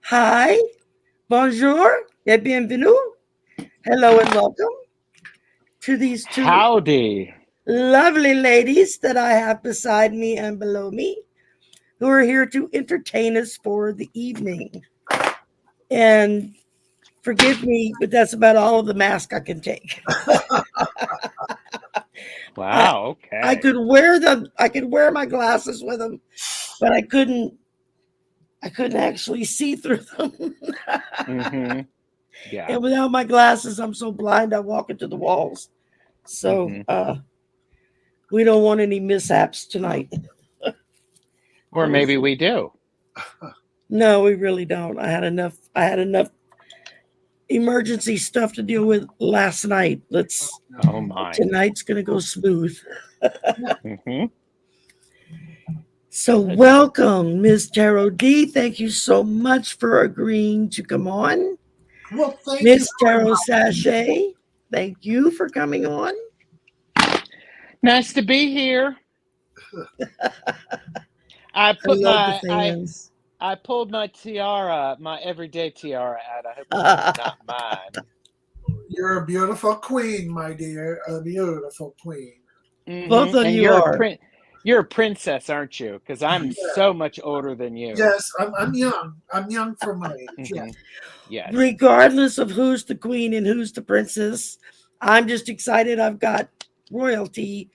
Hi, bonjour, et bienvenue. Hello and welcome to these two Howdy. lovely ladies that I have beside me and below me who are here to entertain us for the evening. And forgive me, but that's about all of the mask I can take. I, Wow, I okay. could wear them. I could wear my glasses with them, but I couldn't. I couldn't actually see through them. Mm-hmm. Yeah. And without my glasses, I'm so blind I walk into the walls. So Mm-hmm. we don't want any mishaps tonight. Or maybe we do. No, we really don't. I had enough emergency stuff to deal with last night. Let's Oh my. Tonight's gonna go smooth. Mm-hmm. So Good. welcome, Ms. Taro D. Thank you so much for agreeing to come on. Well, thank you Miss for Taro inviting me. Sachet, thank you for coming on. Nice to be here. I I put love the my fans. I pulled my tiara, my everyday tiara out. I hope you did not mind. You're a beautiful queen, my dear. A beautiful queen. Both Mm-hmm. of And you are. you're a princess, aren't you? Because I'm Yeah. so much older than you. Yes, I'm young. I'm young for my age. Yeah. Mm-hmm. Yes. Regardless of who's the queen and who's the princess, I'm just excited I've got royalty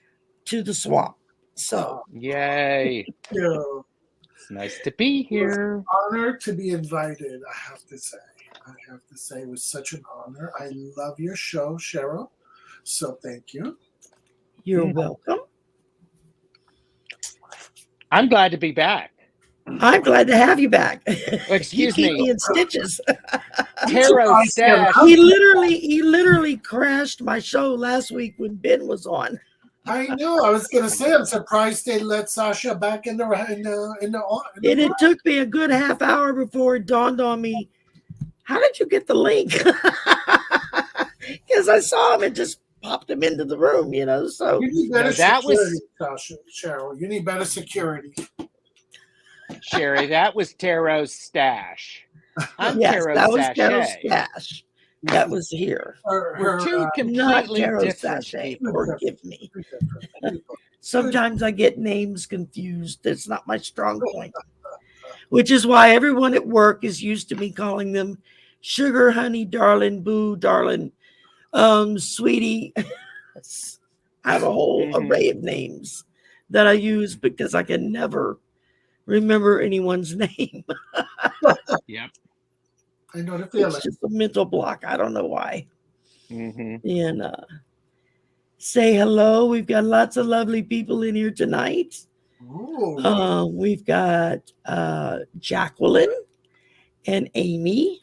to the swamp. So Oh, Yay. thank you. It's nice to be It was here. an honor to be invited, I have to say. I have to say it was such an honor. I love your show, Cheryl. So thank you. you're welcome. I'm glad to be back. I'm glad to have you back. You Excuse keep me. me in stitches. I'm Taro surprised they stash. allowed you. He literally crashed my show last week when Ben was on. I know. I was gonna say I'm surprised they let Sasha back in the And room. it took me a good half hour before it dawned on me, how did you get the link? Because I saw him and just popped him into the room. So You need better No, that security, was Sasha, Cheryl. You need better security. Sherry. That was Taro's stash. I'm yes, Taro that was Tarot Sachet. Stash. That was here. We're two Not completely Tarot different Sachet. people. Forgive me. Two different people. Sometimes I get names confused. That's not my strong point, which is why everyone at work is used to me calling them sugar, honey, darling, boo, darling, sweetie. I have a whole Mm-hmm. array of names that I use because I can never remember anyone's name. Yep. I know the It's feeling. just a mental block. I don't know why. Mm-hmm. And say hello. We've got lots of lovely people in here tonight. Ooh, look. We've got Jacqueline and Amy,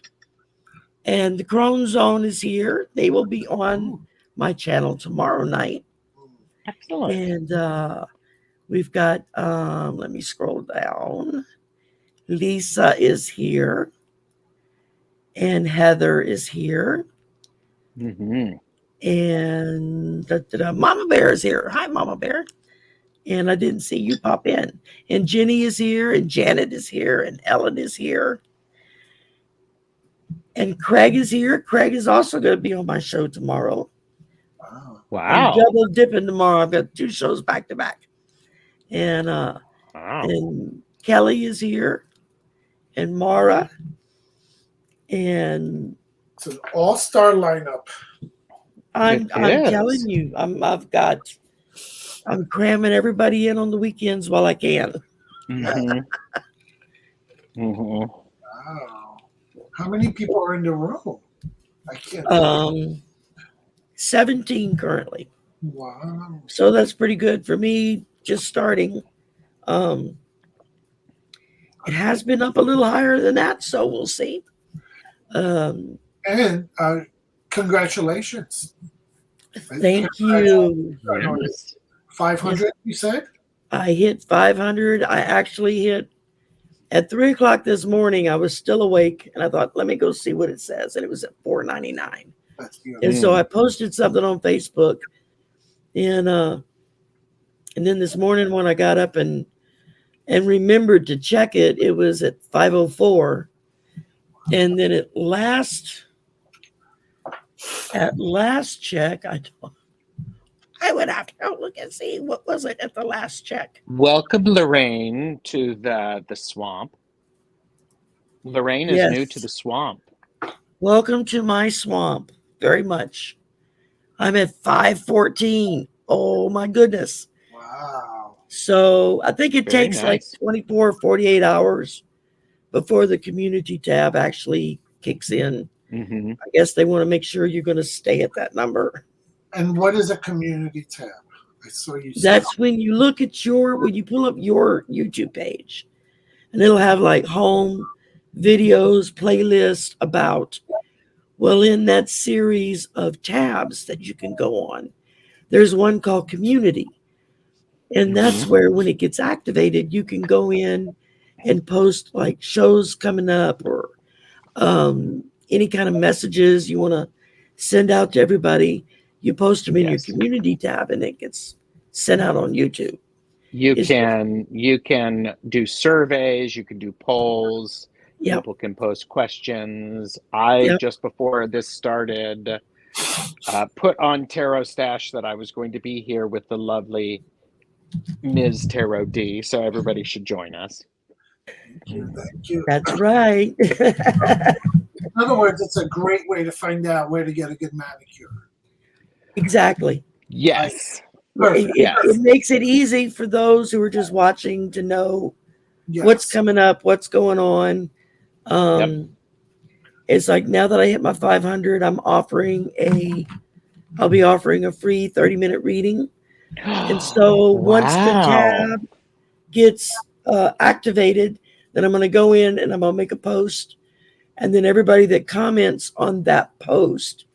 and the Crone Zone is here. They will be on Ooh. my channel tomorrow night. Excellent. And we've got, let me scroll down. Lisa is here, and Heather is here, Mm-hmm. and Mama Bear is here. Hi, Mama Bear. And I didn't see you pop in. And Jenny is here, and Janet is here, and Ellen is here, and Craig is here. Craig is also going to be on my show tomorrow. Wow. I'm Wow. double dipping tomorrow. I've got 2 shows back to back. And Wow. and Kelly is here, and Mara, and It's an all-star lineup. It I'm is. telling you, I'm cramming everybody in on the weekends while I can. Mm-hmm. Mm-hmm. Wow. How many people are in the room? I can't. 17 currently. Wow. So that's pretty good for me just starting. Um, it has been up a little higher than that, so we'll see. Um, And congratulations. thank you. Yes. 500, you said? I hit 500. I actually hit at 3 o'clock this morning. I was still awake, and I thought, let me go see what it says, and it was at 4.99. That's beautiful. And so Mm. I posted something on Facebook, and then this morning when I got up and remembered to check it, it was at 5:04, And then at last check, I would have to go look and see what was it at the last check. Welcome, Lorraine, to the swamp. Lorraine is new to the swamp. Welcome to my swamp. Very much. I'm at 514. Oh my goodness. Wow. So I think it Very takes nice. like 24, 48 hours before the community tab actually kicks in. Mm-hmm. I guess they want to make sure you're going to stay at that number. And what is a community tab? I saw you say. That's when you look at when you pull up your YouTube page, and it'll have like home, videos, playlists about, well, in that series of tabs that you can go on, there's one called community. And that's where, when it gets activated, you can go in and post like shows coming up or any kind of messages you want to send out to everybody. You post them in your community tab, and it gets sent out on YouTube. You can do surveys. You can do polls. Yep. People can post questions. Just before this started, put on Tarot Stash that I was going to be here with the lovely Ms. Tarot D, so everybody should join us. Thank you. That's right. In other words, it's a great way to find out where to get a good manicure. Exactly. Yes. It makes it easy for those who are just watching to know what's coming up, what's going on. It's like, now that I hit my 500, I'll be offering a free 30-minute reading. And so once the tab gets activated, then I'm going to go in and I'm going to make a post. And then everybody that comments on that post,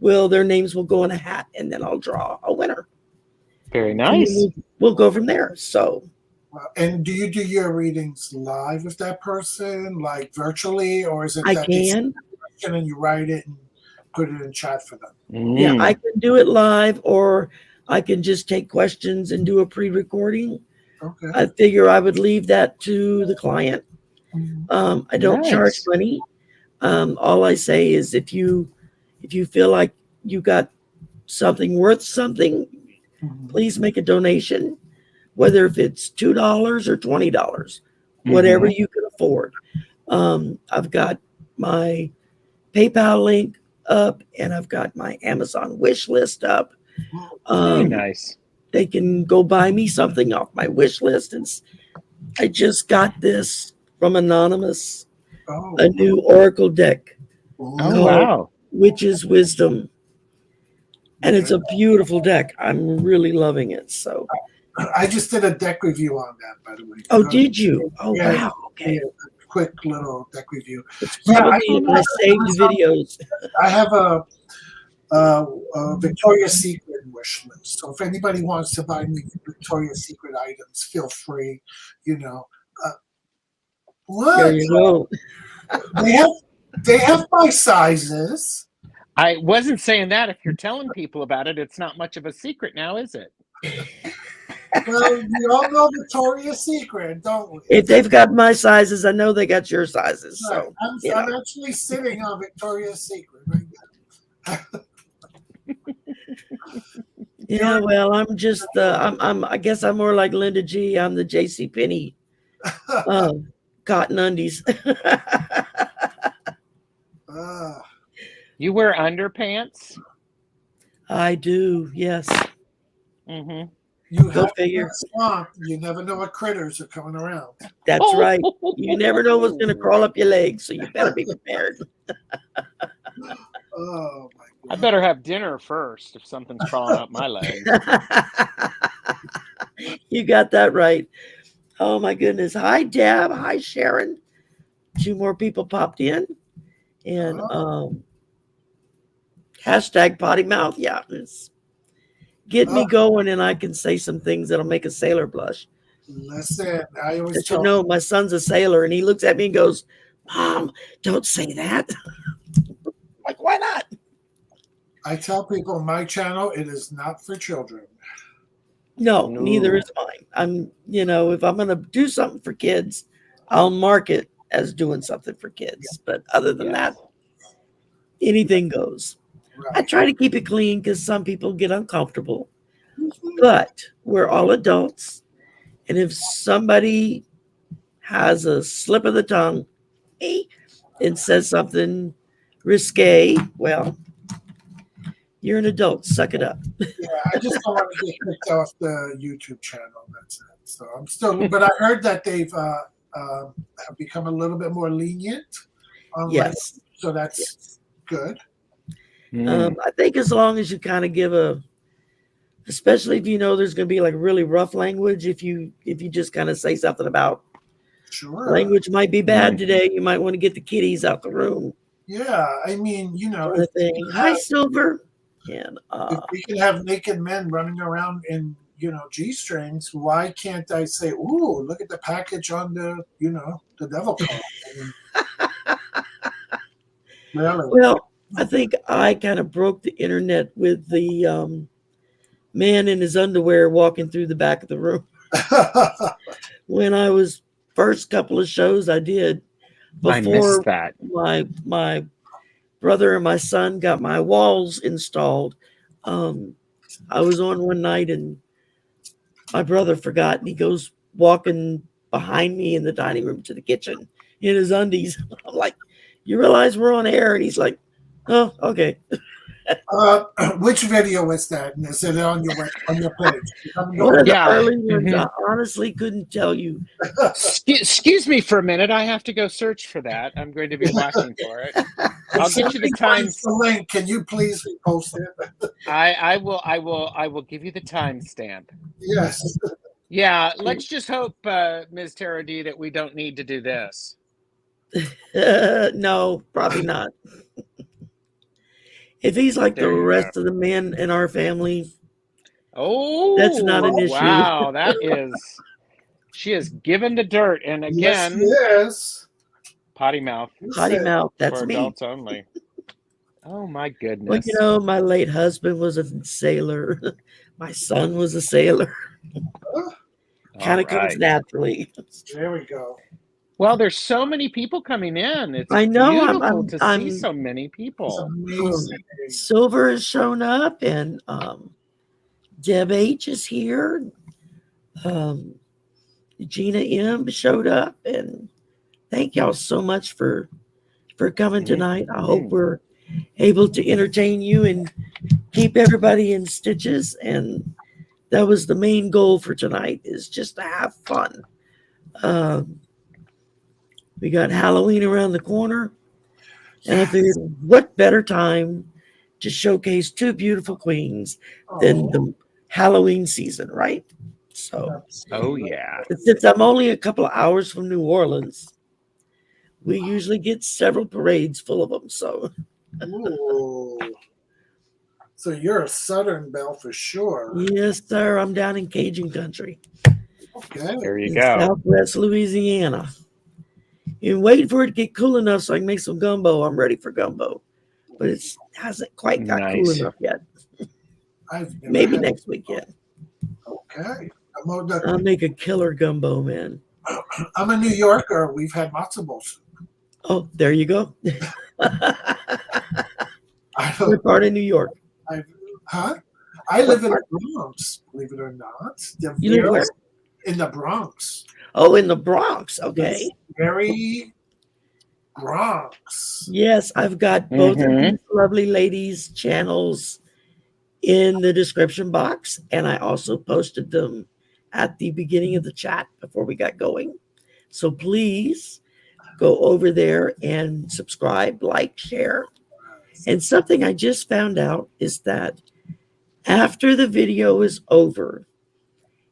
their names will go in a hat, and then I'll draw a winner. Very nice. We'll go from there. So. And do you do your readings live with that person, like virtually, or is it I that can, and you write it and put it in chat for them? Yeah, I can do it live, or I can just take questions and do a pre-recording. Okay. I figure I would leave that to the client. I don't charge money. All I say is, if you feel like you got something worth something, please make a donation, whether if it's $2 or $20, whatever you can afford. I've got my PayPal link up, and I've got my Amazon wish list up. Very nice. They can go buy me something off my wish list. I just got this from Anonymous, a new Oracle deck called Witch's Wisdom. And it's a beautiful deck. I'm really loving it. So I just did a deck review on that, by the way. Oh, did you? Oh, wow. Okay. A quick little deck review. It's probably in my saved videos. I have a Victoria's Secret wish list. So if anybody wants to buy me Victoria's Secret items, feel free. What? There you go. They have my sizes. I wasn't saying that. If you're telling people about it, it's not much of a secret now, is it? Well, we all know Victoria's Secret, don't we? If they've got my sizes, I know they got your sizes. Right. So I'm actually sitting on Victoria's Secret right now. Yeah, well, I'm just I guess I'm more like Linda G. I'm the J.C. Penney cotton undies. You wear underpants? I do, yes. Mm-hmm. You Go have figure. Swamp. You never know what critters are coming around. That's right. You never know what's going to crawl up your legs, so you better be prepared. Oh my God. I better have dinner first if something's crawling up my legs. You got that right. Oh my goodness. Hi, Deb. Hi, Sharon. 2 more people popped in. And hashtag potty mouth. Yeah, it's get me going, and I can say some things that'll make a sailor blush. Listen, I always But you know, my son's a sailor, and he looks at me and goes, "Mom, don't say that." Like, why not? I tell people my channel, it is not for children. No, neither is mine. I'm, if I'm going to do something for kids, I'll mark it as doing something for kids. But other than Yes. that, anything goes. I Right. try to keep it clean because some people get uncomfortable, Mhm. but we're all adults. And if somebody has a slip of the tongue and says something risque, well, you're an adult. Suck it up. Yeah, I just don't want to get kicked off the YouTube channel. That's it. So I'm still, but I heard that they've have become a little bit more lenient on Yes. so that's Yes. good. I think as long as you kind of give especially if you know there's going to be like really rough language, if you just kind of say something about Sure. language might be bad today, you might want to get the kiddies out the room. Yeah, I mean, Kind of thing. Hi, Silver. And if we can have naked men running around in G-strings, why can't I say, "Ooh, look at the package on the the devil card"? I mean, really? well, I think I kind of broke the internet with the man in his underwear walking through the back of the room. When I was first couple of shows I did I before missed that. my brother and my son got my walls installed. I was on one night and my brother forgot, and he goes walking behind me in the dining room to the kitchen in his undies. I'm like, "You realize we're on air?" And he's like, "Oh, okay." Which video is that? And is it on your page? One of the Yeah. early ones, Mhm. I honestly couldn't tell you. Excuse me for a minute. I have to go search for that. I'm going to be watching for it. I'll get you the times. The link. Can you please repost it? I will give you the timestamp. Yes. Yeah, let's just hope, Ms. Tara D, that we don't need to do this. No, probably not. If he's like the There you rest of the men in our family, Oh, that's not an issue. wow, that is. She is given the dirt, and again, Yes. potty mouth Potty mouth, that's for me. adults only. Oh my goodness. Well, you know, my late husband was a sailor. My son was a sailor. Kind of comes naturally. There we go. Well, there's so many people coming in. It's I know. beautiful to see so many people. Silver has shown up, and Deb H is here. Gina M showed up, and thank y'all so much for coming tonight. I hope we're able to entertain you and keep everybody in stitches. And that was the main goal for tonight, is just to have fun. We got Halloween around the corner, and I figured what better time to showcase two beautiful queens than the Halloween season, right? So, oh yeah. Since I'm only a couple of hours from New Orleans, we usually get several parades full of them. So, Ooh. So you're a Southern belle for sure. Yes, sir. I'm down in Cajun country. Okay. There you in go. Southwest Louisiana. And waiting for it to get cool enough so I can make some gumbo. I'm ready for gumbo, but it hasn't quite got cool enough yet. Maybe next weekend. Okay. I'll make a killer gumbo, man. I'm a New Yorker. We've had matzo ball soup. Oh, there you go. What part of New York? I live in the Bronx, believe it or not. You live where? In the Bronx. Oh, in the Bronx. Okay. It's very Bronx. Yes, I've got both of these lovely ladies' channels in the description box, and I also posted them at the beginning of the chat before we got going. So please go over there and subscribe, like, share. And something I just found out is that after the video is over,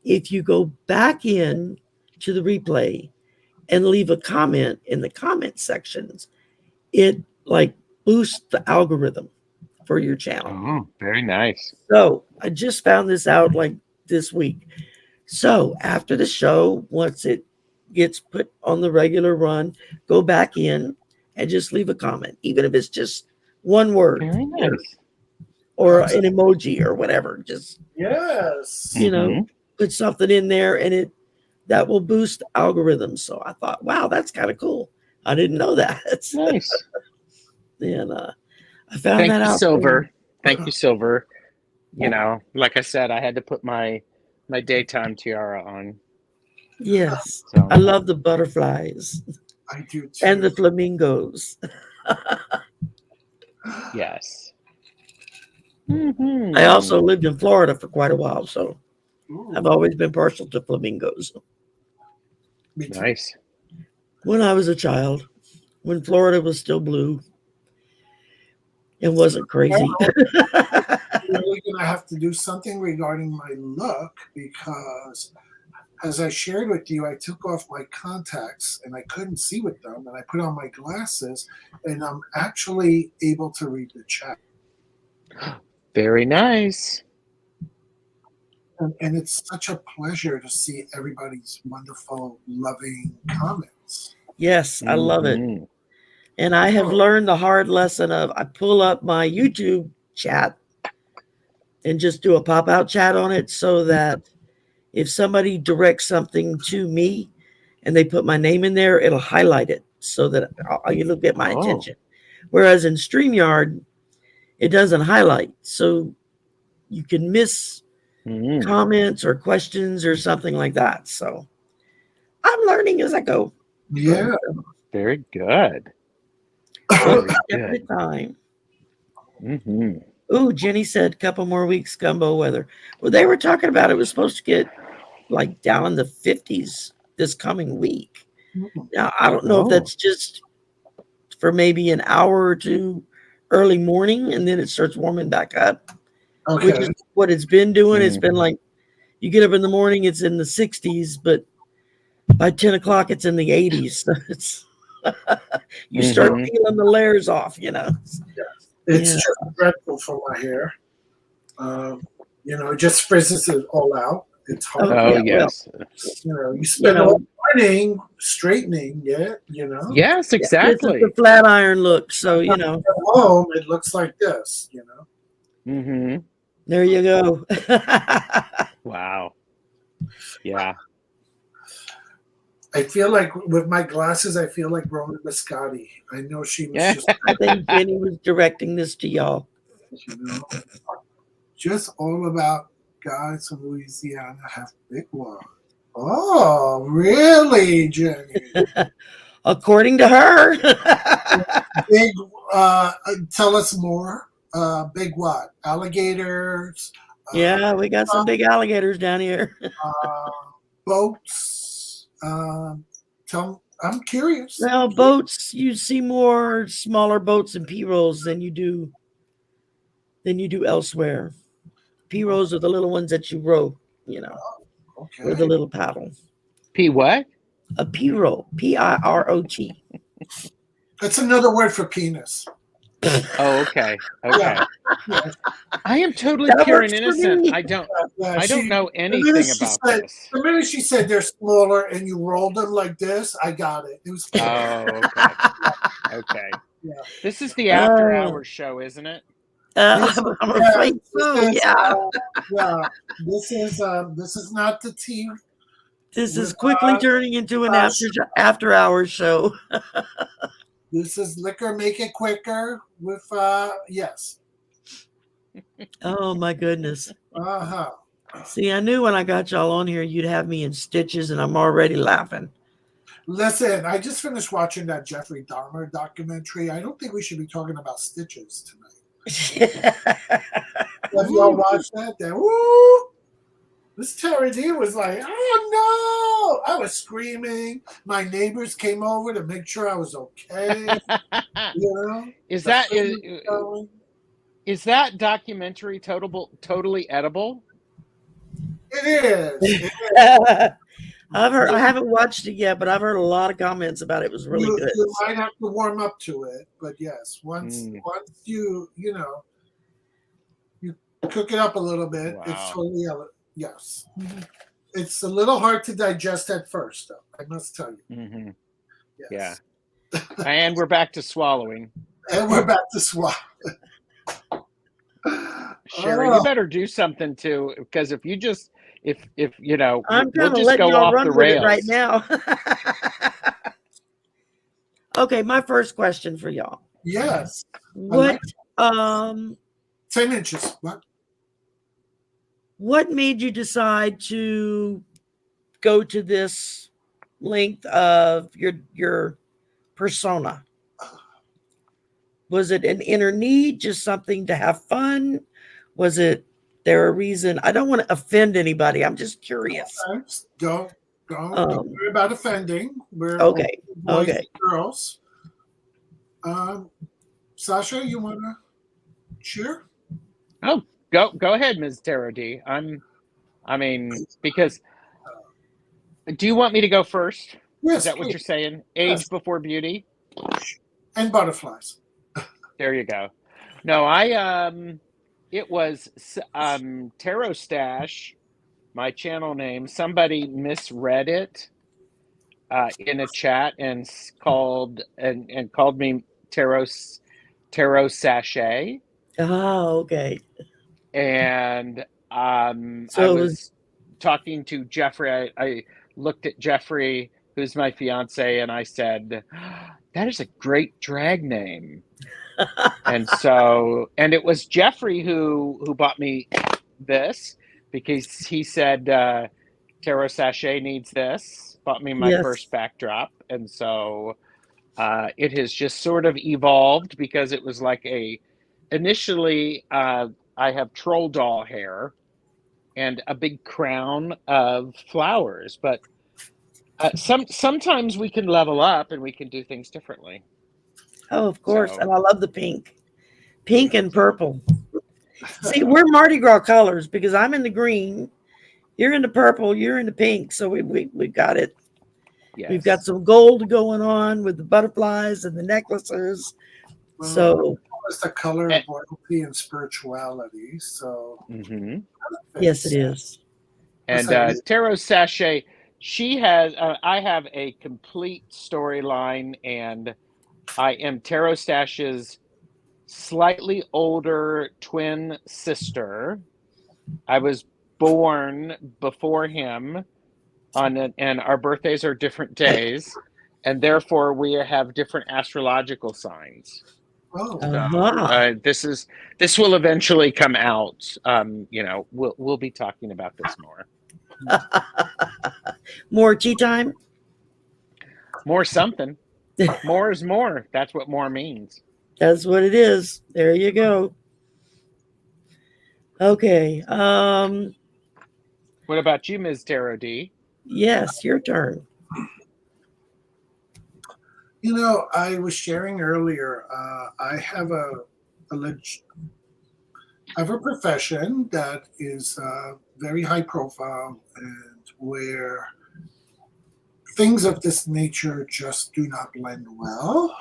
if you go back in to the replay and leave a comment in the comment sections, it like boosts the algorithm for your channel. Oh, very nice. So I just found this out like this week. So after the show, once it gets put on the regular run, go back in and just leave a comment, even if it's just one word. Very nice. Or an emoji or whatever. Just put something in there, and that will boost algorithms. So I thought, wow, that's kind of cool. I didn't know that. Nice. And I found Thank that you, out. Silver. Thank you, Silver. You know, like I said, I had to put my daytime tiara on. Yes. So I love the butterflies I do too. and the flamingos. yes. I also lived in Florida for quite a while, so Ooh, I've always been partial to flamingos. me too. Nice. When I was a child, when Florida was still blue and wasn't crazy. I'm really gonna have to do something regarding my look because, as I shared with you, I took off my contacts and I couldn't see with them, and I put on my glasses, and I'm actually able to read the chat. Very nice. And it's such a pleasure to see everybody's wonderful, loving comments. Yes, I love it. Mhm. And I have learned the hard lesson of I pull up my YouTube chat and just do a pop-out chat on it so that if somebody directs something to me and they put my name in there, it'll highlight it so that you'll get my attention. Whereas in StreamYard, it doesn't highlight. So you can miss comments or questions or something like that. So I'm learning as I go. Yeah. Very good. Very good. Time. Ooh, Jenny said a couple more weeks gumbo weather. Well, they were talking about it was supposed to get like down in the 50s this coming week. Now, I don't know if that's just for maybe an hour or two early morning and then it starts warming back up, which is what it's been doing. It's been like you get up in the morning, it's in the 60s, but by 10 o'clock, it's in the 80s. So it's you start peeling the layers off, you know. It's just dreadful for my hair. You know, it just frizzes it all out. It's hard. Oh, yes. Well, you know, you spend all morning straightening it, you know. Yes, exactly. This is the flat iron look, so, you know. At home, it looks like this, you know. There you go. Wow. Yeah. I feel like with my glasses, I feel like Rona Biscotti. I know she was just. I think Jenny was directing this to y'all. You know, just all about guys from Louisiana have big ones. Oh, really, Jenny? According to her. Big. Tell us more. Big what? Alligators. Yeah, we got some big alligators down here. Boats. I'm curious. Well, boats, you see more smaller boats and P-rolls than you do elsewhere. P-rolls are the little ones that you row, you know, with a little paddle. P what? A P-roll. P-I-R-O-T. That's another word for penis. Oh, okay. Yeah. I am totally pure and innocent. I don't know anything about this. The minute she said they're smaller and you rolled them like this, I got it. It was cool. Oh, okay. Okay. Yeah. This is the after hours show, isn't it? I'm afraid so. Yeah. This is not the tea. This is quickly turning into an after hours show. This is liquor, make it quicker with yes. Oh my goodness. See, I knew when I got y'all on here, you'd have me in stitches, and I'm already laughing. Listen, I just finished watching that Jeffrey Dahmer documentary. I don't think we should be talking about stitches tonight. Have y'all watched that? Woo! This Tiara D was like, oh no! I was screaming. My neighbors came over to make sure I was okay. You know? Is that documentary totally edible? It is. I've heard. I haven't watched it yet, but I've heard a lot of comments about it. It was really good. You might have to warm up to it, but yes, once you know you cook it up a little bit, it's totally yes. It's a little hard to digest at first, though. I must tell you. Yes. Yeah. And we're back to swallowing. Sherry, you better do something too, because if you just you know, I'm we'll just go off the rails right now. Okay, my first question for y'all. Yes. What like 10 inches. what made you decide to go to this length of your persona? Was it an inner need, just something to have fun? Was it there a reason? I don't want to offend anybody. I'm just curious. Don't worry about offending. We're Okay. boys Okay. and girls. Sasha, you want to share? Oh, go ahead, Ms. Tarot D. Because do you want me to go first? Yes, Is that what please. you're saying? Age before beauty? And butterflies. There you go. No, it was Tarot Stash, my channel name. Somebody misread it in a chat and called me Tarot Sachet. Oh, okay. And I So was talking to Jeffrey. I looked at Jeffrey, who's my fiance, and I said, that is a great drag name. And it was Jeffrey who bought me this, because he said Tarot Sachet needs this, bought me my first backdrop. And so it has just sort of evolved, because it was like initially I have troll doll hair and a big crown of flowers, but sometimes we can level up and we can do things differently. Oh, of course. And I love the pink and purple. See, we're Mardi Gras colors, because I'm in the green, you're in the purple, you're in the pink. So we got it. Yes. We've got some gold going on with the butterflies and the necklaces. Well, so it's the color of royalty and spirituality. So yes, it is. And Tarot Sachet, she has. I have a complete storyline, and I am Tarot Stash's slightly older twin sister. I was born before him and our birthdays are different days, and therefore we have different astrological signs. Oh, so, this will eventually come out. We'll be talking about this more. More tea time. More something. More is more. That's what more means. That's what it is. There you go. Okay. What about you, Ms. Tarot D? Yes, your turn. I was sharing earlier. I have a profession that is very high profile, and where things of this nature just do not blend well.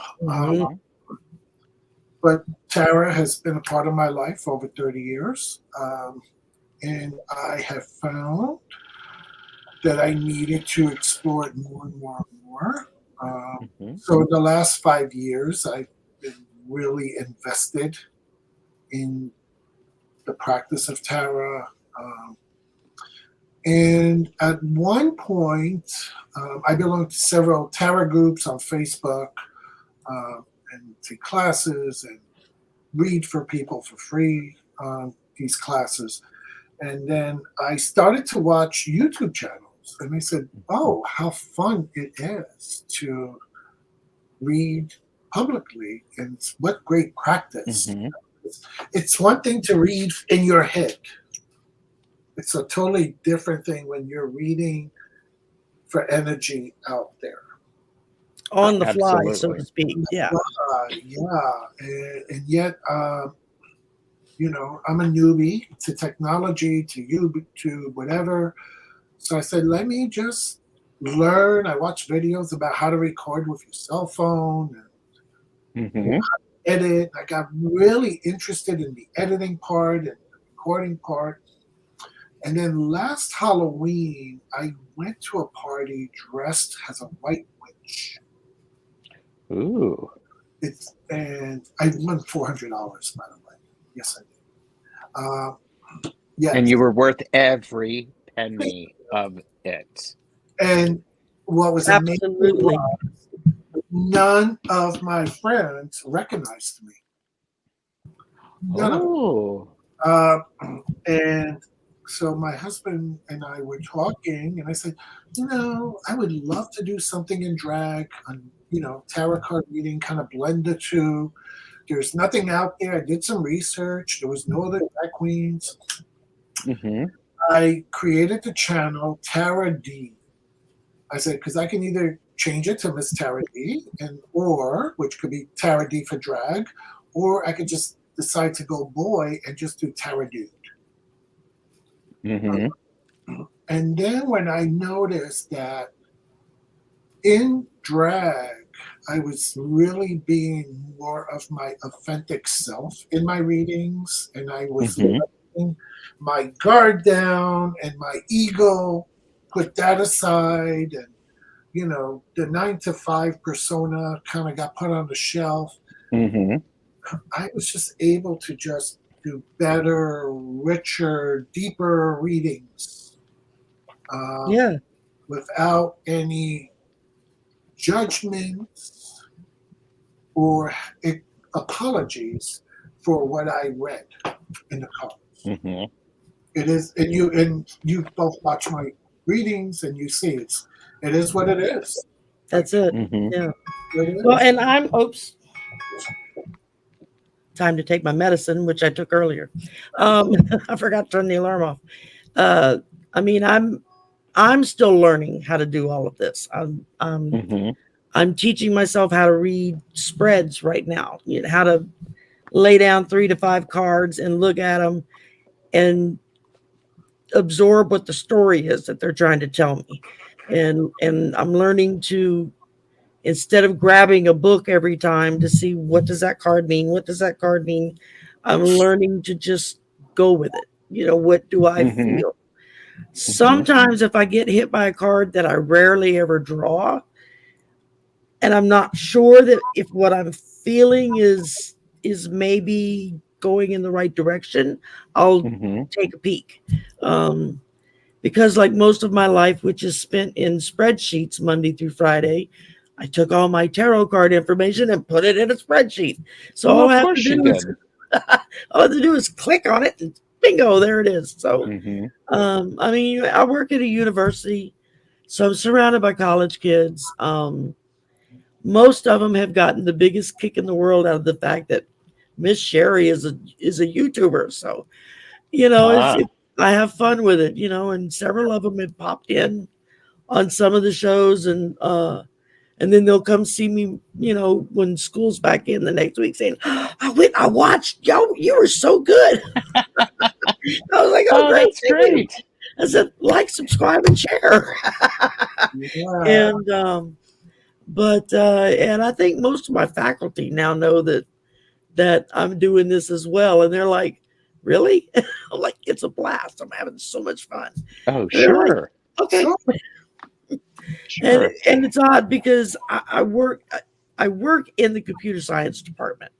But Tiara has been a part of my life over 30 years, and I have found that I needed to explore it more and more and more. So in the last 5 years, I've been really invested in the practice of Tiara. And at one point, I belonged to several Tiara groups on Facebook, and take classes and read for people for free these classes. And then I started to watch YouTube channels, and I said, oh, how fun it is to read publicly, and what great practice. It's one thing to read in your head. It's a totally different thing when you're reading for energy out there. On the fly, so to speak. Yeah. And yet, I'm a newbie to technology, to YouTube, whatever. So I said, let me just learn. I watched videos about how to record with your cell phone and how to edit. I got really interested in the editing part and the recording part. And then last Halloween, I went to a party dressed as a white witch. Ooh. And I won $400, by the way. Yes, I did. Yes. And you were worth every penny of it. And what was amazing was none of my friends recognized me. None of them. Oh. And so my husband and I were talking, and I said, I would love to do something in drag, tarot card reading, kind of blend the two. There's nothing out there. I did some research. There was no other drag queens. Mm-hmm. I created the channel Tara D. I said, because I can either change it to Miss Tara D, or which could be Tara D for drag, or I could just decide to go boy and just do Tara Dude. Mm-hmm. And then when I noticed that in drag, I was really being more of my authentic self in my readings, and I was letting my guard down and my ego, put that aside, and the 9 to 5 persona kind of got put on the shelf. Mm-hmm. I was just able to just do better, richer, deeper readings. Without any judgments or apologies for what I read in the cards. Mm-hmm. It is, and you both watch my readings, and you see it is what it is. That's it. Mm-hmm. Yeah. Well, and oops. Time to take my medicine, which I took earlier. I forgot to turn the alarm off. I mean, I'm still learning how to do all of this. I'm teaching myself how to read spreads right now. How to lay down 3 to 5 cards and look at them and absorb what the story is that they're trying to tell me. And I'm learning to, instead of grabbing a book every time to see what does that card mean, what does that card mean, I'm learning to just go with it. What do I feel? Sometimes if I get hit by a card that I rarely ever draw, and I'm not sure that if what I'm feeling is maybe going in the right direction, I'll take a peek. Because like most of my life, which is spent in spreadsheets Monday through Friday, I took all my tarot card information and put it in a spreadsheet. So all I have to do is click on it and bingo, there it is. So, I mean, I work at a university, so I'm surrounded by college kids. Most of them have gotten the biggest kick in the world out of the fact that Miss Sherry is a YouTuber. So, I have fun with it, and several of them have popped in on some of the shows, and then they'll come see me, when school's back in the next week, saying, I watched, yo, you were so good. I was like, oh great, that's great. I said, like, subscribe, and share. And and I think most of my faculty now know that I'm doing this as well, and they're like, really? I'm like, it's a blast. I'm having so much fun. Oh, sure. Like, okay. Sure. And it's odd because I work in the computer science department.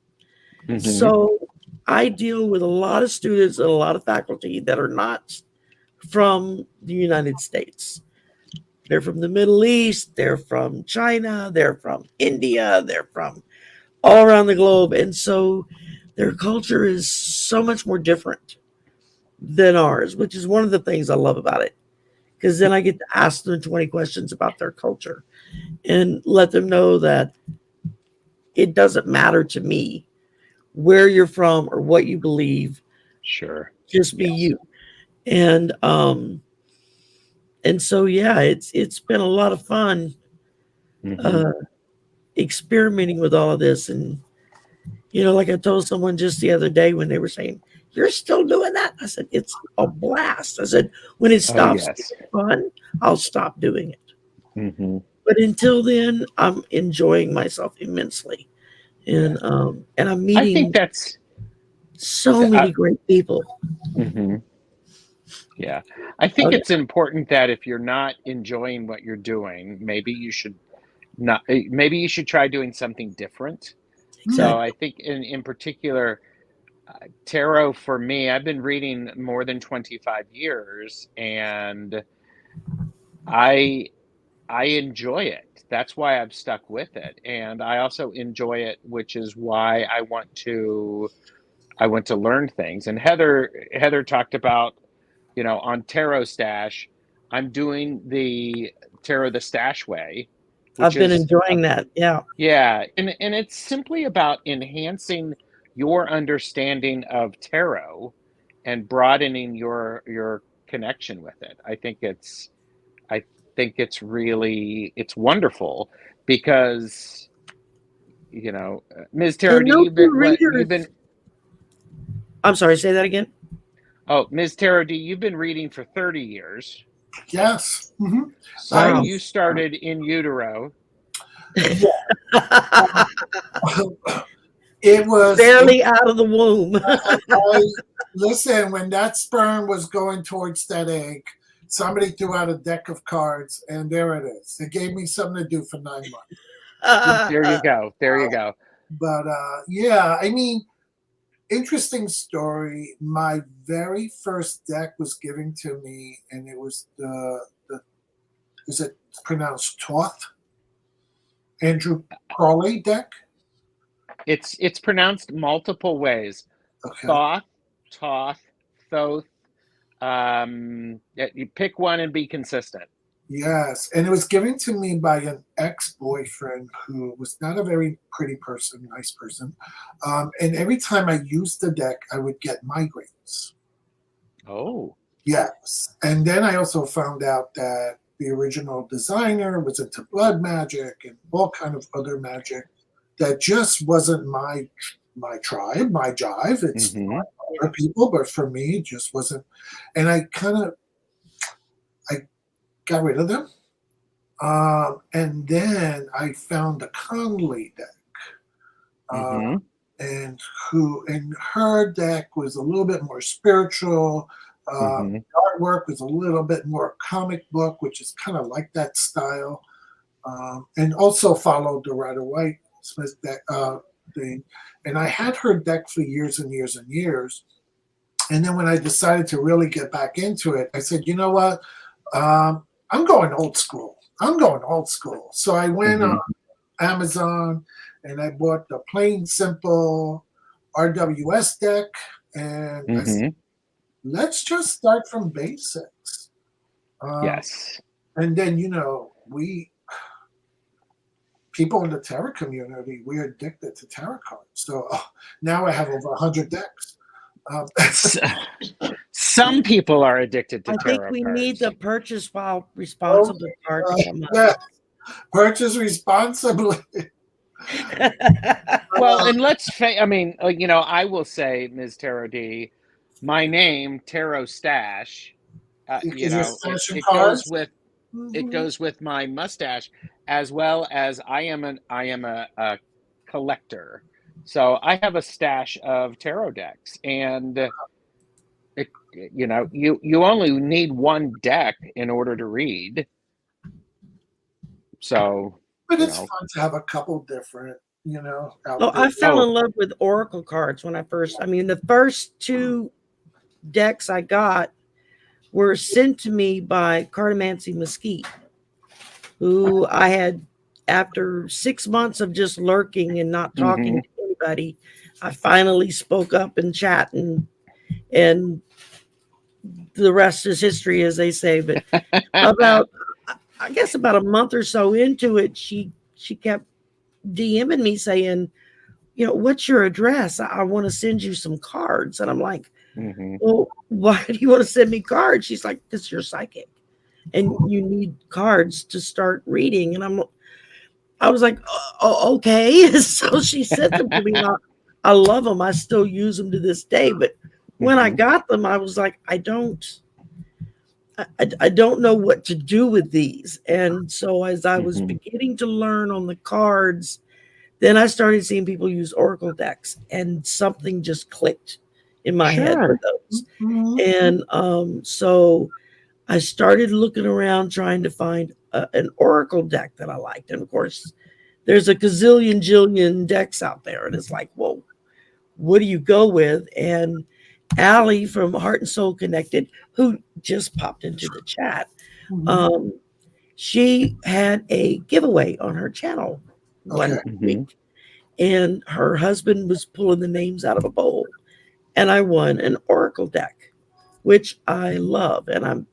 So I deal with a lot of students and a lot of faculty that are not from the United States. They're from the Middle East, they're from China, they're from India, they're from all around the globe. And so their culture is so much more different than ours, which is one of the things I love about it. Because then I get to ask them 20 questions about their culture and let them know that it doesn't matter to me where you're from or what you believe. Sure. Just be you. And so, yeah, it's been a lot of fun experimenting with all of this. And, like I told someone just the other day when they were saying, you're still doing that? I said, it's a blast. I said, when it stops being fun, I'll stop doing it. But until then, I'm enjoying myself immensely. And I'm meeting, I think that's so many great people. Yeah. I think it's important that if you're not enjoying what you're doing, maybe you should try doing something different. Exactly. So I think in particular, tarot for me, I've been reading more than 25 years, and I I enjoy it. That's why I've stuck with it. And I also enjoy it, which is why I want to learn things. And Heather talked about, on Tarot Stash, I'm doing the Tarot the Stash way, which I've been is enjoying that. Yeah. yeah, and it's simply about enhancing your understanding of tarot and broadening your connection with it. I think it's really it's wonderful because Ms. Tarot, And do no two you've readers. been I'm sorry, say that again. oh Ms. Tarot, you've been reading for 30 years. Yes. So Wow. you started in utero. It was barely out of the womb. Listen, when that sperm was going towards that egg, somebody threw out a deck of cards, and there it is. It gave me something to do for 9 months. There you go. There you go. But yeah, I mean, interesting story. My very first deck was given to me, and it was the is it pronounced Toth? Andrew Crawley deck? It's pronounced multiple ways. Okay. Thoth, Toth, Thoth. You pick one and be consistent. Yes, and it was given to me by an ex-boyfriend who was not a very pretty person, nice person. And every time I used the deck, I would get migraines. Oh. Yes. And then I also found out that the original designer was into blood magic and all kind of other magic that just wasn't my tribe, my jive. It's for other people, but for me, it just wasn't. And I got rid of them. And then I found the Conley deck. And her deck was a little bit more spiritual. The artwork was a little bit more comic book, which is kind of like that style. And also followed the Rider-Waite Smith deck thing. And I had her deck for years and years and years. And then when I decided to really get back into it, I said, you know what? I'm going old school. So I went on Amazon and I bought the plain simple RWS deck. And I said, let's just start from basics. Yes. And then, people in the tarot community, we're addicted to tarot cards. So now I have over 100 decks. Some people are addicted to tarot I think we cards. need the purchase while responsible card to come up. Yeah. Purchase responsibly. Well, and I will say, Ms. Tarot D, my name, Tarot Stash, it goes with my mustache, as well as I am a collector. So I have a stash of tarot decks, and you only need one deck in order to read. So, but it's fun to have a couple different, I fell in love with Oracle cards when the first 2 decks I got were sent to me by Cartomancy Mesquite, who I had, after 6 months of just lurking and not talking to anybody, I finally spoke up in chat, and the rest is history, as they say. But about a month or so into it, she kept DMing me saying, what's your address? I want to send you some cards. And I'm like, well, why do you want to send me cards? She's like, because you're psychic and you need cards to start reading. And I was like, oh, okay. So she sent them to me. I love them. I still use them to this day. But when I got them, I was like, I don't know what to do with these. And so as I was beginning to learn on the cards, then I started seeing people use Oracle decks, and something just clicked in my head with those. And so I started looking around trying to find an Oracle deck that I liked. And of course, there's a jillion decks out there. And it's like, whoa, what do you go with? And Allie from Heart and Soul Connected, who just popped into the chat, She had a giveaway on her channel one Okay. week, and her husband was pulling the names out of a bowl, and I won an oracle deck, which I love, and I'm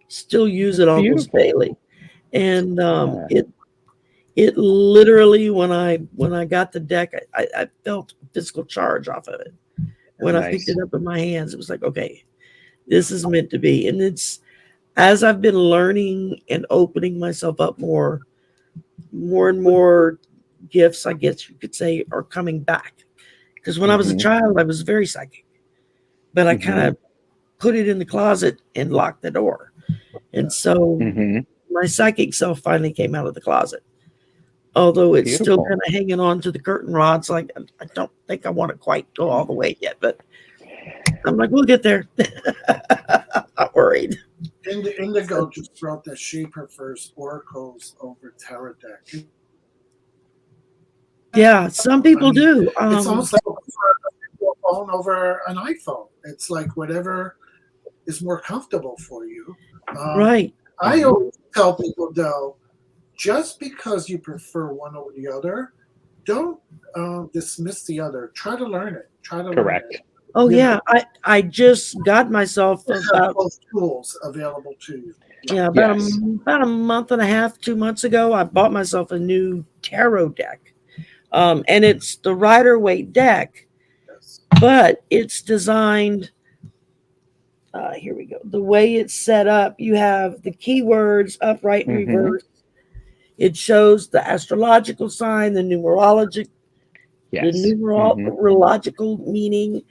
still use it almost Beautiful. daily. And Yeah. it literally, when I got the deck, I felt a physical charge off of it. When I picked Nice. it up in my hands, it was like, okay, this is meant to be. And it's, as I've been learning and opening myself up more and more gifts, I guess you could say, are coming back. Because when I was a child, I was very psychic, but I kind of put it in the closet and locked the door. And so my psychic self finally came out of the closet. Although it's still Beautiful. kind of hanging on to the curtain rods. Like, I don't think I want to quite go all the way yet, but I'm like, we'll get there. I'm not worried. Indigo just wrote that she prefers oracles over tarot deck. Yeah, some people do. It's almost like a phone over an iPhone. It's like whatever is more comfortable for you. Right. I always tell people, though, just because you prefer one over the other, don't dismiss the other. Try to learn it. Correct. Learn it. Oh, yeah. I just got myself about those tools available to you. Yeah, about a month and a half, 2 months ago, I bought myself a new tarot deck. And it's the Rider-Waite deck, but it's designed, here we go. The way it's set up, you have the keywords upright and reverse. It shows the astrological sign, the numerological meaning.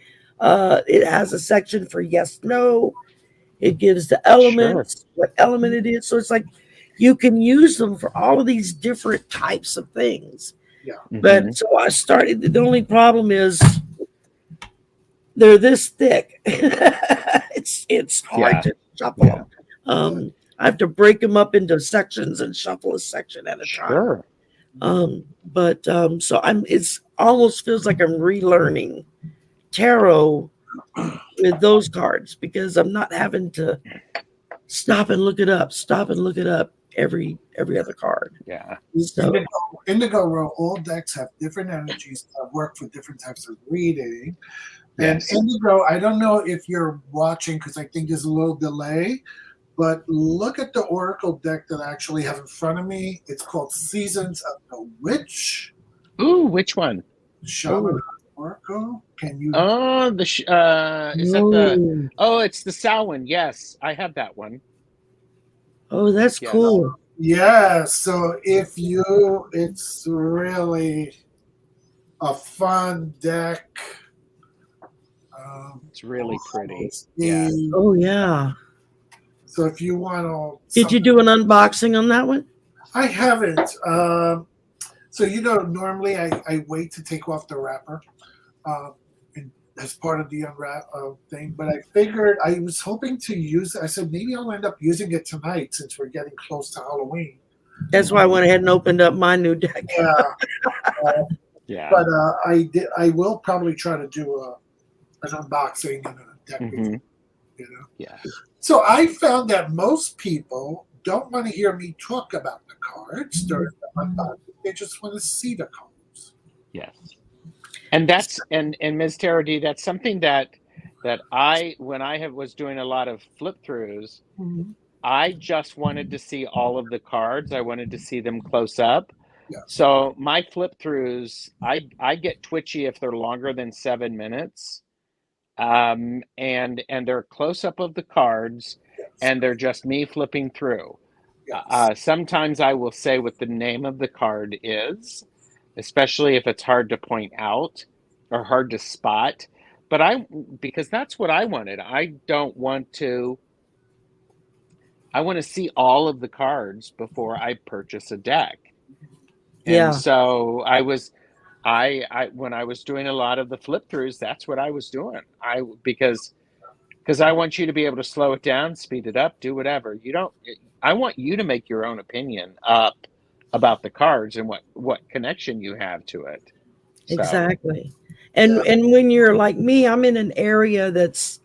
It has a section for yes, no. It gives the elements, what element it is. So it's like you can use them for all of these different types of things. Yeah. But so I started. The only problem is they're this thick. it's hard to shuffle them. I have to break them up into sections and shuffle a section at a time. So it's almost feels like I'm relearning tarot with those cards because I'm not having to stop and look it up every other card. Yeah. So Indigo wrote all decks have different energies that work for different types of reading. And Indigo, I don't know if you're watching because I think there's a little delay, but look at the Oracle deck that I actually have in front of me. It's called Seasons of the Witch. Ooh, which one? Shaman Oracle. Can you? Oh, is that the? Oh, it's the Samhain. Yes, I have that one. Oh, that's cool. Yeah. So it's really a fun deck. It's really pretty. Yeah. Oh yeah. So if you want to, did you do an unboxing on that one? I haven't. So normally I wait to take off the wrapper, as part of the unwrap thing. But I figured I was hoping to use. I said maybe I'll end up using it tonight since we're getting close to Halloween. That's why I went ahead and opened up my new deck. Yeah. But I will probably try to do an unboxing and a deck review, Yeah. So I found that most people don't want to hear me talk about the cards during the unboxing. They just want to see the cards. Yes. And that's and Ms. Tiara D, that's something that when I was doing a lot of flip throughs, I just wanted to see all of the cards. I wanted to see them close up. Yeah. So my flip throughs, I get twitchy if they're longer than 7 minutes. And they're close up of the cards, and they're just me flipping through. Sometimes I will say what the name of the card is, especially if it's hard to point out or hard to spot. But because that's what I wanted. I want to see all of the cards before I purchase a deck. And so when I was doing a lot of the flip throughs, that's what I was doing. Because I want you to be able to slow it down, speed it up, do whatever. I want you to make your own opinion up about the cards and what connection you have to it. So. Exactly. And when you're like me, I'm in an area that's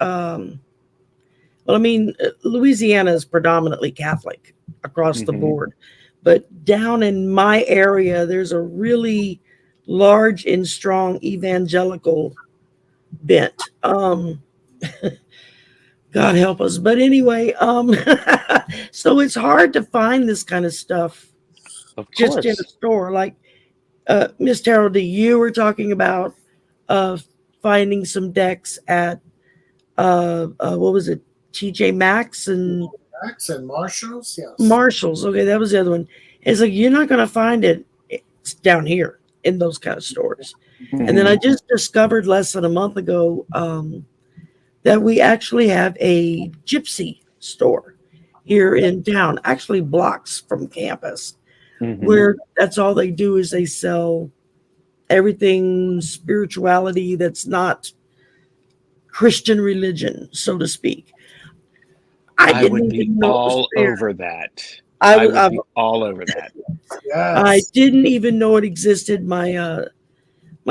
Well, I mean, Louisiana is predominantly Catholic across the Mhm. board, but down in my area, there's a really large and strong evangelical bent. God help us. But anyway, so it's hard to find this kind of stuff Of just in a course. store. Like Miss Terrell, you were talking about uh, finding some decks at what was it, TJ Maxx and Max and Marshalls, yes. Marshalls. Okay, that was the other one. It's like you're not going to find it. It's down here in those kind of stores. And then I Mhm. just discovered less than a month ago that we actually have a gypsy store here in town, actually blocks from campus, Mhm. where that's all they do is they sell everything spirituality that's not Christian religion, so to speak. I I didn't would be even know it was all there. over that. I I was would be all over that. I Yes. didn't even know it existed. My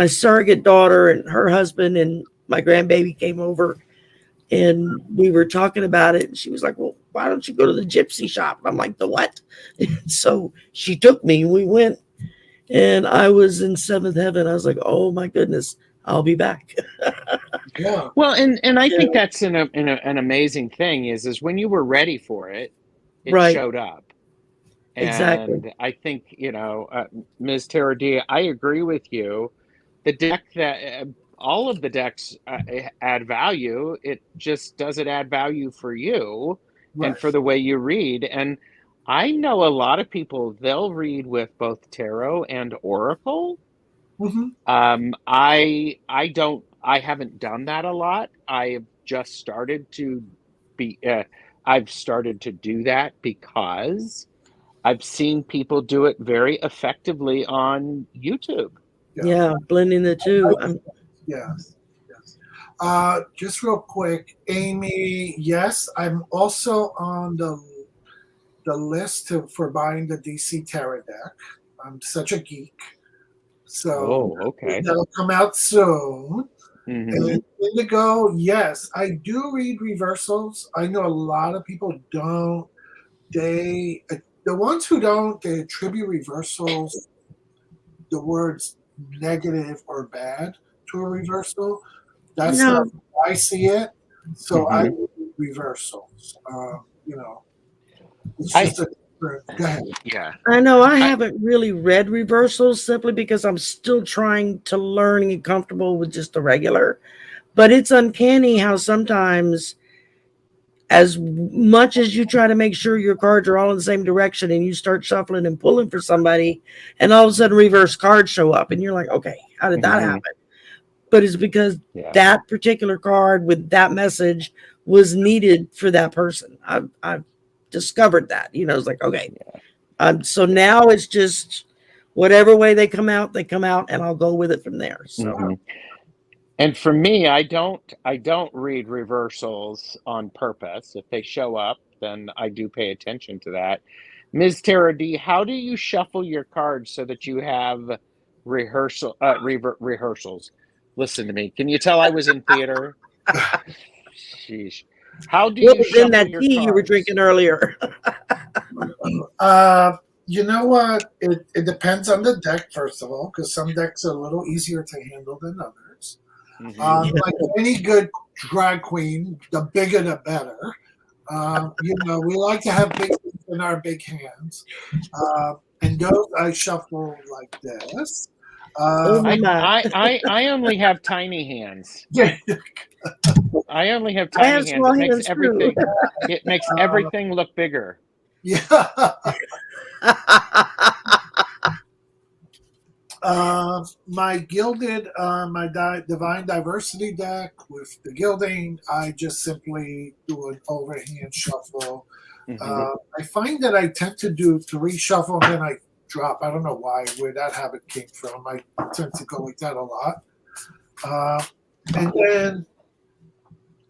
surrogate daughter and her husband and my grandbaby came over and we were talking about it. And she was like, "Well, why don't you go to the gypsy shop?" And I'm like, "The what?" So she took me. We went, and I was in seventh heaven. I was like, "Oh my goodness, I'll be back." Yeah. Well, and I Yeah, think that's an amazing thing is when you were ready for it, it right, showed up. exactly. And I think, Ms. Terra D, I agree with you. The deck that all of the decks add value. It just doesn't add value for you and Right. for the way you read. And I know a lot of people, they'll read with both tarot and oracle. Hmm. I haven't done that a lot. I've just started to be, I've started to do that because I've seen people do it very effectively on YouTube. Yeah. Yeah, blending the two. Yes. Yes. Just real quick, Amy. Yes, I'm also on the list for buying the DC Tarot deck. I'm such a geek, so Oh, okay. that'll come out soon. Hmm. And Indigo, yes, I do read reversals. I know a lot of people don't. They the ones who don't, they attribute reversals the words negative or bad to a reversal. That's not No, how I see it. So I Hmm. read reversals. It's I just a different. Go ahead. Yeah. I know I I haven't really read reversals simply because I'm still trying to learn and get comfortable with just the regular. But it's uncanny how sometimes, as much as you try to make sure your cards are all in the same direction and you start shuffling and pulling for somebody, and all of a sudden reverse cards show up, and you're like, okay, how did that hmm happen? But it's because Yeah. that particular card with that message was needed for that person. I've discovered that. It's like, okay, so now it's just whatever way they come out, and I'll go with it from there. So, hmm And for me, I don't read reversals on purpose. If they show up, then I do pay attention to that. Ms. Tara D, how do you shuffle your cards so that you have rehearsals? Listen to me. Can you tell I was in theater? Sheesh. How do what you was in shuffle that your tea you were cards? drinking earlier? Uh, you know what? It depends on the deck, first of all, because some decks are a little easier to handle than others. Hmm. Like any good drag queen, the bigger the better. We like to have big things in our big hands. And those I shuffle like this. Oh Um, my I, my! I I I only have tiny hands. yeah, I only have I tiny have hands. small It makes hands too. everything look bigger. yeah. My gilded, divine diversity deck with the gilding, I just simply do an overhand shuffle. Hmm. I find that I tend to do three shuffle and then I drop. I don't know where that habit came from. I tend to go like that a lot. Uh, and then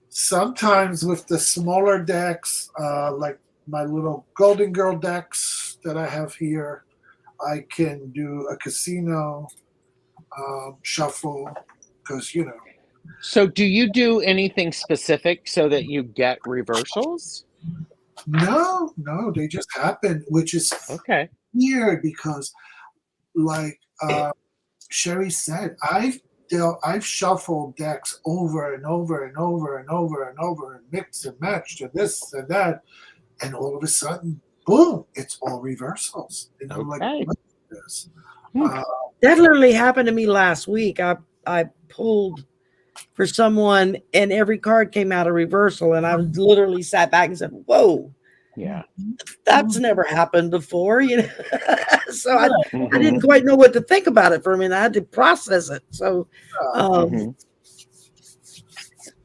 sometimes with the smaller decks, like my little Golden Girl decks that I have here, I can do a casino shuffle because So do you do anything specific so that you get reversals? No, they just happen, which is Okay. weird because, like Sherry said, I've shuffled decks over and over and over and over and over and mixed and matched and this and that, and all of a sudden, boom! It's all reversals, and I'm like, Okay. what is this? That literally happened to me last week. I pulled for someone, and every card came out a reversal, and I literally sat back and said, "Whoa, Yeah. that's never happened before," you know. So I Mhm. didn't quite know what to think about it for a minute. I had to process it. So, Mhm.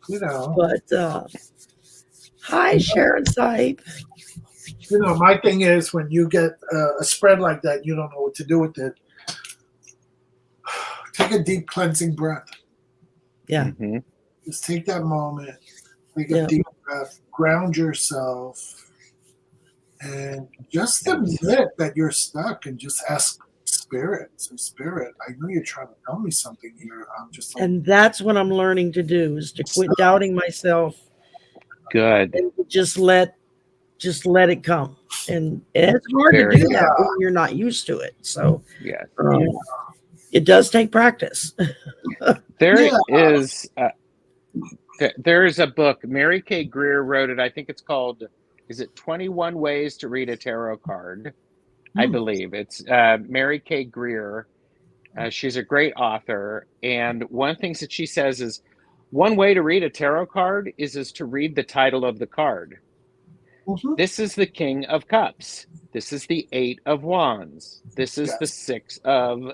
You know, but hi, Sharon Sype. my thing is when you get a spread like that, you don't know what to do with it. Take a deep cleansing breath. Yeah. Mhm. Just take that moment, take a deep breath, ground yourself, and just admit that you're stuck and just ask spirit. So, spirit, I know you're trying to tell me something here. I'm just like, And that's what I'm learning to do, is to quit doubting myself Good. and just let it come. And it's hard Very to do good. that when you're not used to it. So Yes. it does take practice. There is a book. Mary K. Greer wrote it. I think it's called, is it 21 Ways to Read a Tarot Card? I believe it's Mary K. Greer. She's a great author. And one of the things that she says is one way to read a tarot card is to read the title of the card. This is the King of Cups. This is the Eight of Wands. This is the Six of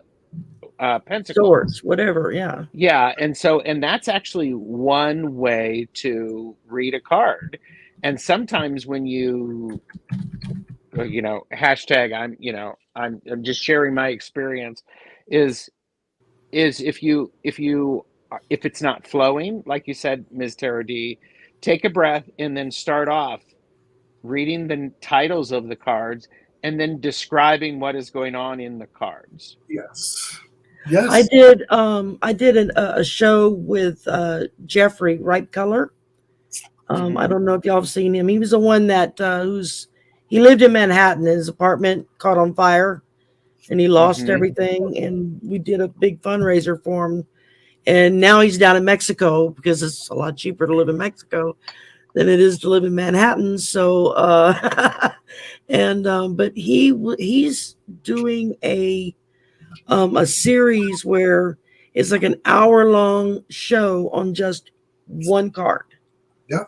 Pentacles. Swords, whatever, yeah. Yeah, and that's actually one way to read a card. And sometimes when you hashtag I'm just sharing my experience is if it's not flowing, like you said, Ms. Tara D, take a breath and then start off reading the titles of the cards and then describing what is going on in the cards. Yes. I did a show with Jeffrey Ripe Color. I don't know if y'all have seen him. He was the one that he lived in Manhattan. His apartment caught on fire and he lost everything. And we did a big fundraiser for him. And now he's down in Mexico because it's a lot cheaper to live in Mexico than it is to live in Manhattan. So, but he's doing a series where it's like an hour-long show on just one card. Yeah.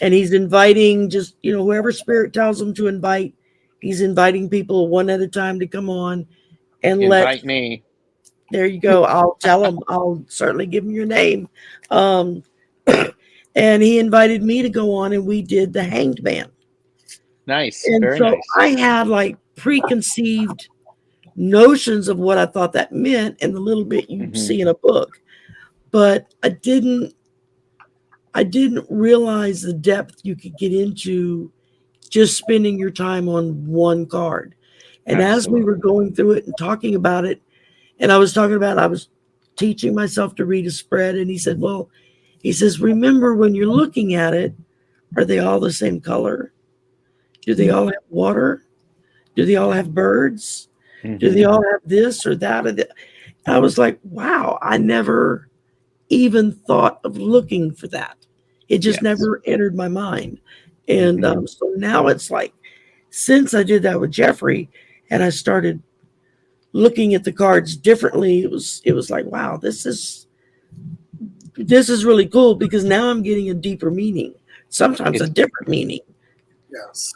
And he's inviting just, whoever spirit tells him to invite, he's inviting people one at a time to come on and invite me. There you go. I'll tell him. I'll certainly give him your name. And he invited me to go on, and we did the Hanged Man. Nice. And very so nice. I had like preconceived notions of what I thought that meant and the little bit you see in a book. But I didn't realize the depth you could get into just spending your time on one card. And as we were going through it and talking about it, and I was teaching myself to read a spread, and he says, remember when you're looking at it, are they all the same color? Do they all have water? Do they all have birds? Do they all have this or that? And I was like, wow, I never even thought of looking for that. It just never entered my mind. And so now it's like, since I did that with Jeffrey and I started looking at the cards differently, it was like, wow, this is really cool, because now I'm getting a deeper meaning, sometimes a different meaning. Yes.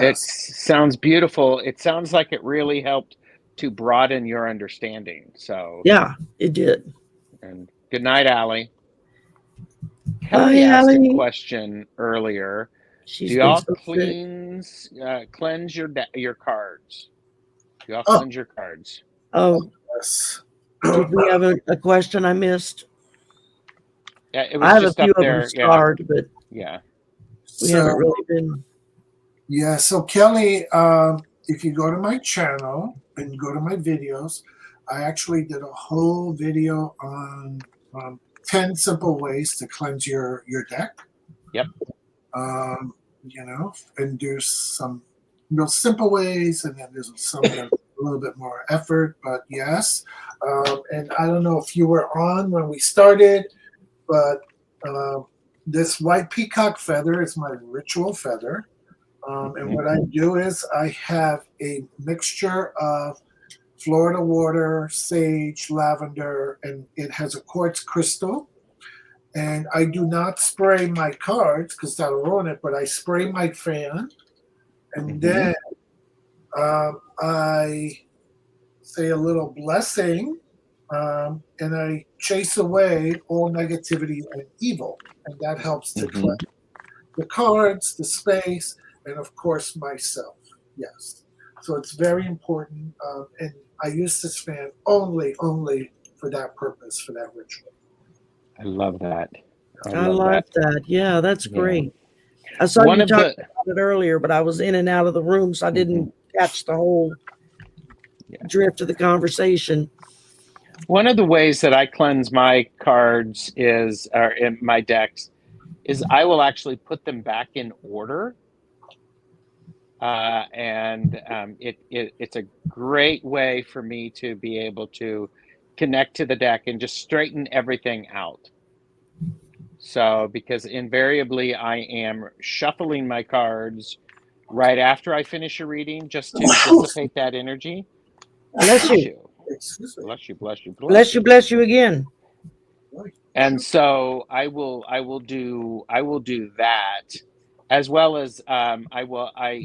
It sounds beautiful. It sounds like it really helped to broaden your understanding. So yeah, it did. And good night, Allie. Kelly asked a question earlier. Do y'all cleanse your cards? Do y'all cleanse your cards? Oh, yes. Did we have a question I missed? Yeah, it was I have just a few up of there. them starred, but we haven't really been. Yeah, so Kelly, if you go to my channel and go to my videos, I actually did a whole video on 10 simple ways to cleanse your deck. Yep. And there's some real simple ways, and then there's some that are a little bit more effort, but yes. And I don't know if you were on when we started, but this white peacock feather is my ritual feather. And what I do is I have a mixture of Florida water, sage, lavender, and it has a quartz crystal. And I do not spray my cards because that'll ruin it, but I spray my fan. And then I say a little blessing, and I chase away all negativity and evil. And that helps to cleanse the cards, the space, and of course myself. Yes. So it's very important. And I use this fan only for that purpose, for that ritual. I love that. I love that. Yeah, that's great. I saw you talk about it earlier, but I was in and out of the room, so I didn't catch the whole drift of the conversation. One of the ways that I cleanse my cards or in my decks is I will actually put them back in order. It's a great way for me to be able to connect to the deck and just straighten everything out. So, because invariably I am shuffling my cards right after I finish a reading just to dissipate that energy. Bless you. Bless you, bless you, bless you again. And so I will do that, as well as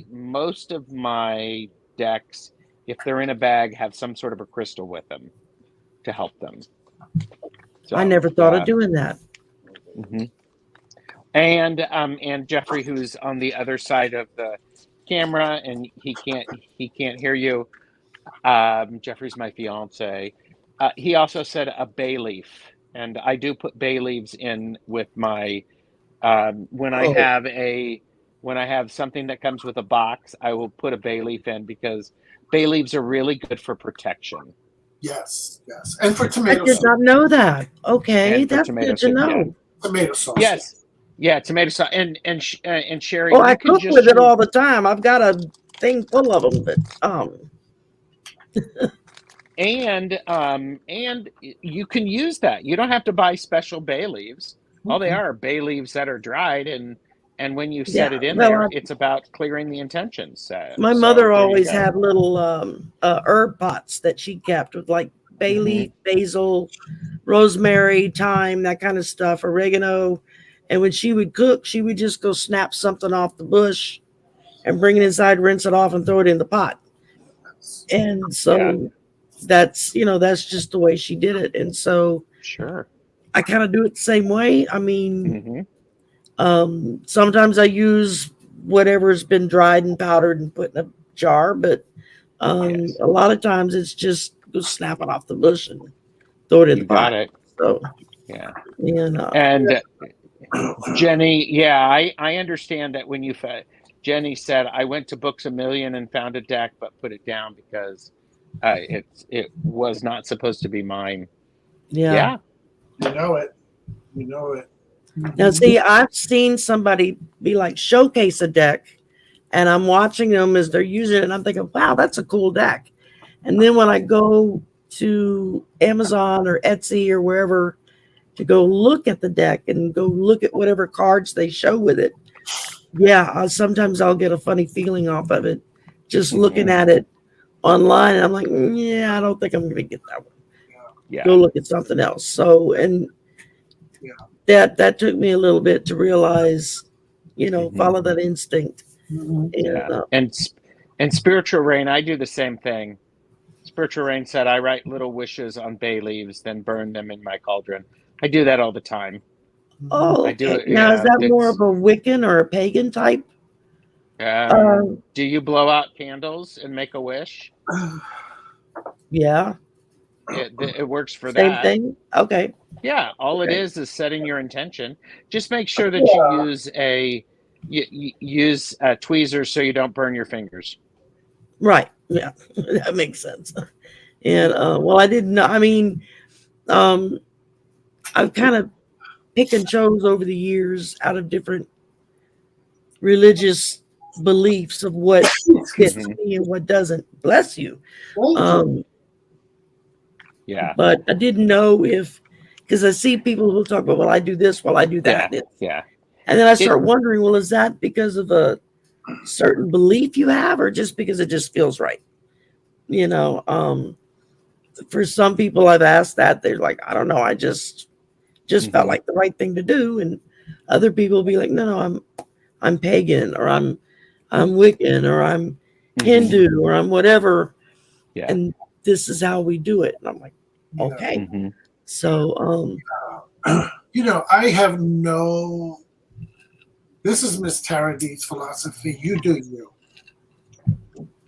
most of my decks, if they're in a bag, have some sort of a crystal with them to help them. So, I never thought of doing that. And Jeffrey, who's on the other side of the camera, and he can't hear you. Jeffrey's my fiance. He also said a bay leaf, and I do put bay leaves in with my when I have something that comes with a box, I will put a bay leaf in because bay leaves are really good for protection. Yes, and for tomato soup. I did not know that. Okay, that's good to know. Yeah. Tomato sauce. Yes, yeah, tomato sauce, and Sherry. Oh, I cook with it all the time. I've got a thing full of them, but And you can use that. You don't have to buy special bay leaves. All they are bay leaves that are dried, and when you set it in there, it's about clearing the intentions. My mother always had little herb pots that she kept with like bay leaf, basil, rosemary, thyme, that kind of stuff, oregano. And when she would cook, she would just go snap something off the bush and bring it inside, rinse it off, and throw it in the pot. And so that's just the way she did it. And so I kind of do it the same way. I mean, sometimes I use whatever's been dried and powdered and put in a jar, but a lot of times it's just go snap it off the bush and throw it in the pot. Got it. So and Jenny, I understand that when Jenny said, I went to Books A Million and found a deck, but put it down because it was not supposed to be mine. Yeah. You know it. Now, see, I've seen somebody be like showcase a deck, and I'm watching them as they're using it, and I'm thinking, wow, that's a cool deck. And then when I go to Amazon or Etsy or wherever to go look at the deck and go look at whatever cards they show with it, sometimes I'll get a funny feeling off of it just looking at it online. And I'm like, I don't think I'm going to get that one. Go look at something else. So, and that took me a little bit to realize, follow that instinct. And Spiritual Rain, I do the same thing. Spiritual Rain said, I write little wishes on bay leaves, then burn them in my cauldron. I do that all the time. Oh, I do it. Now, is that more of a Wiccan or a pagan type? Do you blow out candles and make a wish? Yeah. It works for Same that. Same thing? Okay. Yeah, all it is setting your intention. Just make sure that you use tweezers so you don't burn your fingers. Right. Yeah, that makes sense. And I didn't know. I mean, I've kind of picked and chose over the years out of different religious beliefs of what fits me and what doesn't. Bless you. Yeah. But I didn't know if, because I see people who talk about, well, I do this, well, I do that. Yeah. And then I start wondering, well, is that because of a certain belief you have, or just because it just feels right? You know, for some people I've asked that, they're like, I don't know, I just felt like the right thing to do. And other people will be like, no, I'm pagan, or I'm Wiccan, or I'm Hindu, or I'm whatever. Yeah. And this is how we do it. And I'm like, okay. So, you know, I have no. This is Miss Tiara D's philosophy. You do you.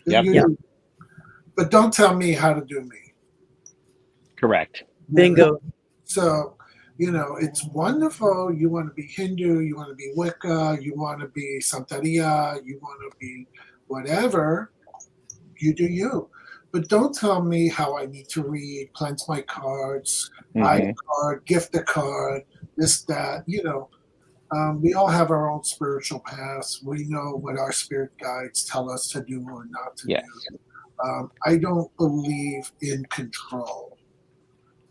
Yep. You do. But don't tell me how to do me. Correct. Bingo. So, you know, it's wonderful. You want to be Hindu, you want to be Wicca, you want to be Santeria, you want to be whatever. You do you. But don't tell me how I need to read, cleanse my cards, buy a card, gift a card, this, that. You know, we all have our own spiritual paths. We know what our spirit guides tell us to do or not to do. I don't believe in control.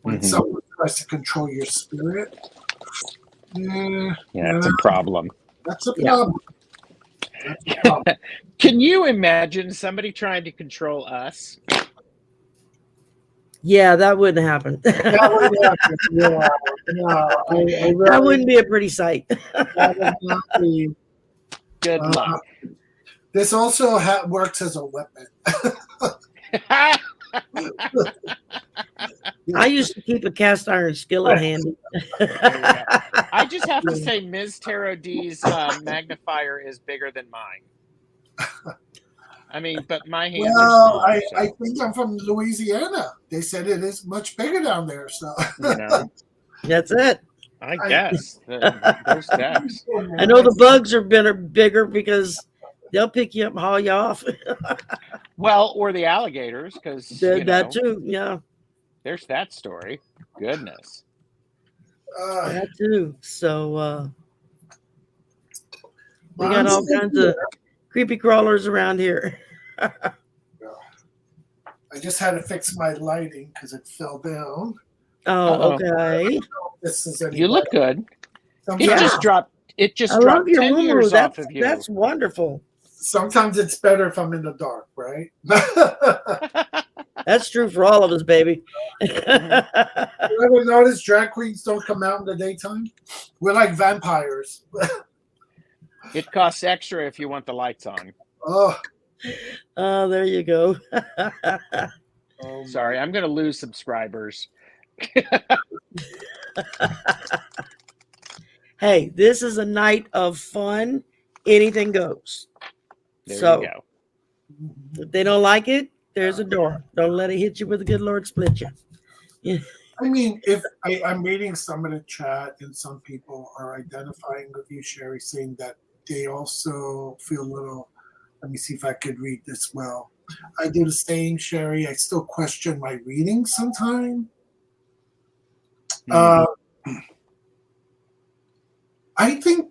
When someone tries to control your spirit, it's a problem. That's a problem. Can you imagine somebody trying to control us? Yeah, that wouldn't happen. That wouldn't happen. Yeah, no, that wouldn't be a pretty sight. That would not be. Good luck. This also works as a weapon. I used to keep a cast iron skillet handy. I just have to say, Ms. Tarot D's magnifier is bigger than mine. I mean, but my hands are small. I think I'm from Louisiana. They said it is much bigger down there. So you know, that's it. I guess those decks. I know the bugs are bigger because they'll pick you up and haul you off. Well, or the alligators, because that too. Yeah, there's that story. Goodness, that too. So we got all kinds of creepy crawlers around here. I just had to fix my lighting because it fell down. Oh, okay. This is you look good. It just dropped. It just I dropped love your 10 years off of you. That's wonderful. Sometimes it's better if I'm in the dark, right? That's true for all of us, baby. You ever notice drag queens don't come out in the daytime? We're like vampires. It costs extra if you want the lights on. Oh, there you go. Sorry, I'm going to lose subscribers. Hey, this is a night of fun. Anything goes. There so, you go. If they don't like it, there's a door. Don't let it hit you with the good Lord split you. Yeah. I mean, if I'm reading some of the chat and some people are identifying with you, Sherry, saying that they also feel a little, let me see if I could read this well. I do the same, Sherry. I still question my reading sometimes. I think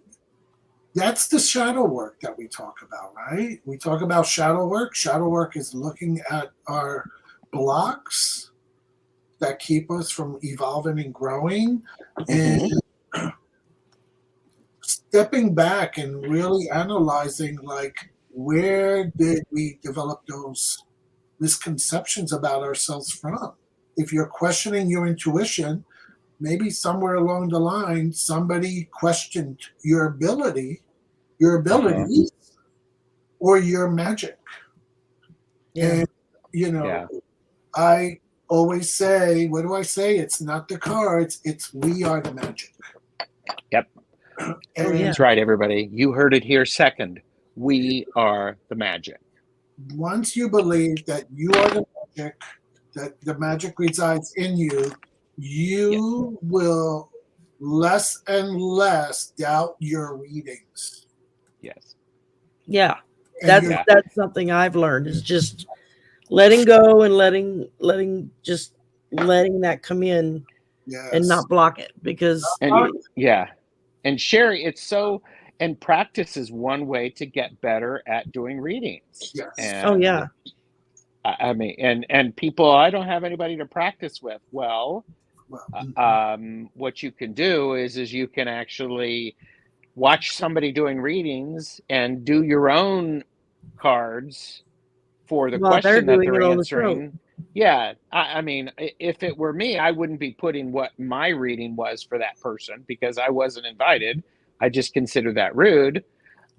that's the shadow work that we talk about, right? We talk about shadow work. Shadow work is looking at our blocks that keep us from evolving and growing, and stepping back and really analyzing, like, where did we develop those misconceptions about ourselves from? If you're questioning your intuition, maybe somewhere along the line, somebody questioned your abilities or your magic. Yeah. And, I always say, what do I say? It's not the cards, it's we are the magic. Yep. That's right, everybody. You heard it here second. We are the magic. Once you believe that you are the magic, that the magic resides in you, you will less and less doubt your readings. Yes. Yeah. That's something I've learned, is just letting go and letting that come in and not block it, because and Sherry, and practice is one way to get better at doing readings. Yes. And I mean, and people, I don't have anybody to practice with. Well, what you can do is you can actually watch somebody doing readings and do your own cards for the question that they're answering. I mean, if it were me, I wouldn't be putting what my reading was for that person because I wasn't invited. I just consider that rude.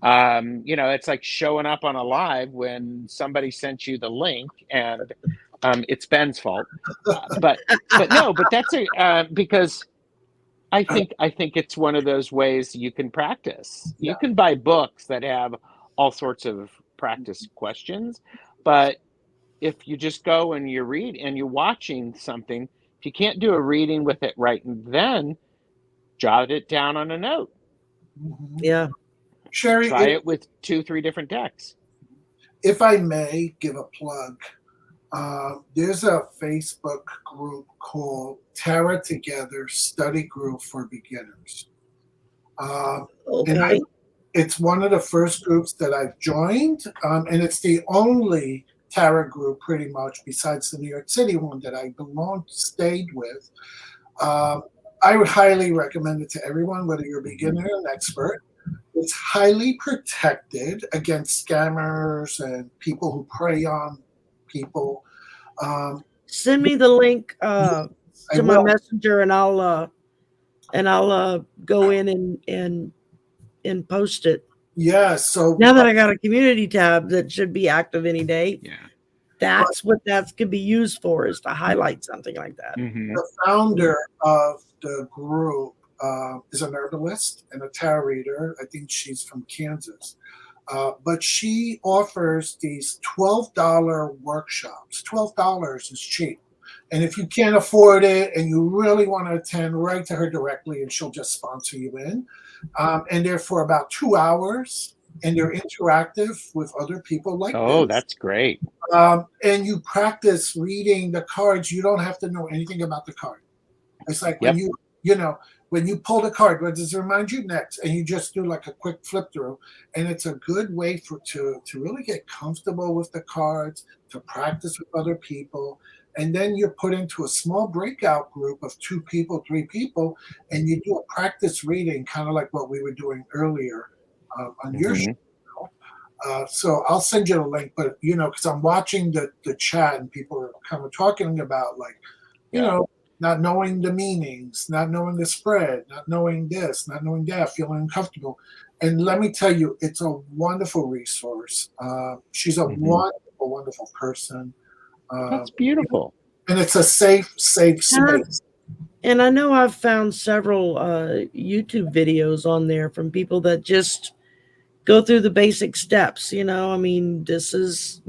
It's like showing up on a live when somebody sent you the link and it's Ben's fault. But that's because I think it's one of those ways you can practice. You can buy books that have all sorts of practice questions, but if you just go and you read and you're watching something, if you can't do a reading with it right then, jot it down on a note. Yeah. Sherry, try it with 2-3 different decks. If I may give a plug, there's a Facebook group called Tiara Together Study Group for Beginners. And it's one of the first groups that I've joined, and it's the only Tiara group pretty much besides the New York City one that I stayed with. I would highly recommend it to everyone, whether you're a beginner or an expert. It's highly protected against scammers and people who prey on people. Send me the link to my messenger, and I'll go in and post it. Yeah. So now that I got a community tab that should be active any day, that's what that could be used for, is to highlight something like that. The founder of the group is an herbalist and a tarot reader. I think she's from Kansas. But she offers these $12 workshops. $12 is cheap. And if you can't afford it and you really want to attend, write to her directly and she'll just sponsor you in. And they're for about 2 hours, and they're interactive with other people like this. That's great. And you practice reading the cards. You don't have to know anything about the card. It's like when when you pull the card, what does it remind you next? And you just do like a quick flip through. And it's a good way to really get comfortable with the cards, to practice with other people. And then you're put into a small breakout group of 2 people, 3 people, and you do a practice reading, kind of like what we were doing earlier on your show. So I'll send you the link, but because I'm watching the chat and people are kind of talking about not knowing the meanings, not knowing the spread, not knowing this, not knowing that, feeling uncomfortable. And let me tell you, it's a wonderful resource. She's a wonderful, wonderful person. That's beautiful. And it's a safe space. And I know I've found several YouTube videos on there from people that just go through the basic steps. I mean, this is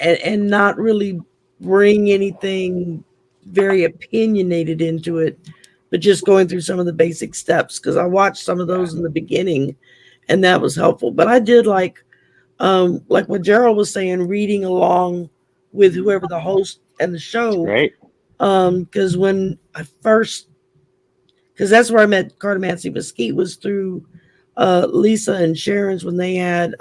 and not really bring anything very opinionated into it, but just going through some of the basic steps, because I watched some of those in the beginning and that was helpful. But I did like what Gerald was saying, reading along with whoever the host and the show. Great. Because when I first, because that's where I met Cartomancy Mesquite, was through Lisa and Sharon's when they had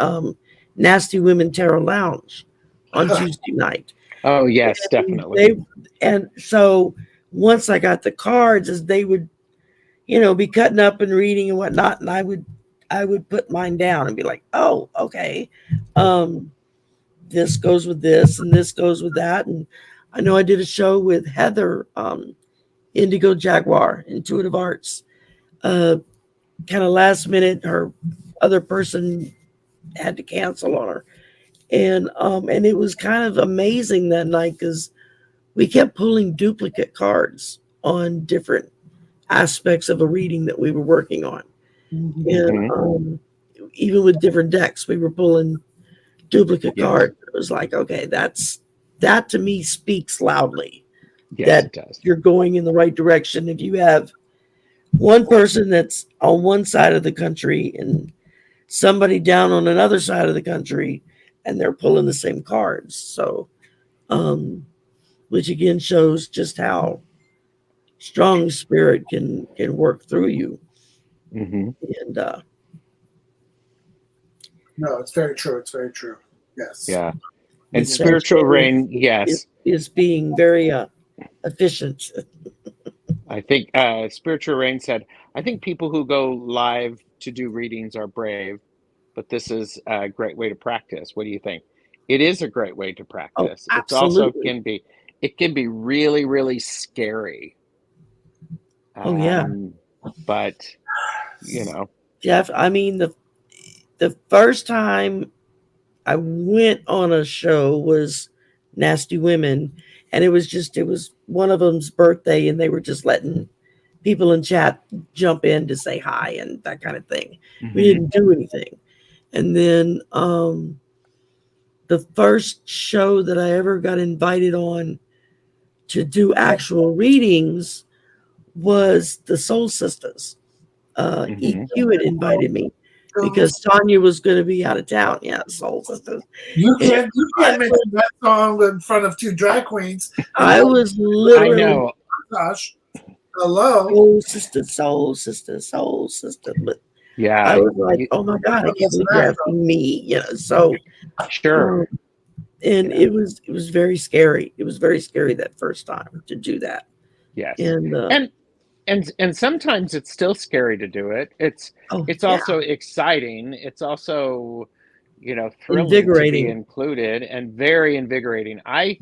Nasty Women Tarot Lounge on Tuesday night. Oh yes, definitely. And so once I got the cards, as they would, be cutting up and reading and whatnot, and I would put mine down and be like, oh, okay, this goes with this and this goes with that. And I know I did a show with Heather, Indigo Jaguar, Intuitive Arts. Kind of last minute, her other person had to cancel on her. And it was kind of amazing that night because we kept pulling duplicate cards on different aspects of a reading that we were working on. And even with different decks, we were pulling duplicate cards. It was like, okay, that to me speaks loudly that you're going in the right direction. If you have one person that's on one side of the country and somebody down on another side of the country, and they're pulling the same cards. So, which again shows just how strong spirit can work through you. Mm-hmm. And No, it's very true. It's very true. Yes. Yeah. And It's spiritual actually- rain, yes. is being very efficient. I think Spiritual Rain said, I think people who go live to do readings are brave, but this is a great way to practice. What do you think? It is a great way to practice. It's also absolutely. it can be really, really scary. Oh, yeah. But, you know. Jeff, I mean, the first time I went on a show was Nasty Women, and it was one of them's birthday, and they were just letting people in chat jump in to say hi and that kind of thing. Mm-hmm. We didn't do anything. And then the first show that I ever got invited on to do actual readings was the Soul Sisters. EQ had invited me because Tanya was going to be out of town. Yeah, Soul Sisters. You can't mention that song in front of two drag queens. I was literally. I know. Gosh, hello. Soul Sister, Soul Sister, Soul Sister. But Yeah. I was like, oh my God, I can't believe you're asking me. You know, so sure. And it was very scary. It was very scary that first time to do that. Yes. And sometimes it's still scary to do it. It's also exciting. It's also, thrilling invigorating. to be included and very invigorating. I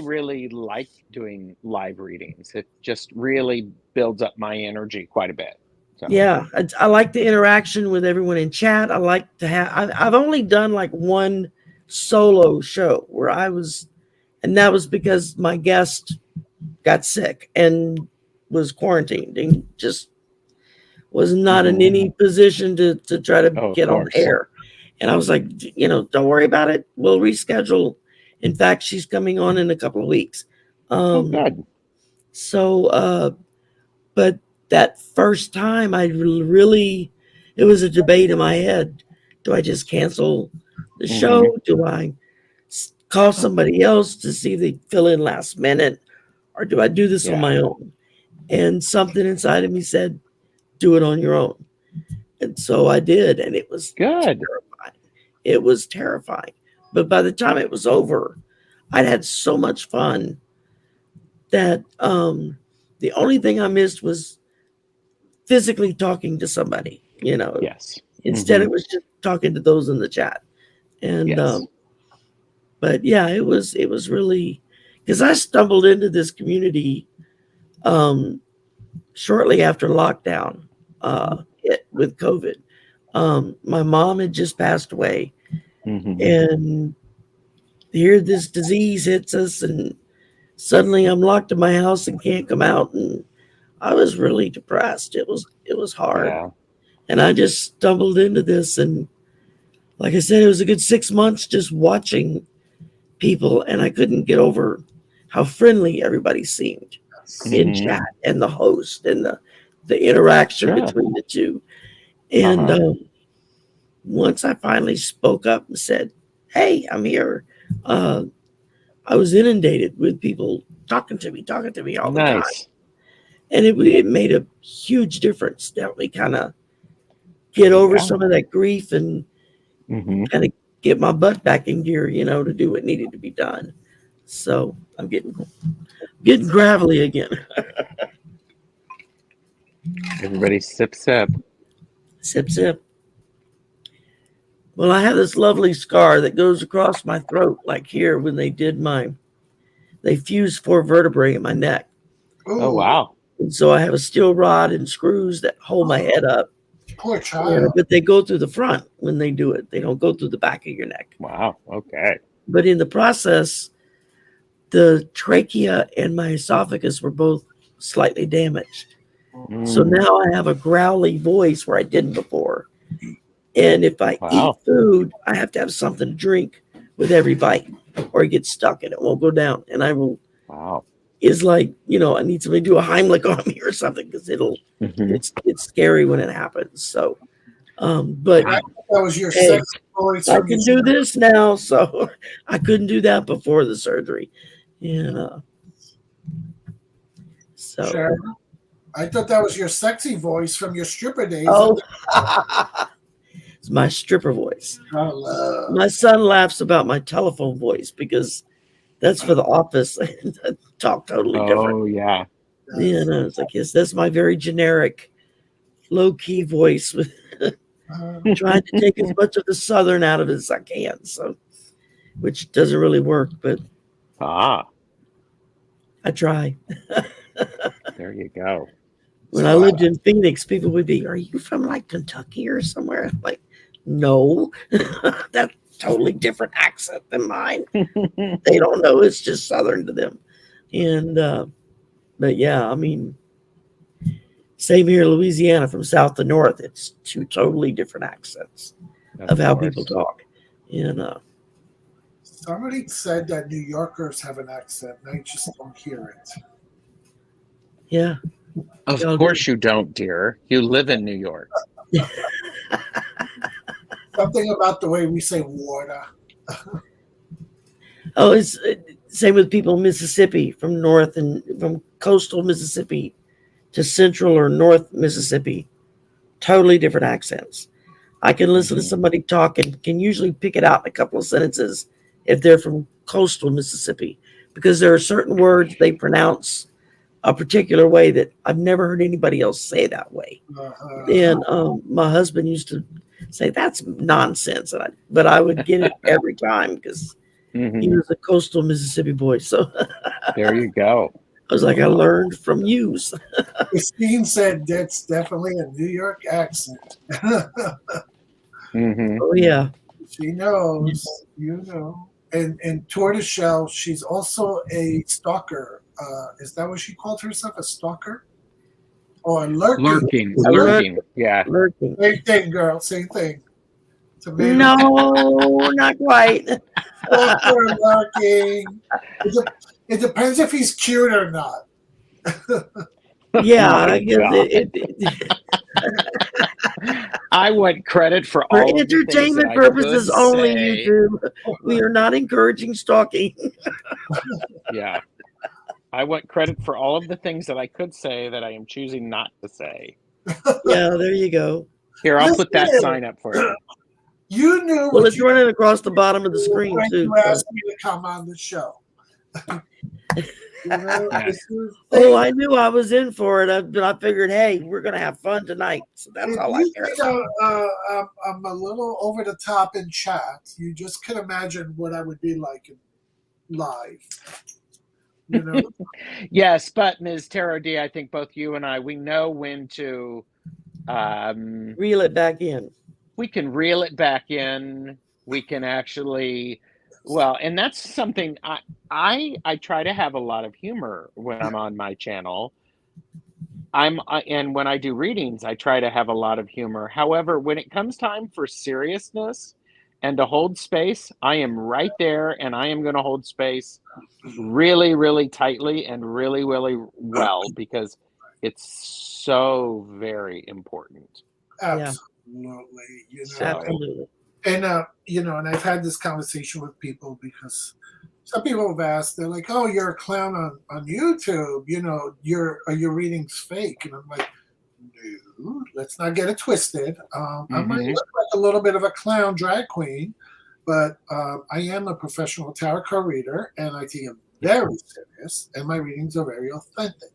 really like doing live readings. It just really builds up my energy quite a bit. So. Yeah, I like the interaction with everyone in chat. I like to have. I've only done like one solo show where and that was because my guest got sick and was quarantined and just was not in any position to try to get on air. And I was like, don't worry about it. We'll reschedule. In fact, she's coming on in a couple of weeks. Good. So, but that first time it was a debate in my head. Do I just cancel the show? Do I call somebody else to see if they fill in last minute? Or do I do this on my own? And something inside of me said, do it on your own. And so I did. And it was good. Terrifying. It was terrifying. But by the time it was over, I'd had so much fun that the only thing I missed was physically talking to somebody, Yes. Instead, it was just talking to those in the chat. And but yeah, it was really, because I stumbled into this community shortly after lockdown with COVID. My mom had just passed away, and here this disease hits us, and suddenly I'm locked in my house and can't come out, and I was really depressed. It was hard, and I just stumbled into this, and like I said, it was a good 6 months just watching people, and I couldn't get over how friendly everybody seemed in chat, and the host, and the interaction between the two. And once I finally spoke up and said, hey, I'm here, I was inundated with people talking to me all the time. And it made a huge difference that we kind of get over some of that grief and kind of get my butt back in gear, to do what needed to be done. So I'm getting gravelly again. Everybody sip, sip. Sip, sip. Well, I have this lovely scar that goes across my throat, like here when they fused 4 vertebrae in my neck. Oh, wow. And so I have a steel rod and screws that hold my head up. Poor child. But they go through the front when they do it. They don't go through the back of your neck. Wow. Okay. But in the process, the trachea and my esophagus were both slightly damaged. So now I have a growly voice where I didn't before. And if I eat food, I have to have something to drink with every bite, or it gets stuck and it won't go down. And I will. Wow. It's like, I need somebody to do a Heimlich on me or something, because it's scary when it happens. So, but that was your sex voice. I can do this now, so I couldn't do that before the surgery. And So, Sure. I thought that was your sexy voice from your stripper days. oh, it's my stripper voice. My son laughs about my telephone voice because that's for the office. I talk totally different. Oh, yeah. You know, it's like, yes, that's my very generic, low key voice with trying to take as much of the Southern out of it as I can. So, which doesn't really work, but Ah, I try. there you go. When I lived in Phoenix, people would be, "Are you from like Kentucky or somewhere?" I'm like, no, that's totally different accent than mine. They don't know, it's just Southern to them. And but yeah, I mean, same here in Louisiana, from south to north, it's two totally different accents of how people talk. And somebody said that New Yorkers have an accent, and I just don't hear it. yeah. Of course you don't, dear. You live in New York. Something about the way we say water. Oh, it's same with people in Mississippi, from north and from coastal Mississippi to central or north Mississippi. Totally different accents. I can listen to somebody talk and can usually pick it out in a couple of sentences if they're from coastal Mississippi, because there are certain words they pronounce a particular way that I've never heard anybody else say that way. And my husband used to say, "That's nonsense," but I would get it every time because he was a coastal Mississippi boy. So there you go. I was like, I learned from you. Christine said that's definitely a New York accent. Oh yeah, she knows. You know. And Tortoiseshell, she's also a stalker. Is that what she called herself? A stalker? Or lurking? Lurking. Yeah. Lurking. Same thing, girl. Same thing. No, not quite. Stalker, lurking. It depends if he's cute or not. Yeah, I guess I want credit for all entertainment purposes only. YouTube. We are not encouraging stalking. Yeah. I want credit for all of the things that I could say that I am choosing not to say. Yeah, there you go. Here, I'll put that sign up for you. You knew. Well, it's running across the bottom of the screen too. You asked me to come on the show. You know, oh, I knew I was in for it, but I figured, hey, we're gonna have fun tonight, so that's all I care about. I'm a little over the top in chat. You just can imagine what I would be like in live. You know? Yes, but Ms. Taro D, I think both you and I, we know when to reel it back in. We can reel it back in. We can actually, well, and that's something I try to have a lot of humor when I'm on my channel. And when I do readings, I try to have a lot of humor. However, when it comes time for seriousness and to hold space, I am right there, and I am going to hold space really, really tightly and really, really well, because it's so very important. Absolutely. You know, absolutely. And you know, and I've had this conversation with people, because some people have asked, they're like, "Oh, you're a clown on YouTube. You know, are your readings fake?" And I'm like, "No, let's not get it twisted. I might look like a little bit of a clown drag queen, but I am a professional tarot card reader, and I take it very serious, and my readings are very authentic."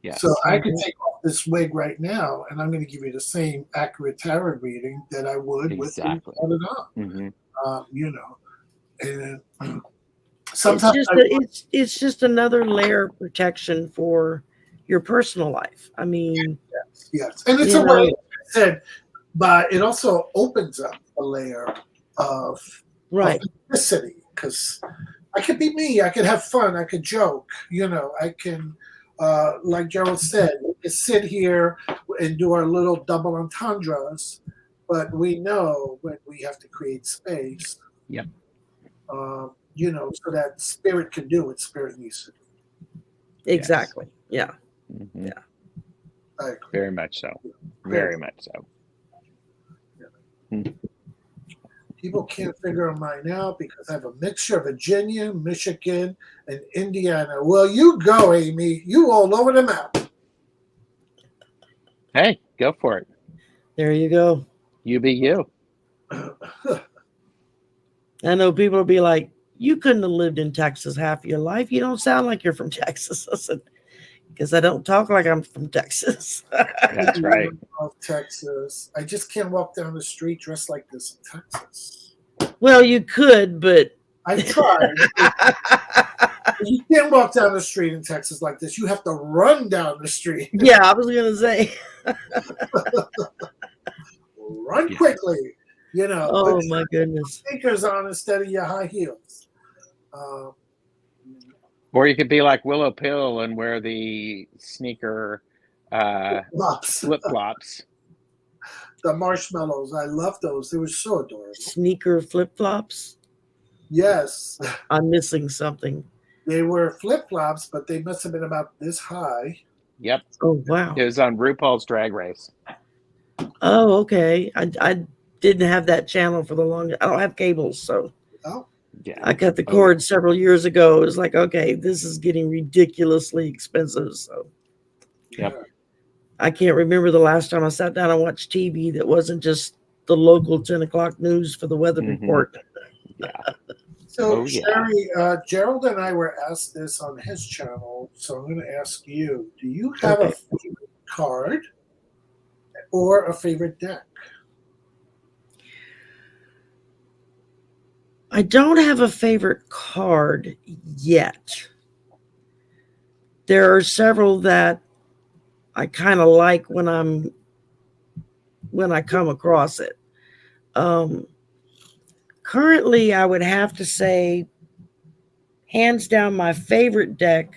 Yes. So I could take off this wig right now, and I'm going to give you the same accurate tarot reading that I would with it on. You know, and sometimes it's just another layer of protection for your personal life. I mean, yes, and it's a way, like I said, but it also opens up a layer of authenticity, because I could be me. I could have fun. I could joke. You know, I can. Like Gerald said, we can sit here and do our little double entendres, but we know when we have to create space. Yep. You know, so that spirit can do what spirit needs to do. Exactly. Yes. Yeah. Yeah. Very much so. Very much so. Yeah. People can't figure mine out because I have a mixture of Virginia, Michigan, and Indiana. Well, you go, Amy. You all over the map. Hey, go for it. There you go. You be you. I know people will be like, you couldn't have lived in Texas half your life. You don't sound like you're from Texas. I said, because I don't talk like I'm from Texas. That's right. Texas. I just can't walk down the street dressed like this in Texas. Well, you could, but I tried. You can't walk down the street in Texas like this. You have to run down the street. Yeah, I was gonna say. Run quickly. You know. Oh my goodness. Sneakers on instead of your high heels. Or you could be like Willow Pill and wear the sneaker flip flops. The marshmallows. I love those. They were so adorable. Sneaker flip flops? Yes. I'm missing something. They were flip flops, but they must have been about this high. Yep. Oh wow. It was on RuPaul's Drag Race. Oh, okay. I didn't have that channel for the longest. I don't have cables, so Yeah. I cut the cord several years ago. It was like, okay, this is getting ridiculously expensive. So Yep. I can't remember the last time I sat down and watched TV that wasn't just the local 10 o'clock news for the weather report. Yeah. So, Sherry, Gerald and I were asked this on his channel, so I'm going to ask you, do you have a favorite card or a favorite deck? I don't have a favorite card yet. There are several that I kind of like when I come across it. Currently, I would have to say, hands down, my favorite deck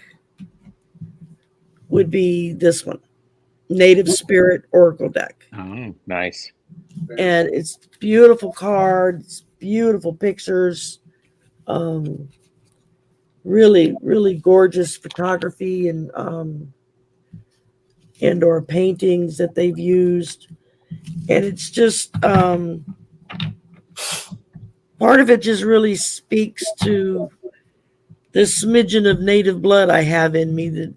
would be this one, Native Spirit Oracle deck. Oh, nice. And it's beautiful cards, beautiful pictures, really, really gorgeous photography and or paintings that they've used. And it's just part of it just really speaks to the smidgen of native blood I have in me, that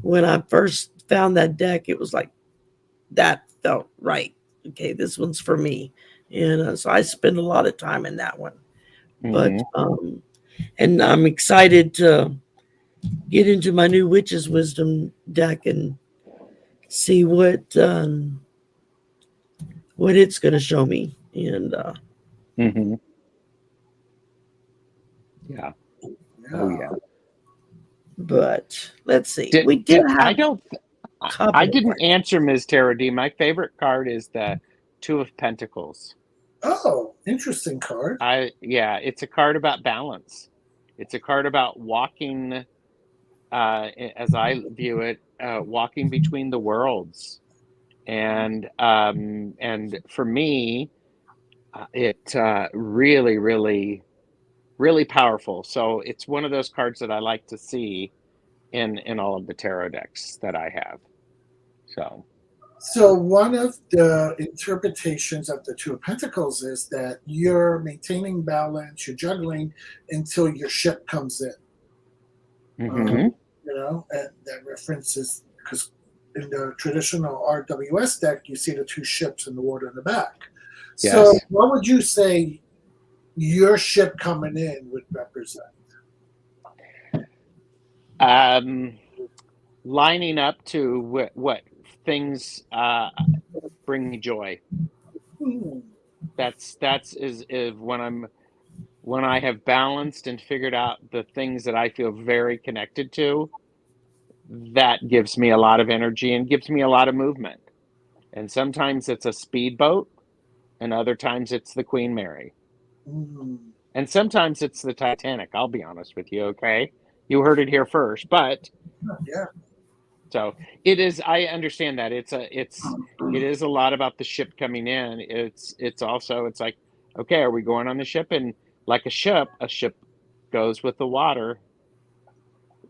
when I first found that deck, it was like, that felt right. Okay, this one's for me. And so I spend a lot of time in that one. But and I'm excited to get into my new Witch's Wisdom deck and see what it's going to show me. And yeah. Oh yeah. But let's see. I didn't cards. answer Ms. Tarot D. My favorite card is the Two of Pentacles. Oh, interesting card. It's a card about balance. It's a card about walking, as I view it, walking between the worlds. And for me, it really, really, really powerful. So it's one of those cards that I like to see in all of the tarot decks that I have. So one of the interpretations of the Two of Pentacles is that you're maintaining balance, you're juggling until your ship comes in. You know, and that references, because in the traditional RWS deck, you see the two ships in the water in the back. Yes. So what would you say your ship coming in would represent? Lining up to what things bring me joy. That's is when I have balanced and figured out the things that I feel very connected to. That gives me a lot of energy and gives me a lot of movement. And sometimes it's a speedboat, and other times it's the Queen Mary, and sometimes it's the Titanic. I'll be honest with you. Okay, you heard it here first, but yeah. So it is. I understand that it is a lot about the ship coming in. It's also, it's like, okay, are we going on the ship? And like a ship goes with the water.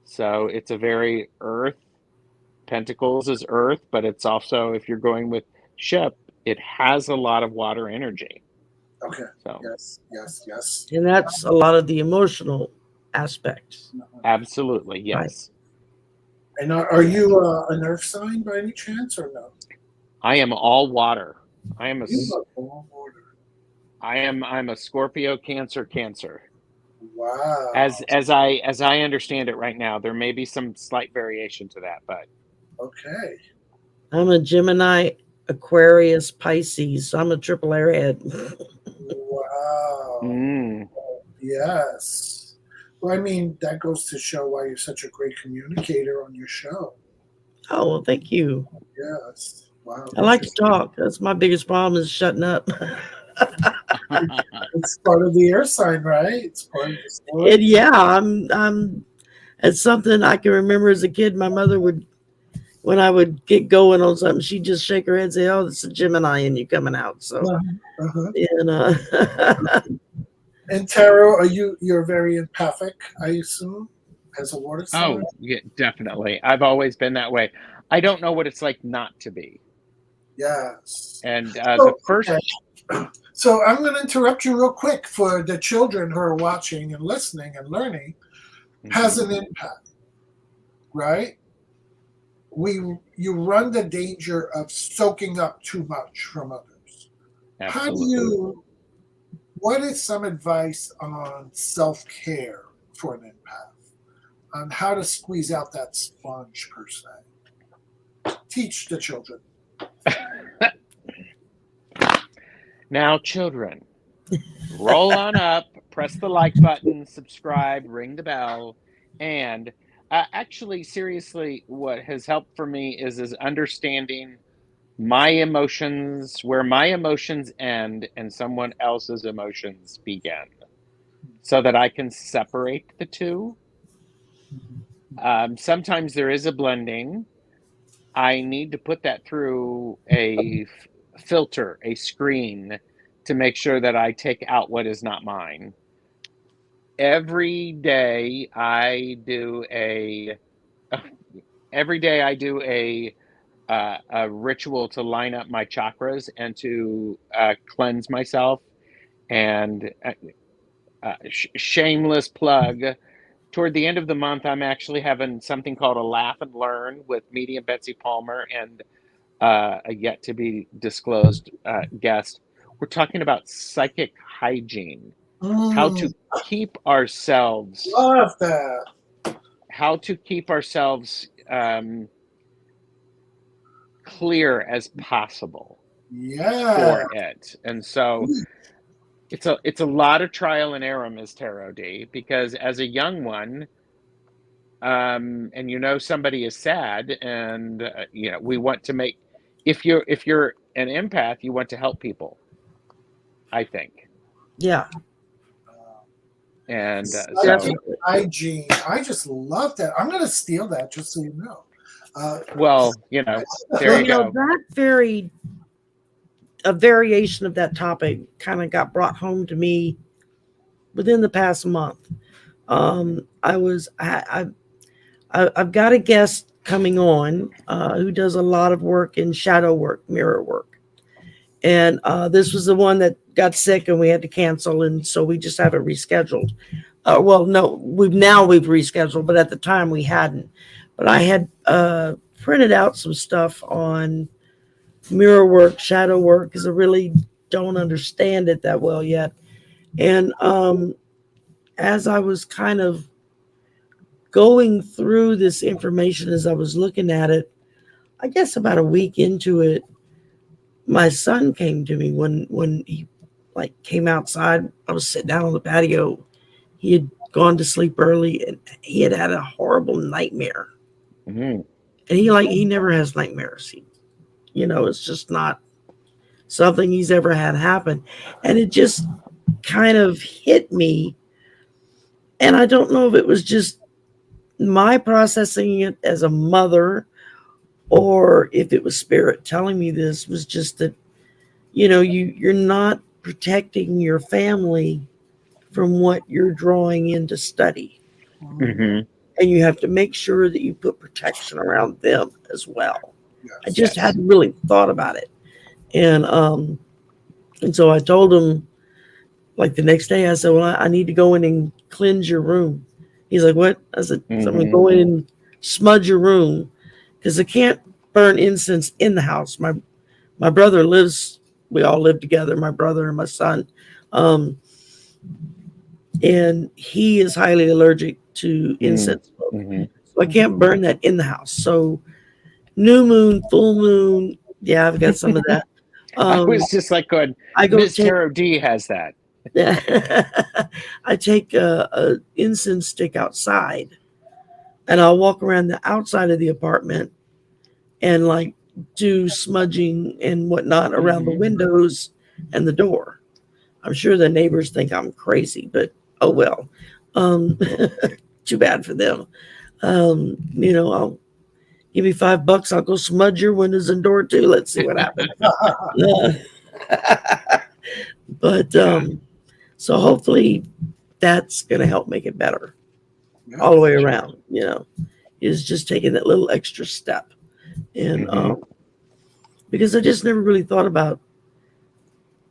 So it's a very earth. Pentacles is earth, but it's also, if you're going with ship, it has a lot of water energy. Okay. So Yes. And that's a lot of the emotional aspects. absolutely, yes. And are you an earth sign by any chance or no? I am all water. I am a You are all water. I'm a Scorpio, Cancer. Wow. As I understand it right now, there may be some slight variation to that, but Okay. I'm a Gemini, Aquarius, Pisces. So I'm a triple airhead. Wow. mm, Yes. Well, I mean, that goes to show why you're such a great communicator on your show. Oh, well, thank you. Yes. Wow. I like to talk. That's my biggest problem is shutting up. It's part of the air sign, right? It's part of the story. And yeah, I'm it's something I can remember as a kid. My mother would, when I would get going on something, she'd just shake her head and say, "Oh, it's a Gemini in you coming out." So, Uh-huh. and And Taro, you're very empathic, I assume, as a water sign? oh, yeah, definitely. I've always been that way. I don't know what it's like not to be. Yes. And So, the first okay. So I'm going to interrupt you real quick for the children who are watching and listening and learning. Has an impact, right? You run the danger of soaking up too much from others. absolutely. What is some advice on self-care for an empath? On how to squeeze out that sponge, per se? Teach the children. Now, children, roll on up, press the like button, subscribe, ring the bell, and actually, seriously, what has helped for me is understanding my emotions, where my emotions end and someone else's emotions begin, so that I can separate the two. Sometimes there is a blending. I need to put that through a filter, a screen, to make sure that I take out what is not mine. Every day I do a a ritual to line up my chakras and to cleanse myself. And shameless plug. Toward the end of the month, I'm actually having something called a Laugh and Learn with medium Betsy Palmer and a yet to be disclosed guest. We're talking about psychic hygiene, how to keep ourselves, Love that. how to keep ourselves clear as possible Yeah. for it. And so it's a lot of trial and error, Ms. Tarot D, because as a young one, and somebody is sad, and we want to make, if you're an empath, you want to help people, I think. yeah, And Psychic hygiene. I just love that. I'm going to steal that, just so you know. well, there you go. a variation of that topic kind of got brought home to me within the past month. I've got a guest coming on who does a lot of work in shadow work, mirror work. And this was the one that got sick and we had to cancel. And so we just have it rescheduled. Well, no, we've rescheduled, but at the time we hadn't. But I had printed out some stuff on mirror work, shadow work, because I really don't understand it that well yet. And as I was kind of going through this information, as I was looking at it, I guess about a week into it, my son came to me when he came outside. I was sitting down on the patio. He had gone to sleep early and he had a horrible nightmare. Mm-hmm. And he never has nightmares. It's just not something he's ever had happen. And it just kind of hit me. And I don't know if it was just my processing it as a mother or if it was spirit telling me this, was just that, you're not protecting your family from what you're drawing in to study. Mm-hmm. And you have to make sure that you put protection around them as well. Yes. I just hadn't really thought about it. And so I told him, like the next day, I said, well, I need to go in and cleanse your room. He's like, what? I said, so I'm going to go in and smudge your room because I can't burn incense in the house. My brother lives, we all live together, my brother and my son. And he is highly allergic to incense smoke. So I can't burn that in the house. So new moon, full moon, yeah, I've got some of that. I was just like going, Miss Tarot D has that. I take a incense stick outside and I'll walk around the outside of the apartment and like do smudging and whatnot around the windows and the door. I'm sure the neighbors think I'm crazy, but oh well. Too bad for them. I'll give me $5. I'll go smudge your windows and door too. Let's see what happens. But so hopefully that's going to help make it better all the way around. Is just taking that little extra step, and because I just never really thought about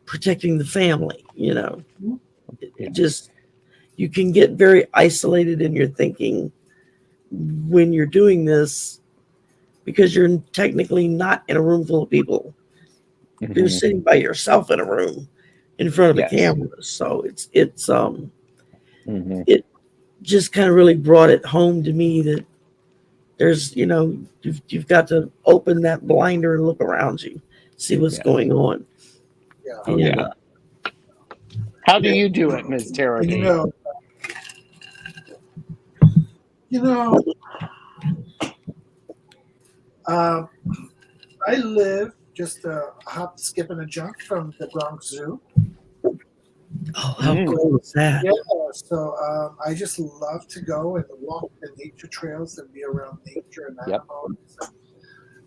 protecting the family. It just, you can get very isolated in your thinking when you're doing this because you're technically not in a room full of people. You're sitting by yourself in a room in front of a camera. So it just kind of really brought it home to me that there's, you've got to open that blinder and look around you, see what's going on. How do you do it, Ms. Tarot D? I live just a hop, skip, and a jump from the Bronx Zoo. Oh, how cool is that? Yeah, so I just love to go and walk the nature trails and be around nature and animals.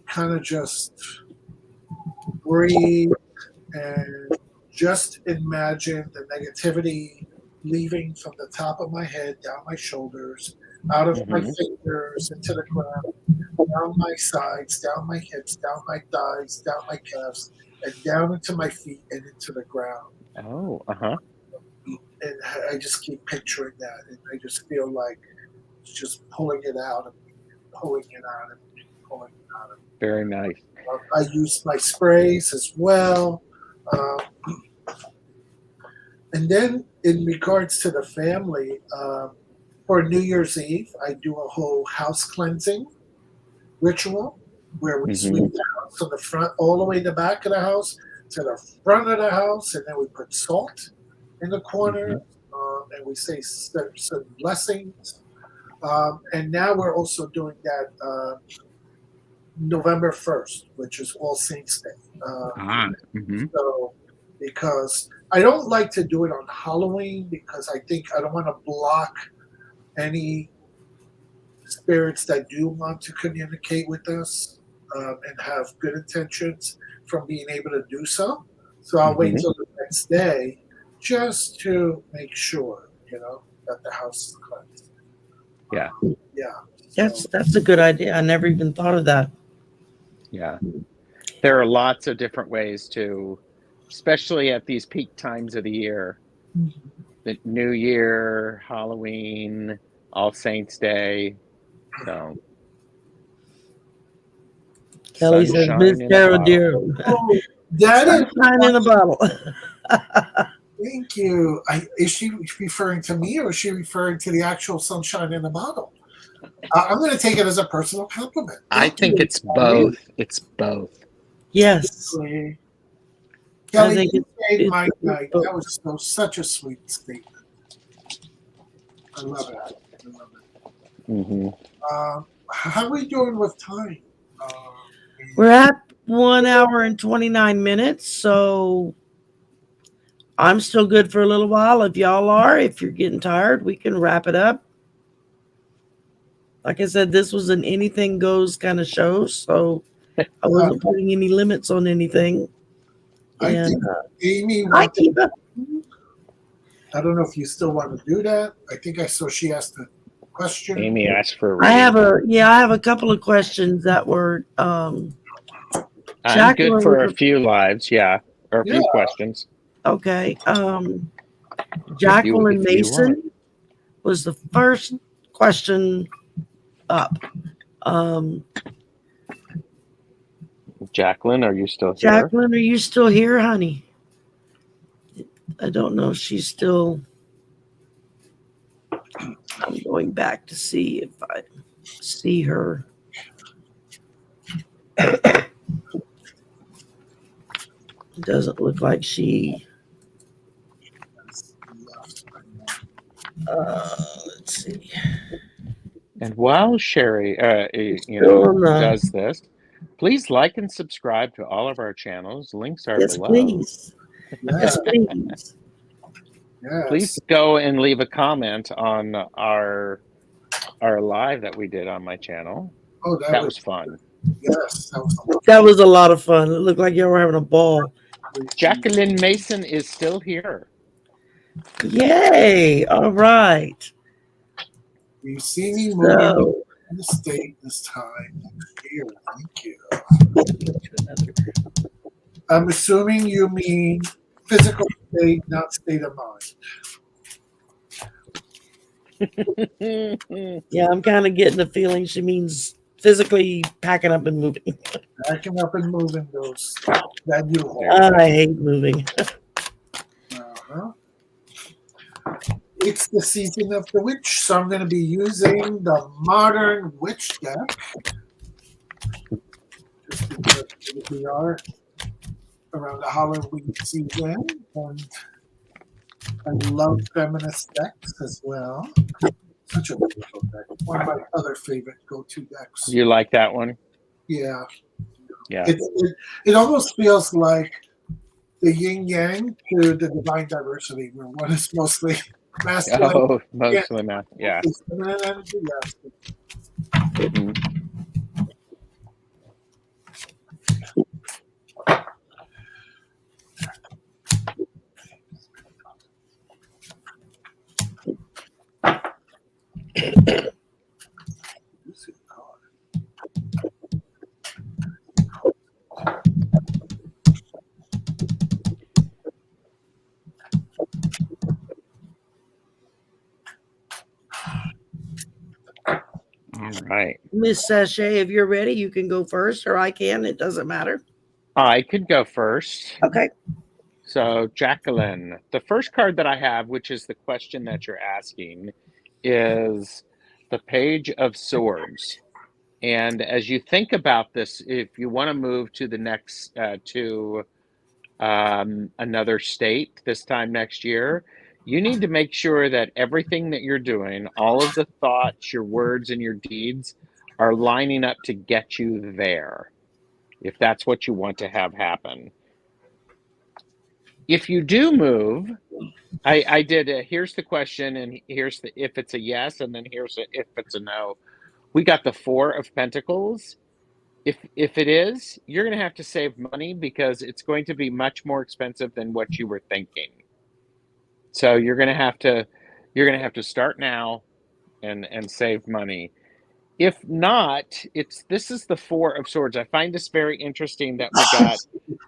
Kind of just breathe and just imagine the negativity leaving from the top of my head, down my shoulders, out of my fingers, into the ground, down my sides, down my hips, down my thighs, down my calves, and down into my feet and into the ground. Oh, And I just keep picturing that, and I just feel like it's just pulling it out of me, pulling it out of me, pulling it out of me. Very nice. I use my sprays as well. And then in regards to the family, for New Year's Eve, I do a whole house cleansing ritual where we sweep the house from the front all the way to the back of the house to the front of the house, and then we put salt in the corner, and we say some blessings. And now we're also doing that November 1st, which is All Saints Day. So, because I don't like to do it on Halloween because I think I don't want to block any spirits that do want to communicate with us and have good intentions from being able to do so. So I'll wait till the next day just to make sure, that the house is cleansed. That's a good idea. I never even thought of that. Yeah. There are lots of different ways to, especially at these peak times of the year, the New Year, Halloween, All Saints Day. So Kelly says, Miss Tarot dear. That is sunshine in a bottle. Thank you. Is she referring to me or is she referring to the actual sunshine in the bottle? I'm going to take it as a personal compliment. I think it's both. It's both. Yes. Kelly, you made my night. That was such a sweet statement. I love it. How are we doing with time? We're at 1 hour and 29 minutes, so I'm still good for a little while. If y'all are, if you're getting tired, we can wrap it up. Like I said, this was an anything goes kind of show, so I wasn't putting any limits on anything. I think Amy wanted, I don't know if you still want to do that. I think I saw she asked a question. Amy asked for a reading. I have a couple of questions that were I'm good for a few lives, or a few questions. Okay. Jacqueline if you want. Mason was the first question up. Jacqueline, are you still here? Jacqueline, are you still here, honey? I don't know if she's still. I'm going back to see if I see her. It doesn't look like she. Let's see. And while Sherry, does this, please like and subscribe to all of our channels. Links are below. Please. Yes, please. Yes. Please go and leave a comment on our live that we did on my channel. Oh, that was fun. Yes, that was a lot of fun. It looked like you were having a ball. Jacqueline Mason is still here. Yay! All right. You see me moving in the state this time next year. Thank you. I'm assuming you mean physical state, not state of mind. Yeah, I'm kind of getting the feeling she means physically packing up and moving. Packing up and moving those that you hold. I hate moving. It's the season of the witch, so I'm going to be using the modern witch deck. Just because we are around the Halloween season, and I love feminist decks as well. Such a beautiful deck. One of my other favorite go-to decks. You like that one? Yeah. Yeah. It almost feels like the yin yang to the divine diversity, where one is mostly masculine. Oh, mostly masculine. Yeah. Mm-hmm. All right. Miss Sachet, if you're ready, you can go first, or I can. It doesn't matter. I could go first. Okay. So, Jacqueline, the first card that I have, which is the question that you're asking, is the Page of Swords. And as you think about this, if you want to move to the next, to another state this time next year, you need to make sure that everything that you're doing, all of the thoughts, your words, and your deeds are lining up to get you there, if that's what you want to have happen. If you do move, I did here's the question, and here's the if it's a yes, and then here's if it's a no. We got the Four of Pentacles. If it is, you're going to have to save money because it's going to be much more expensive than what you were thinking. So you're going to have to start now and save money. If not, this is the Four of Swords. I find this very interesting that we got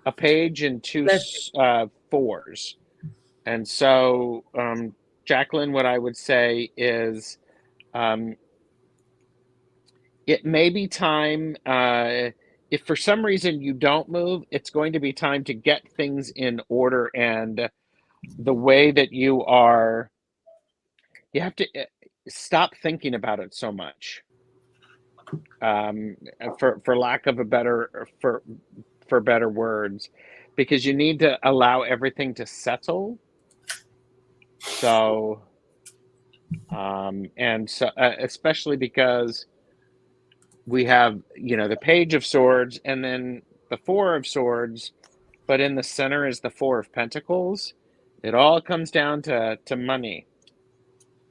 a page and two fours. And so, Jacqueline, what I would say is it may be time, if for some reason you don't move, it's going to be time to get things in order. And the way that you have to stop thinking about it so much. For lack of a better, for better words, because you need to allow everything to settle. So, and so, especially because we have, the Page of Swords and then the Four of Swords, but in the center is the Four of Pentacles. It all comes down to money.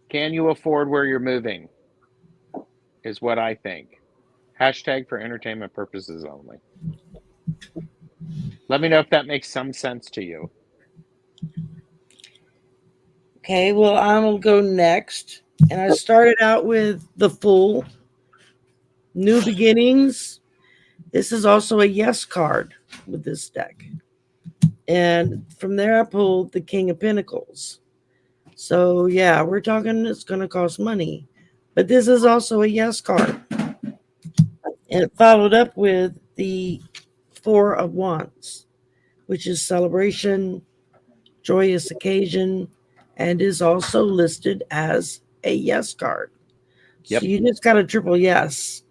Can you afford where you're moving? Is what I think. Hashtag for entertainment purposes only. Let me know if that makes some sense to you. Okay, well, I will go next. And I started out with the Fool. New beginnings. This is also a yes card with this deck. And from there, I pulled the King of Pentacles. So yeah, we're talking it's going to cost money. But this is also a yes card. And it followed up with the Four of Wands, which is celebration, joyous occasion, and is also listed as a yes card. Yep. So you just got a triple yes.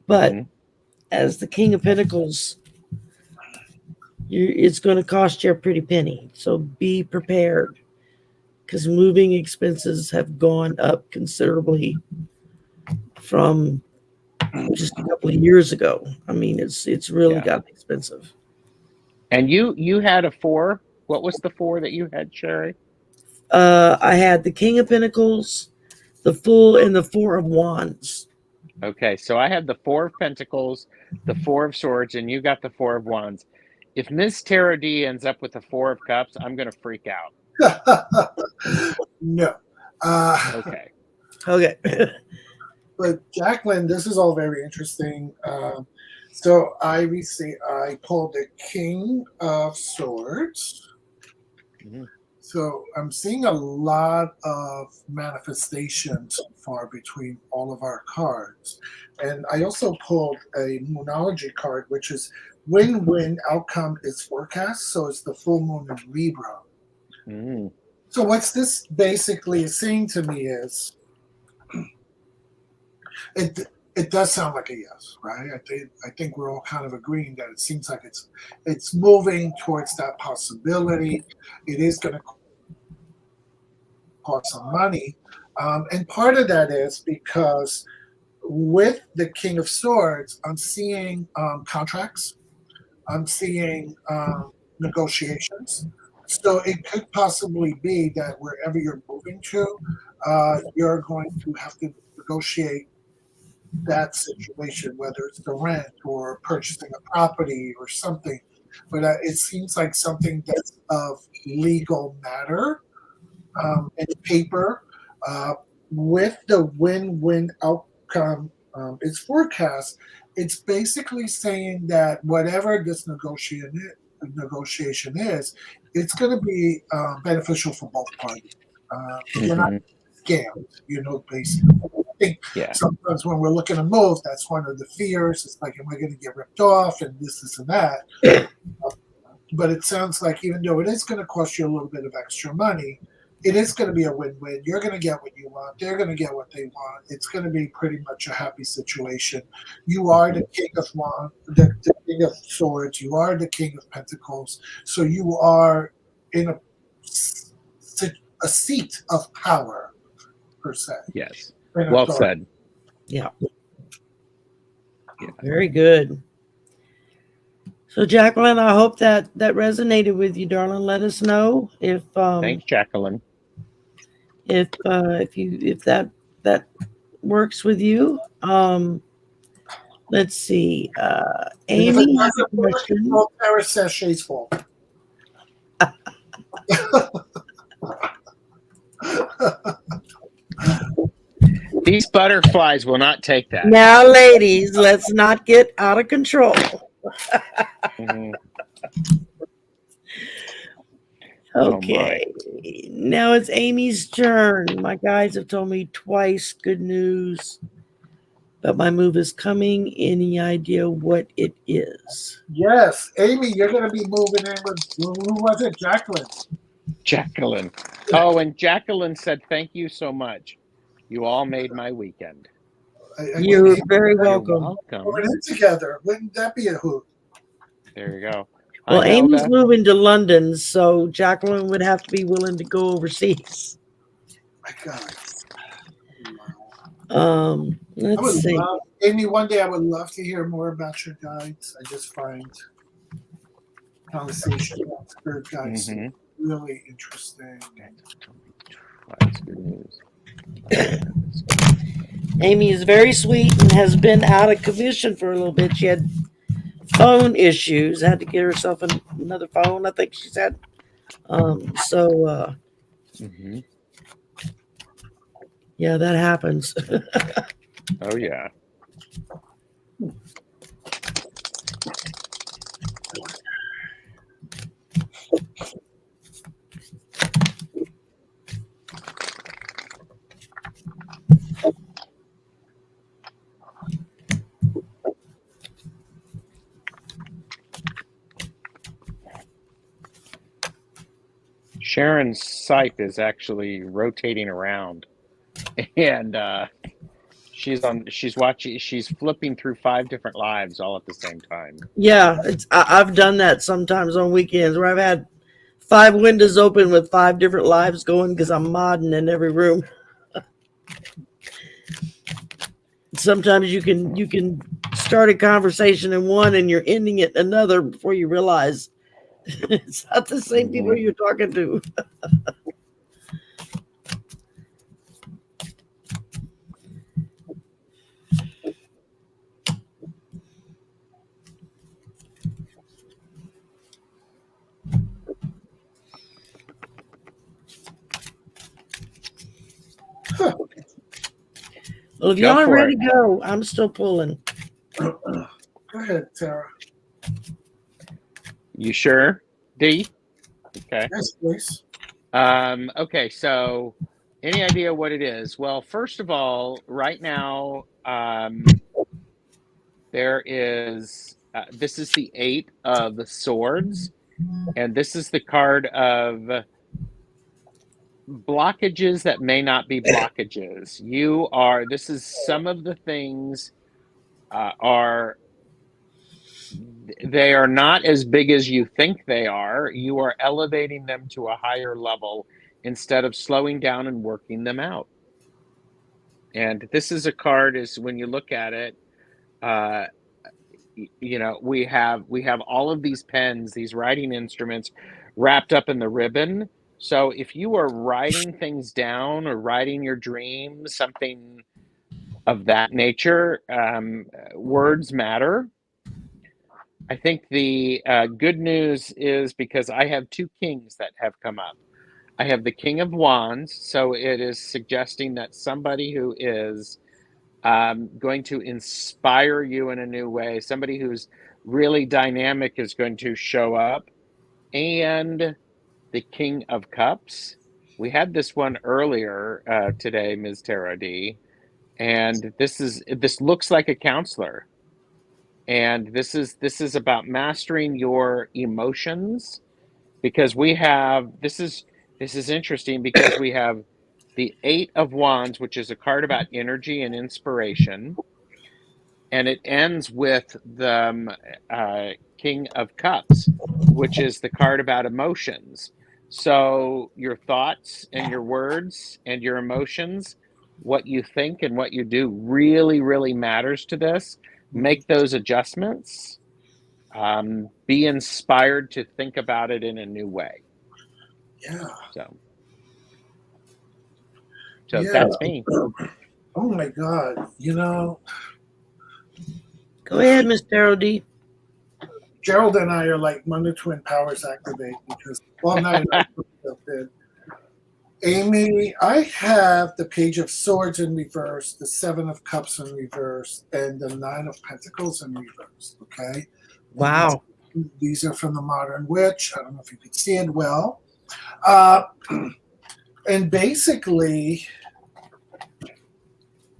But Mhm. as the King of Pentacles, it's going to cost you a pretty penny. So be prepared, because moving expenses have gone up considerably from just a couple of years ago. I mean, it's really Yeah. gotten expensive. And you had a 4. What was the 4 that you had, Sherry? I had the King of Pentacles, the Fool, and the Four of Wands. Okay, so I had the 4 of Pentacles, the 4 of Swords, and you got the 4 of Wands. If Miss Tarot D ends up with the 4 of Cups, I'm going to freak out. No. Okay. Okay. But Jacqueline, this is all very interesting. So I pulled the King of Swords. Mhm. So I'm seeing a lot of manifestation so far between all of our cards. And I also pulled a Moonology card, which is win-win outcome is forecast. So it's the full moon in Libra. Mm. So what's this basically saying to me is it does sound like a yes, right? I think we're all kind of agreeing that it seems like it's moving towards that possibility. It is going to cost some money, and part of that is because with the King of Swords, I'm seeing contracts, I'm seeing negotiations. So it could possibly be that wherever you're moving to, you're going to have to negotiate that situation, whether it's the rent or purchasing a property or something. But it seems like something that's of legal matter and paper with the win-win outcome is forecast. It's basically saying that whatever this negotiation is, it's going to be beneficial for both parties. You're not scammed, basically. I think Yeah. sometimes when we're looking to move, that's one of the fears. It's like, am I going to get ripped off and this and that? But it sounds like even though it is going to cost you a little bit of extra money, it is going to be a win-win. You're going to get what you want. They're going to get what they want. It's going to be pretty much a happy situation. You are the King of Wands, the King of Swords. You are the King of Pentacles. So you are in a seat of power, per se. Yes. An Well authority. said. Yeah. Yeah. Very good. So Jacqueline, I hope that resonated with you, darling. Let us know if Thanks, Jacqueline. if that works with you. Let's see. Amy has a question. Tiara says she's full. These butterflies will not take that. Now, ladies, let's not get out of control. Mhm. Okay. Now it's Amy's turn. My guides have told me twice good news, but my move is coming. Any idea what it is? Yes, Amy, you're going to be moving in with, who was it? Jacqueline. Oh, and Jacqueline said, thank you so much. You all made my weekend. You're very You're welcome. welcome. We're in together. Wouldn't that be a hoot? There you go. Well, Hi, Amy's Nelda. moving to London, so Jacqueline would have to be willing to go overseas. My God. Let's see. Amy, one day I would love to hear more about your guides. I just find conversation about spirit guides really interesting. That's good news. Amy is very sweet and has been out of commission for a little bit. She had phone issues, had to get herself another phone, I think she said. Yeah, that happens. Oh, yeah. Sharon's scythe is actually rotating around, and she's flipping through 5 different lives all at the same time. Yeah, I've done that sometimes on weekends where I've had 5 windows open with 5 different lives going because I'm modding in every room. Sometimes you can start a conversation in one and you're ending it in another before you realize it's not the same people you're talking to. Well, if y'all are ready to go, I'm still pulling. Go ahead, Tara. You sure, D? Okay. Yes, please. Okay, so any idea what it is? Well, first of all, right now, there is, this is the 8 of Swords, and this is the card of blockages that may not be blockages. This is some of the things they are not as big as you think they are. You are elevating them to a higher level instead of slowing down and working them out. And this is a card, is when you look at it, we have all of these pens, these writing instruments wrapped up in the ribbon. So if you are writing things down or writing your dreams, something of that nature, words matter. I think the good news is, because I have 2 kings that have come up. I have the King of Wands, so it is suggesting that somebody who is going to inspire you in a new way, somebody who's really dynamic is going to show up. And the King of Cups. We had this one earlier today, Ms. Tara D. And this looks like a counselor. And this is about mastering your emotions, because this is interesting, because we have the 8 of Wands, which is a card about energy and inspiration, and it ends with the King of Cups, which is the card about emotions. So your thoughts and your words and your emotions, what you think and what you do, really, really matters to this. Make those adjustments. Be inspired to think about it in a new way. Yeah. So that's me. Oh my God. Go ahead, Miss Tara D. Gerald and I are like Wonder Twin powers activate, because not Amy, I have the Page of Swords in reverse, the 7 of Cups in reverse, and the 9 of Pentacles in reverse. Okay. Wow. These are from the Modern Witch. I don't know if you can see it well. And basically,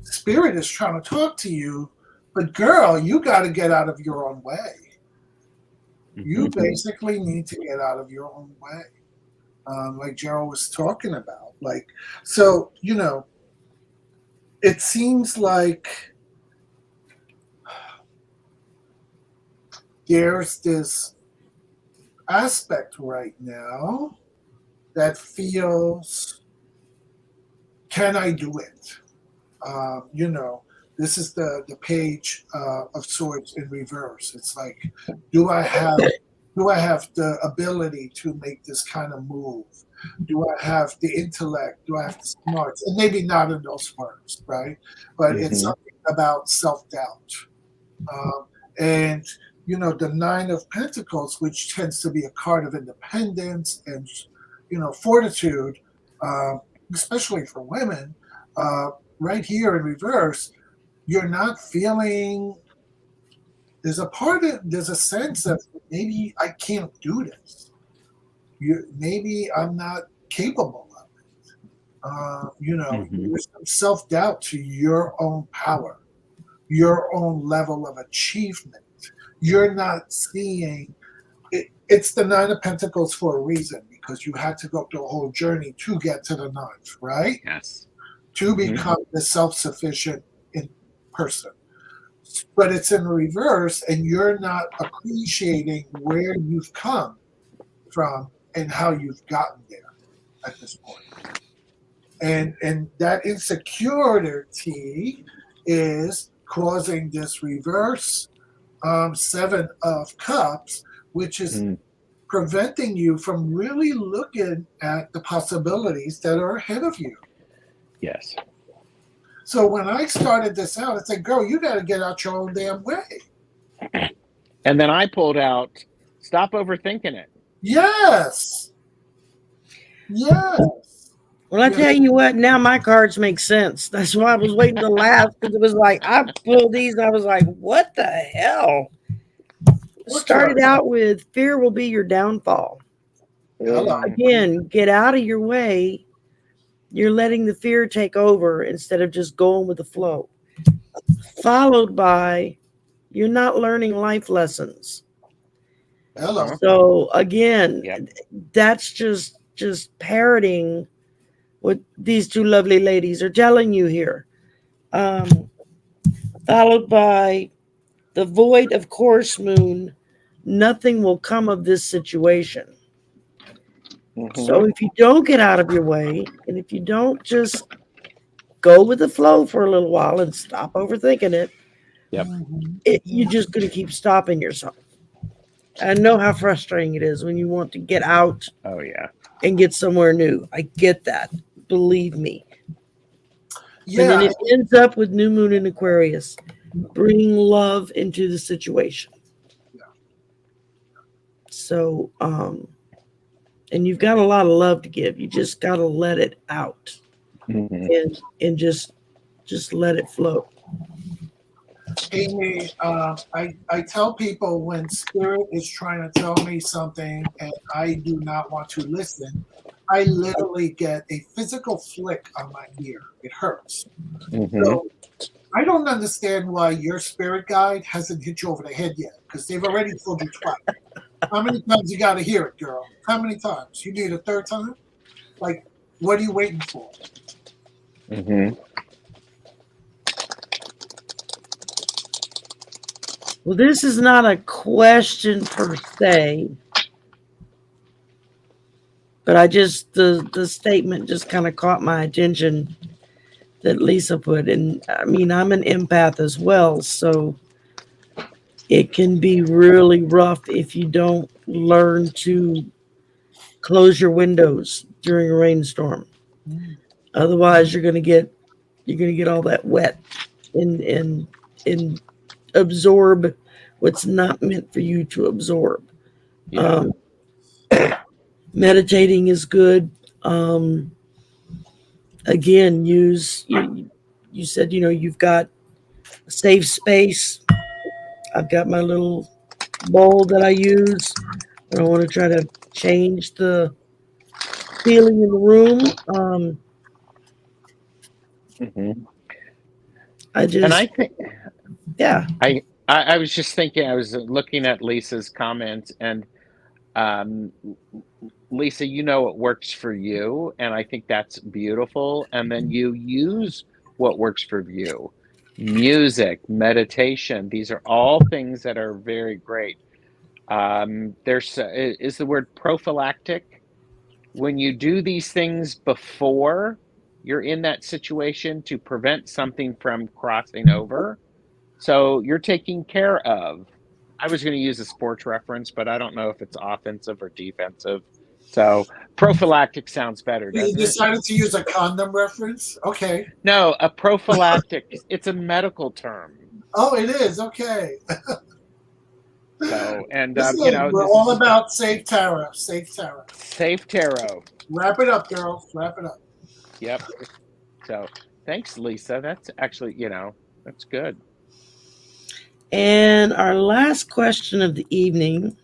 Spirit is trying to talk to you, but girl, you got to get out of your own way. You basically need to get out of your own way. Like Gerald was talking about. So, it seems like there's this aspect right now that feels, can I do it? This is the Page of Swords in reverse. It's like, do I have the ability to make this kind of move? Do I have the intellect? Do I have the smarts? And maybe not in those words, right? But it's something about self-doubt. And the 9 of Pentacles, which tends to be a card of independence and fortitude, especially for women, right here in reverse, you're not feeling. There's a sense of, maybe I can't do this. Maybe I'm not capable of it. There's some self-doubt to your own power, your own level of achievement. You're not seeing it. It's the 9 of Pentacles for a reason, because you had to go through a whole journey to get to the ninth, right? Yes. To become the self-sufficient in person. But it's in reverse, and you're not appreciating where you've come from and how you've gotten there at this point. And that insecurity is causing this reverse Seven of Cups, which is preventing you from really looking at the possibilities that are ahead of you. Yes. So when I started this out, I said, girl, you got to get out your own damn way. And then I pulled out, stop overthinking it. Yes. Yes. Well, I tell you what, now my cards make sense. That's why I was waiting to laugh, because it was like, I pulled these and I was like, what the hell? Started out with fear will be your downfall. Again, get out of your way. You're letting the fear take over instead of just going with the flow. Followed by, you're not learning life lessons. Hello. So again, that's just parroting what these two lovely ladies are telling you here. Followed by the void of course moon, nothing will come of this situation. So if you don't get out of your way, and if you don't just go with the flow for a little while and stop overthinking it, you're just going to keep stopping yourself. I know how frustrating it is when you want to get out and get somewhere new. I get that. Believe me. Yeah. And then it ends up with new moon in Aquarius. Bring love into the situation. Yeah. So, and you've got a lot of love to give. You just got to let it out and just let it flow. Amy, I tell people when spirit is trying to tell me something and I do not want to listen, I literally get a physical flick on my ear. It hurts. So I don't understand why your spirit guide hasn't hit you over the head yet, because they've already told you twice. How many times you got to hear it, girl? How many times? You need a third time? Like, what are you waiting for? Well, this is not a question per se, but I just, the statement just kind of caught my attention that Lisa put. And I mean, I'm an empath as well, so it can be really rough if you don't learn to close your windows during a rainstorm. Otherwise, you're gonna get all that wet and absorb what's not meant for you to absorb. Meditating is good. Again, you said, you've got a safe space. I've got my little bowl that I use. I want to try to change the feeling in the room. I was just thinking, I was looking at Lisa's comments, and Lisa, you know what works for you, and I think that's beautiful. And then you use what works for you. Music, meditation, these are all things that are very great. Is the word prophylactic. When you do these things before you're in that situation to prevent something from crossing over, so you're taking care of. I was going to use a sports reference, but I don't know if it's offensive or defensive. So prophylactic sounds better, doesn't it? You decided to use a condom reference? Okay. No, a prophylactic. It's a medical term. Oh, it is? Okay. So, and we're all about safe tarot. Safe tarot. Safe tarot. Wrap it up, girls. Wrap it up. Yep. So thanks, Lisa. That's actually, that's good. And our last question of the evening.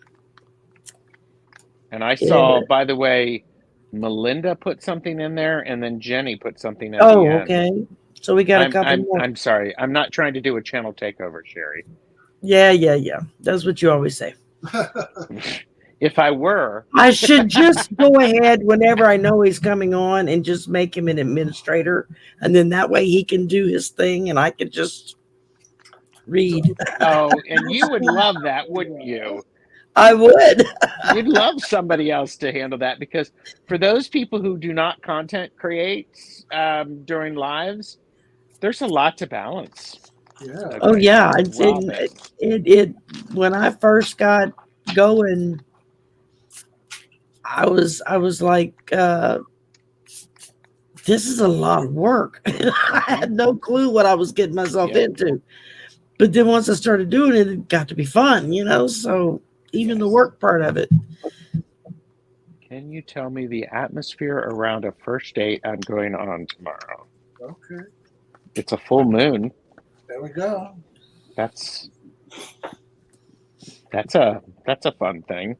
And I saw, by the way, Melinda put something in there, and then Jenny put something at the end. Okay. So we got a couple more. I'm sorry. I'm not trying to do a channel takeover, Sherry. Yeah. That's what you always say. If I were, I should just go ahead whenever I know he's coming on and just make him an administrator. And then that way he can do his thing and I could just read. oh, and you would love that, wouldn't you? I would. You'd love somebody else to handle that, because for those people who do not content create during lives, there's a lot to balance. Yeah. Okay. Oh yeah. Robin. It when I first got going, I was like, this is a lot of work. I had no clue what I was getting myself Yep. into. But then once I started doing it, it got to be fun, so even the work part of it. Can you tell me the atmosphere around a first date I'm going on tomorrow? Okay. It's a full moon. There we go. That's a fun thing.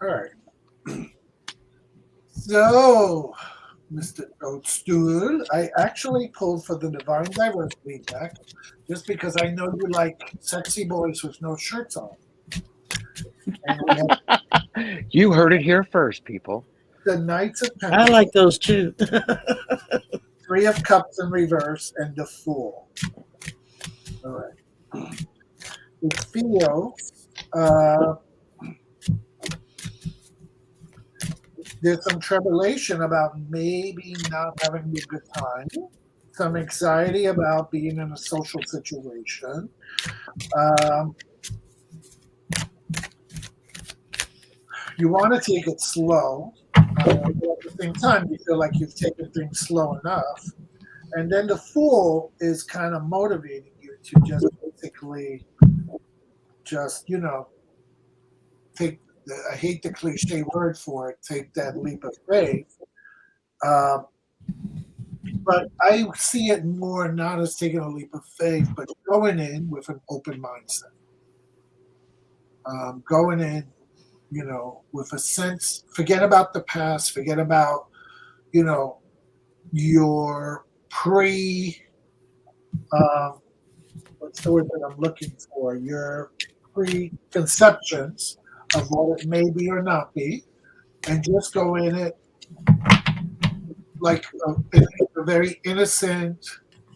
All right. So, Mr. Oatstool, I actually pulled for the Divine Diversity deck just because I know you like sexy boys with no shirts on. And we have You heard it here first, people. the Knights of I Pentacles, like those too. Three of Cups in reverse, and the Fool. All right. We feel there's some tribulation about maybe not having a good time, some anxiety about being in a social situation. You want to take it slow, but at the same time, you feel like you've taken things slow enough. And then the Fool is kind of motivating you to just basically take I hate the cliche word for it, take that leap of faith. But I see it more not as taking a leap of faith, but going in with an open mindset. Going in, with a sense, forget about the past, forget about, your what's the word that I'm looking for? Your preconceptions of what it may be or not be, and just go in it like in a very innocent,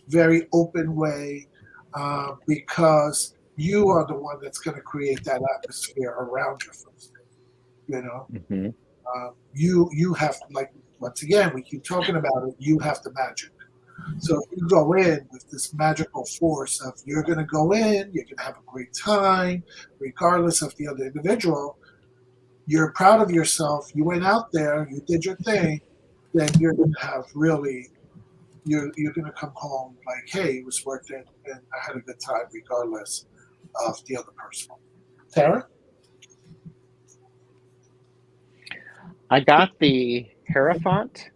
very open way, because you are the one that's going to create that atmosphere around your first date. Mm-hmm. You have to, like, once again, we keep talking about it, you have the magic. So if you go in with this magical force of you're going to go in, you're going to have a great time, regardless of the other individual, you're proud of yourself, you went out there, you did your thing, then you're going to have really, you're going to come home like, hey, it was worth it, and I had a good time regardless of the other person. Tara? I got the Hierophant,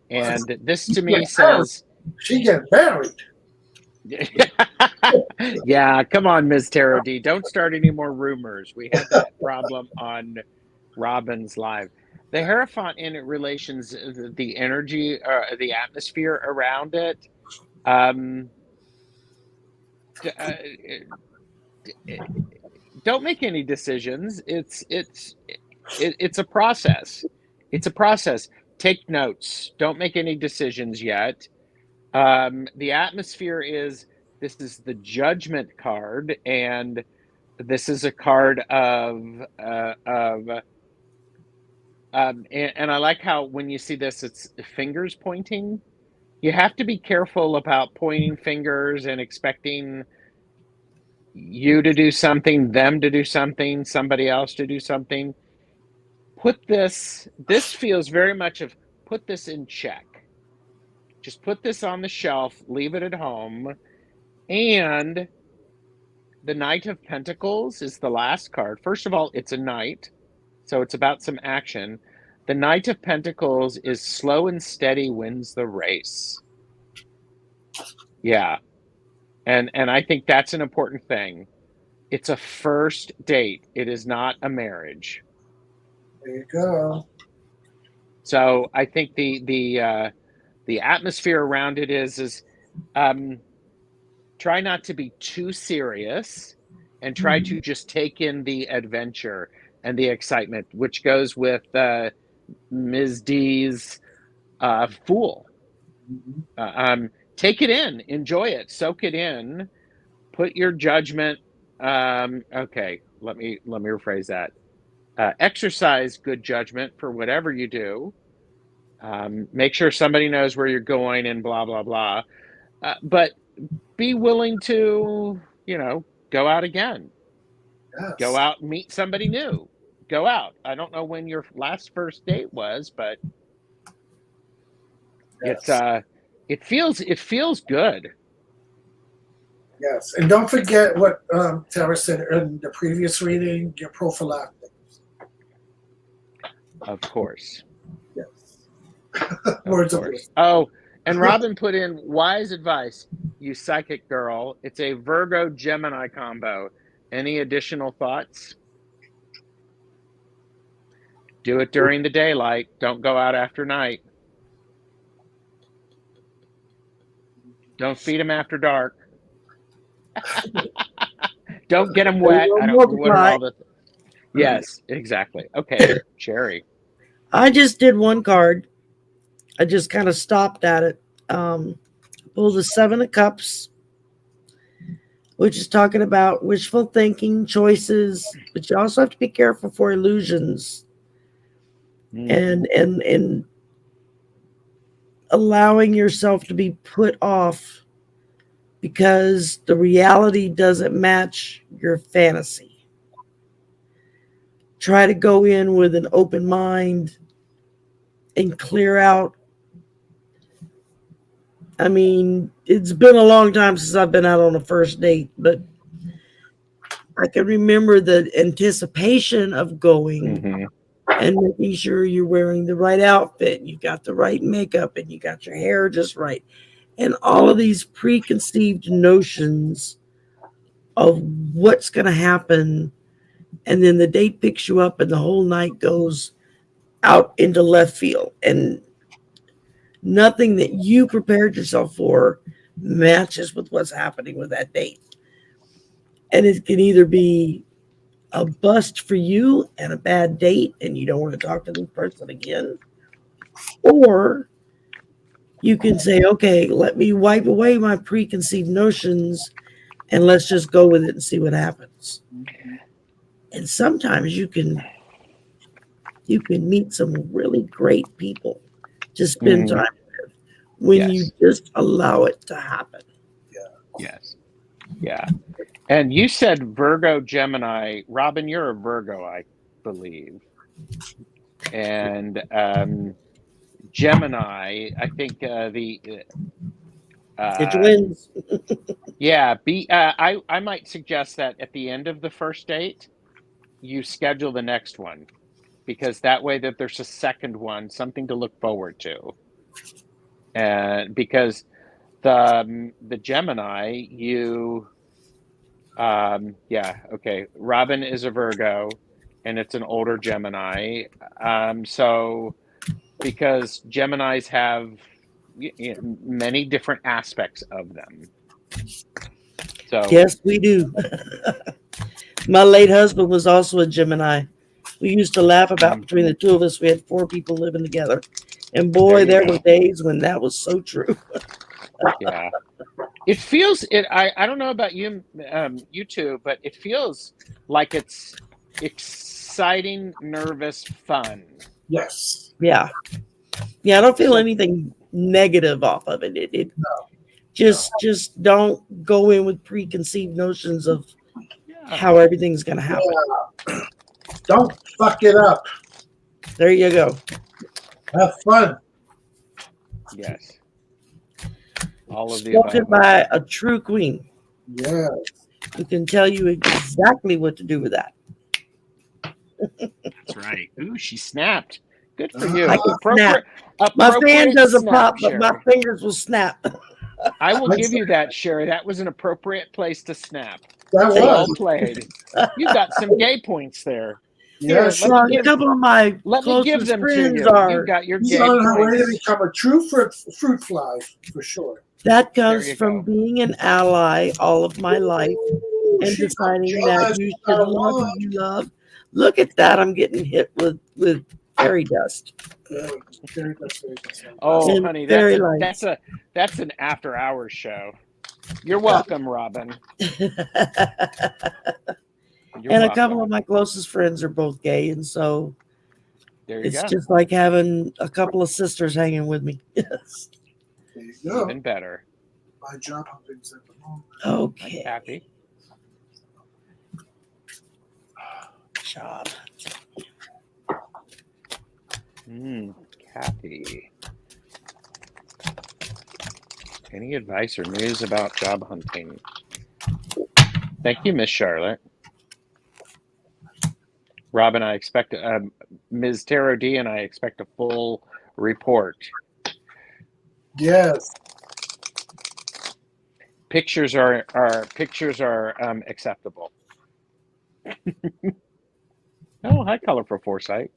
and this to me says, she get married. yeah, come on, Ms. Tarot D. Don't start any more rumors. We had that problem on Robin's Live. The Hierophant in relations, the energy, the atmosphere around it, don't make any decisions. It's a process. It's a process. Take notes. Don't make any decisions yet. The atmosphere is, this is the Judgment card, and this is a card and I like how when you see this, it's fingers pointing. You have to be careful about pointing fingers and expecting you to do something, them to do something, somebody else to do something. This feels very much of, put this in check. Just put this on the shelf, leave it at home. And the Knight of Pentacles is the last card. First of all, it's a knight, so it's about some action. The Knight of Pentacles is slow and steady wins the race. Yeah. And I think that's an important thing. It's a first date. It is not a marriage. There you go. So I think the The atmosphere around it is try not to be too serious, and try to just take in the adventure and the excitement, which goes with Ms. D's Fool. Take it in, enjoy it, soak it in, put your judgment. Okay, let me rephrase that. Exercise good judgment for whatever you do. Make sure somebody knows where you're going and blah, blah, blah. But be willing to, go out again. Yes. Go out and meet somebody new. Go out. I don't know when your last first date was, but Yes. it feels good. Yes, and don't forget what Tiara said in the previous reading, your prophylactics. Of course. Yes. Words of course. Oh, and Robin put in wise advice, you psychic girl. It's a Virgo Gemini combo. Any additional thoughts? Do it during the daylight. Don't go out after night. Don't feed them after dark. Don't get them wet. I don't know what are all the. Yes, exactly. Okay, Sherry. I just did one card. I just kind of stopped at it. Pulled the 7 of Cups, which is talking about wishful thinking, choices, but you also have to be careful for illusions and allowing yourself to be put off because the reality doesn't match your fantasy. Try to go in with an open mind and clear out. I mean, it's been a long time since I've been out on a first date, but I can remember the anticipation of going and making sure you're wearing the right outfit, you got the right makeup, and you got your hair just right. And all of these preconceived notions of what's going to happen. And then the date picks you up and the whole night goes out into left field. And nothing that you prepared yourself for matches with what's happening with that date. And it can either be a bust for you and a bad date and you don't want to talk to this person again, or you can say, okay, let me wipe away my preconceived notions and let's just go with it and see what happens. And sometimes you can meet some really great people to spend time with when you just allow it to happen. Yes. Yeah. And you said Virgo Gemini. Robin, you're a Virgo, I believe. And Gemini, I think the twins. Yeah, I might suggest that at the end of the first date, you schedule the next one, because that way that there's a second one, something to look forward to. And because the Gemini, you Robin is a Virgo and it's an older Gemini. So because Geminis have many different aspects of them. So yes, we do. My late husband was also a Gemini. We used to laugh about between the two of us. We had 4 people living together. And boy, there were days when that was so true. Yeah. It feels it. I don't know about you, you two, but it feels like it's exciting, nervous, fun. Yes. Yeah. Yeah, I don't feel anything negative off of it. Just don't go in with preconceived notions of how everything's going to happen. Yeah. Don't fuck it up. There you go. Have fun. Yes. All of the Spoken by a true queen. Yes. Who can tell you exactly what to do with that. That's right. Ooh, she snapped. Good for you. I can snap. My fan doesn't pop, but my fingers will snap. I will give you that, Sherry. That was an appropriate place to snap. That was well played. You got some gay points there. Here, Yes, let me a couple of my let me give closest them to friends you. You are. got your she's gay on her way to points. become a true fruit fly for sure. That There comes you from go. being an ally all of my life and She's got deciding that jealous, you she's got should a love who wand. you love. Look at that. I'm getting hit with fairy dust Very good. Oh, and honey, fairy lights. that's an after hours show. You're welcome, Robin. You're And a welcome. couple of my closest friends are both gay, and so There you it's go. just like having a couple of sisters hanging with me. Yes. There you go. Even better. My job huntings at the moment. I'm Okay. happy. Job. Kathy. Any advice or news about job hunting? Thank you, Miss Charlotte. Robin, I expect Ms. Tarot D and I expect a full report. Yes. Pictures are acceptable. Oh, hi, Colorful Foresight.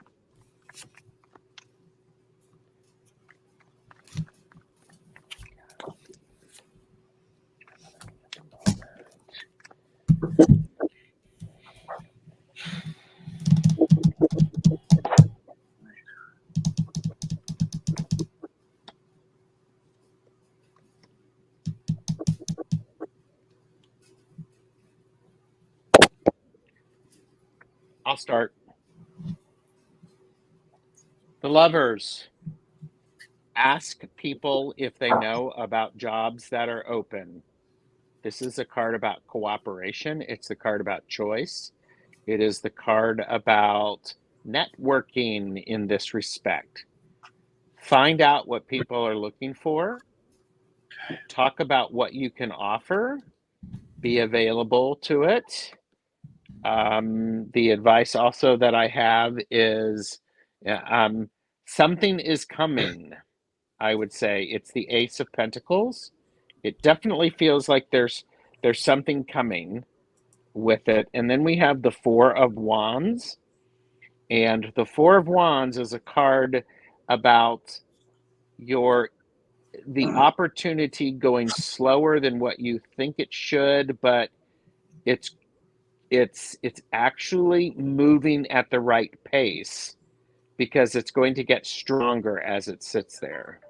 I'll start. The lovers. Ask people if they know about jobs that are open. This is a card about cooperation. It's the card about choice. It is the card about networking in this respect. Find out what people are looking for. Talk about what you can offer. Be available to it. The advice also that I have is something is coming. I would say it's the Ace of Pentacles. It definitely feels like there's something coming with it. And then we have the Four of Wands. And the Four of Wands is a card about the opportunity going slower than what you think it should, but it's actually moving at the right pace because it's going to get stronger as it sits there.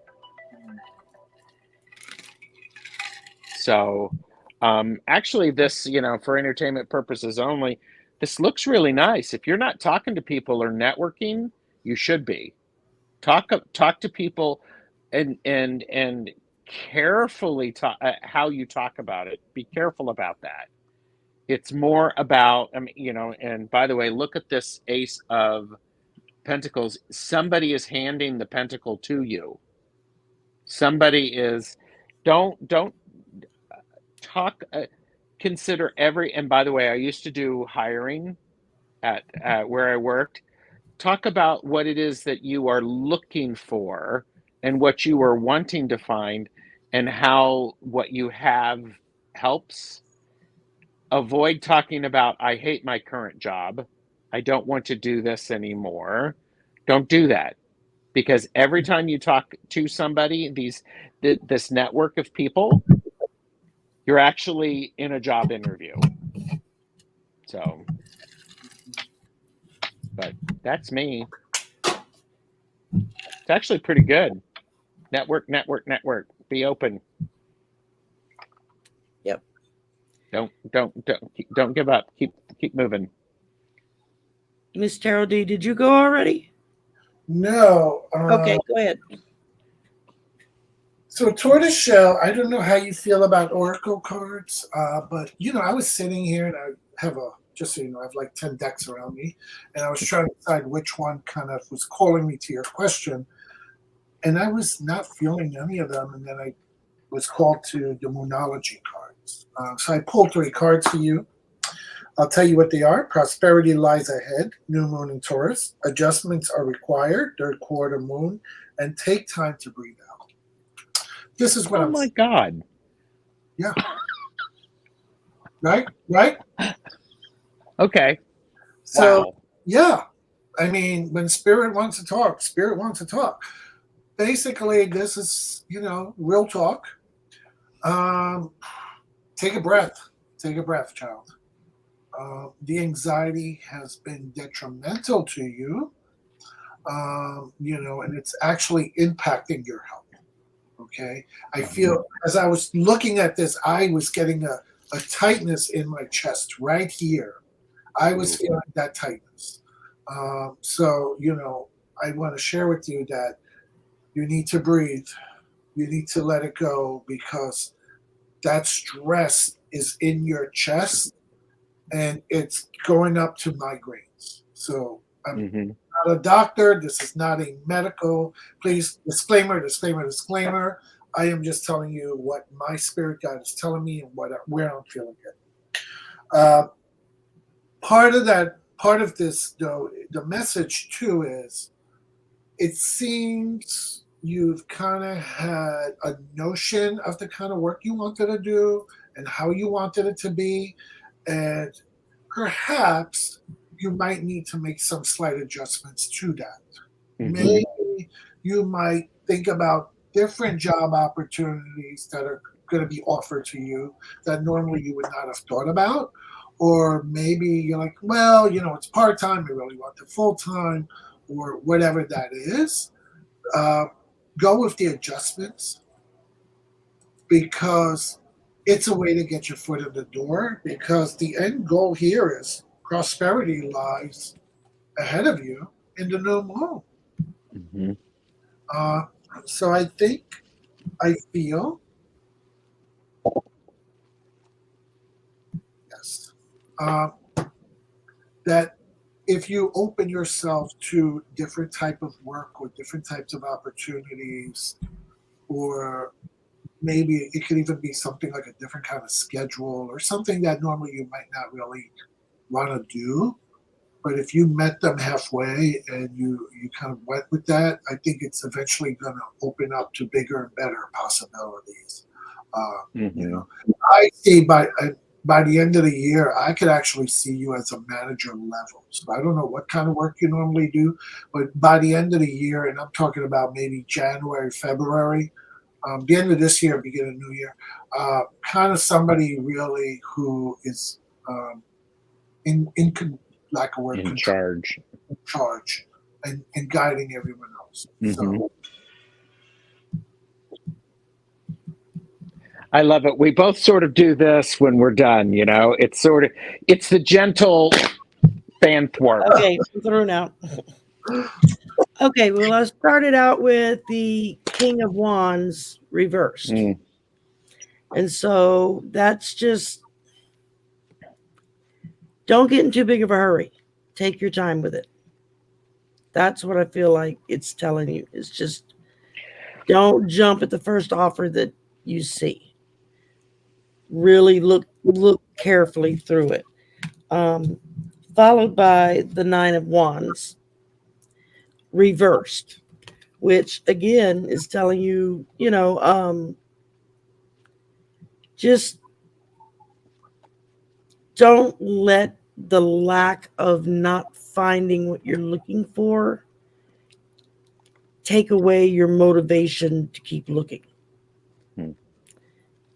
So actually this, for entertainment purposes only, this looks really nice. If you're not talking to people or networking, you should be. Talk to people and carefully talk how you talk about it. Be careful about that. It's more about, and by the way, look at this Ace of Pentacles. Somebody is handing the pentacle to you. Somebody is, don't talk, consider and by the way, I used to do hiring at where I worked. Talk about what it is that you are looking for and what you are wanting to find and how what you have helps. Avoid talking about, I hate my current job. I don't want to do this anymore. Don't do that. Because every time you talk to somebody, this network of people, you're actually in a job interview. So, but that's me. It's actually pretty good. Network. Be open. Yep. Don't give up. Keep moving. Miss Tarot D, did you go already? No. Okay, go ahead. So tortoiseshell, I don't know how you feel about oracle cards, but I was sitting here and I have just so you know, I have like 10 decks around me, and I was trying to decide which one kind of was calling me to your question, and I was not feeling any of them, and then I was called to the Moonology cards. So I pulled 3 cards for you. I'll tell you what they are. Prosperity lies ahead, new moon in Taurus. Adjustments are required, third quarter moon, and take time to breathe out. This is what Oh my God. Yeah. Right? Okay. So wow. Yeah. I mean, when spirit wants to talk, spirit wants to talk. Basically, this is, real talk. Um, take a breath. Take a breath, child. The anxiety has been detrimental to you, and it's actually impacting your health. Okay. I feel as I was looking at this, I was getting a tightness in my chest right here. I was feeling that tightness. So, I want to share with you that you need to breathe. You need to let it go because that stress is in your chest and it's going up to migraines. So I'm not a doctor. This is not a medical. Please, disclaimer, disclaimer, disclaimer. I am just telling you what my spirit guide is telling me and where I'm feeling it. Part of this, though, the message too is it seems you've kind of had a notion of the kind of work you wanted to do and how you wanted it to be. And perhaps you might need to make some slight adjustments to that. Maybe you might think about different job opportunities that are going to be offered to you that normally you would not have thought about. Or maybe you're like, well, it's part time, I really want the full time, or whatever that is. Go with the adjustments because it's a way to get your foot in the door because the end goal here is prosperity lies ahead of you in the new moon. So I feel, yes, that if you open yourself to different type of work or different types of opportunities, or maybe it could even be something like a different kind of schedule or something that normally you might not really want to do. But if you met them halfway and you kind of went with that, I think it's eventually going to open up to bigger and better possibilities. I see by the end of the year, I could actually see you as a manager level. So I don't know what kind of work you normally do, but by the end of the year, and I'm talking about maybe January, February, the end of this year, beginning of New Year, kind of somebody really who is in like a word, in charge, and guiding everyone else. So. I love it. We both sort of do this when we're done, it's the gentle fan thwart. Okay, through now. Okay, well, I started out with the King of Wands reversed. And so that's just, don't get in too big of a hurry. Take your time with it. That's what I feel like it's telling you. It's just, don't jump at the first offer that you see. Really look carefully through it. Followed by the Nine of Wands reversed, which again is telling you, just don't let the lack of not finding what you're looking for take away your motivation to keep looking.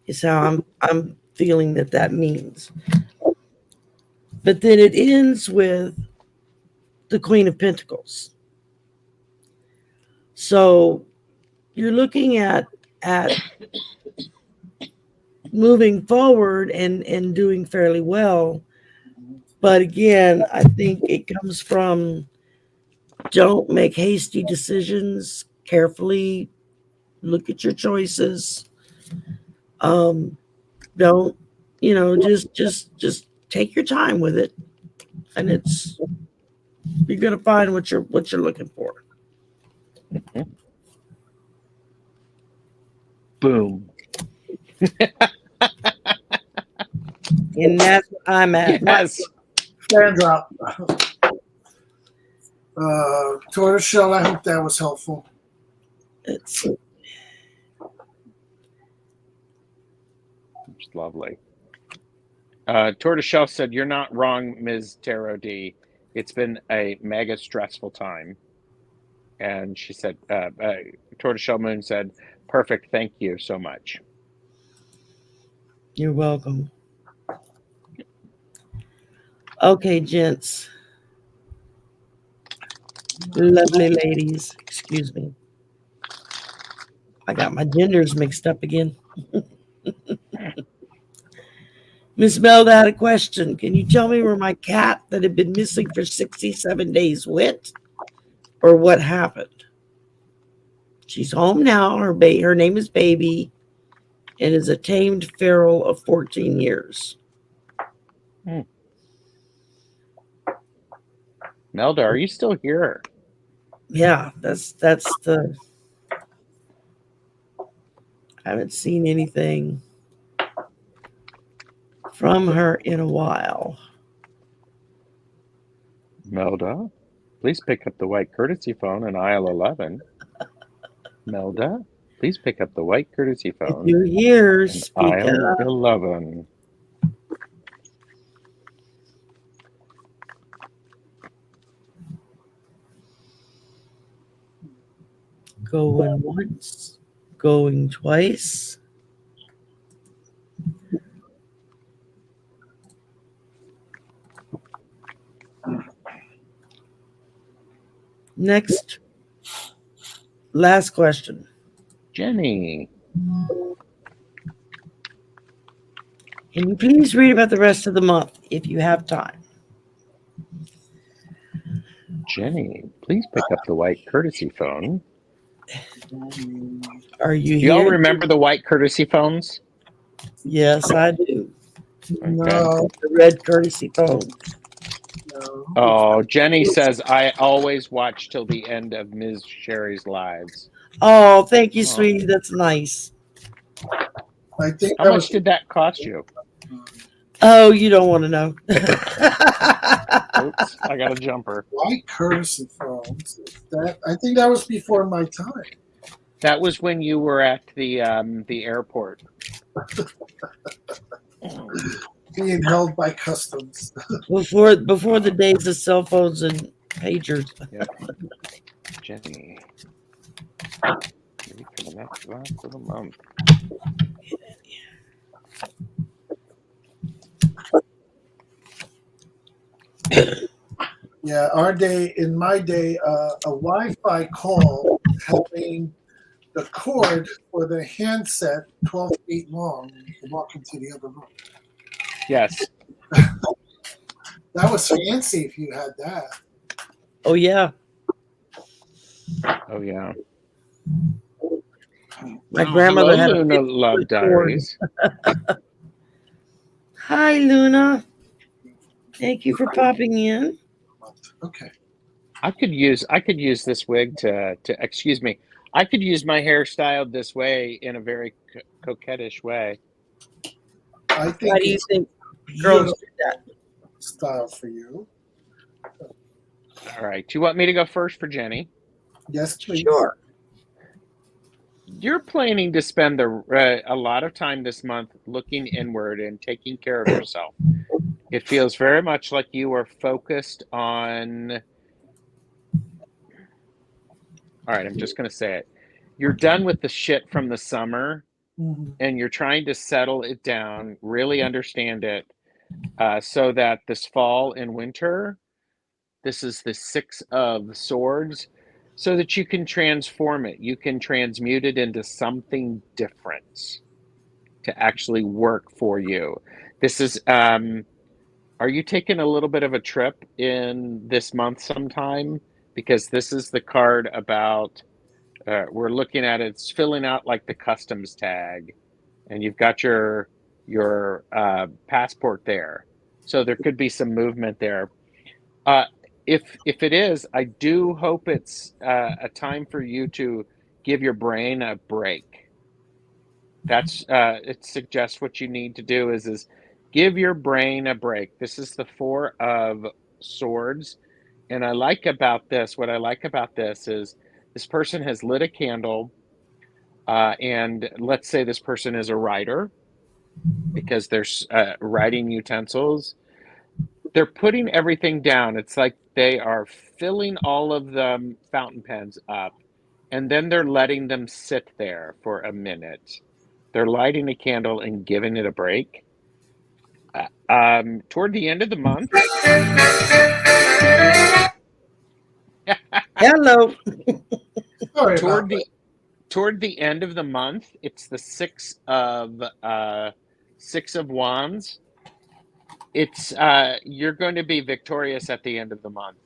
Is how I'm feeling that means. But then it ends with the Queen of Pentacles. So you're looking at moving forward and doing fairly well. But again, I think it comes from, don't make hasty decisions. Carefully look at your choices. Don't, just take your time with it, and you're gonna find what you're looking for. Boom. And that's what I'm at. Yes. Stand up. Tortoiseshell, I hope that was helpful. It's lovely. Tortoiseshell said, "You're not wrong, Ms. Tarot D. It's been a mega stressful time. And she said, Tortoiseshell Moon said, perfect, thank you so much. You're welcome. Okay, gents. Lovely ladies. Excuse me. I got my genders mixed up again. Miss Melda had a question. Can you tell me where my cat that had been missing for 67 days went, or what happened? She's home now. Her name is Baby, and is a tamed feral of 14 years. Melda, are you still here? Yeah, that's the. I haven't seen anything from her in a while. Melda, please pick up the white courtesy phone in aisle 11. Melda, please pick up the white courtesy phone If you're here, in speak aisle up. 11. Going once, going twice. Next, last question. Jenny. Can you please read about the rest of the month if you have time? Jenny, please pick up the white courtesy phone. Are you Do y'all here? remember the white courtesy phones? Yes, I do. Okay. No, The red courtesy phone. no. Oh, Jenny says, I always watch till the end of Ms. Sherry's lives. Oh, thank you, sweetie. That's nice. I think How that much was did that cost you? Oh, you don't want to know. Oops, I got a jumper. white courtesy phones. That I think that was before my time. That was when you were at the airport. Being held by customs. before the days of cell phones and pagers. Yep. Jenny. Maybe for the next last of the month. Yeah, in my day, a Wi-Fi call having the cord for the handset 12 feet long. You could walk into the other room. Yes. That was fancy if you had that. Oh, yeah. Oh, yeah. My grandmother had Hello, a Luna Love Diaries. Hi, Luna. Thank you for popping in. Okay. I could use this wig to excuse me. I could use my hair styled this way in a very coquettish way. I think Why do you it's think girls do that? style for you. All right. Do you want me to go first for Jenny? Yes, please. Sure. You're planning to spend a lot of time this month looking inward and taking care of yourself. It feels very much like you are focused on. All right, I'm just going to say it. You're done with the shit from the summer, and you're trying to settle it down, really understand it, so that this fall and winter, this is the Six of Swords, so that you can transform it. You can transmute it into something different to actually work for you. This is, are you taking a little bit of a trip in this month sometime? Because this is the card about, we're looking at it's filling out like the customs tag, and you've got your passport there. So there could be some movement there. If it is, I do hope it's a time for you to give your brain a break. That's it suggests what you need to do is give your brain a break. This is the Four of Swords, and what I like about this is this person has lit a candle, and let's say this person is a writer because there's writing utensils. they're putting everything down. It's like they are filling all of the fountain pens up, and then they're letting them sit there for a minute. They're lighting a candle and giving it a break. Toward the end of the month. Hello. Sorry about toward that. the toward the end of the month, it's the six of wands. It's you're going to be victorious at the end of the month.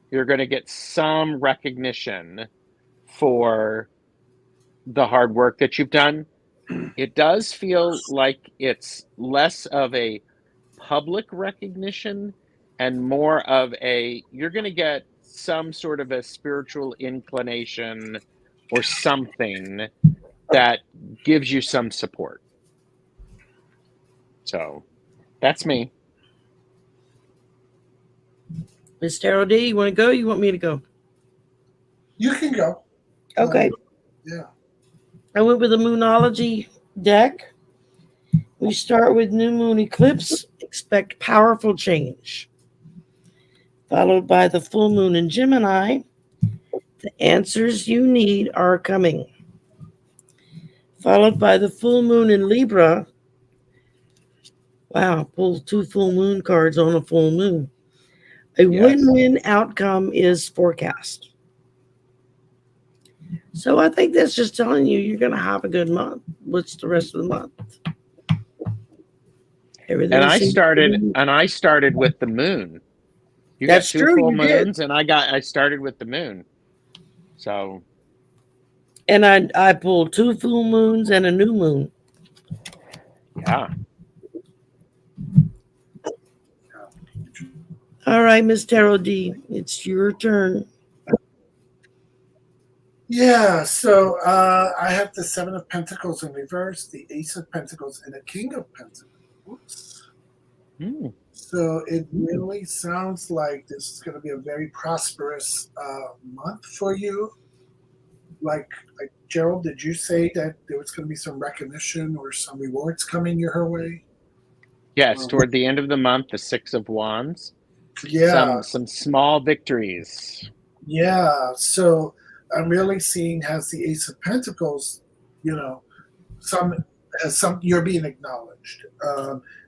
You're going to get some recognition for the hard work that you've done. It does feel like it's less of a public recognition and more of you're going to get some sort of a spiritual inclination or something that gives you some support. So that's me. Miss Tarot D, you want to go? You want me to go? You can go. Okay. Yeah. I went with the Moonology deck. We start with new moon eclipse. Expect powerful change. Followed by the full moon in Gemini. The answers you need are coming. Followed by the full moon in Libra. Wow, pull 2 full moon cards on a full moon. A win-win outcome is forecast. So I think that's just telling you you're going to have a good month. What's the rest of the month? And I started with the moon. You got 2 full moons, and I started with the moon. So. And I pulled 2 full moons and a new moon. Yeah. All right, Miss Tarot D, it's your turn. Yeah, so I have the 7 of Pentacles in reverse, the Ace of Pentacles, and the King of Pentacles. So it really sounds like this is going to be a very prosperous month for you. Like Gerald, did you say that there was going to be some recognition or some rewards coming your way? Yes, toward the end of the month, the 6 of Wands. Yeah. Some small victories. Yeah. So I'm really seeing as the Ace of Pentacles, some you're being acknowledged.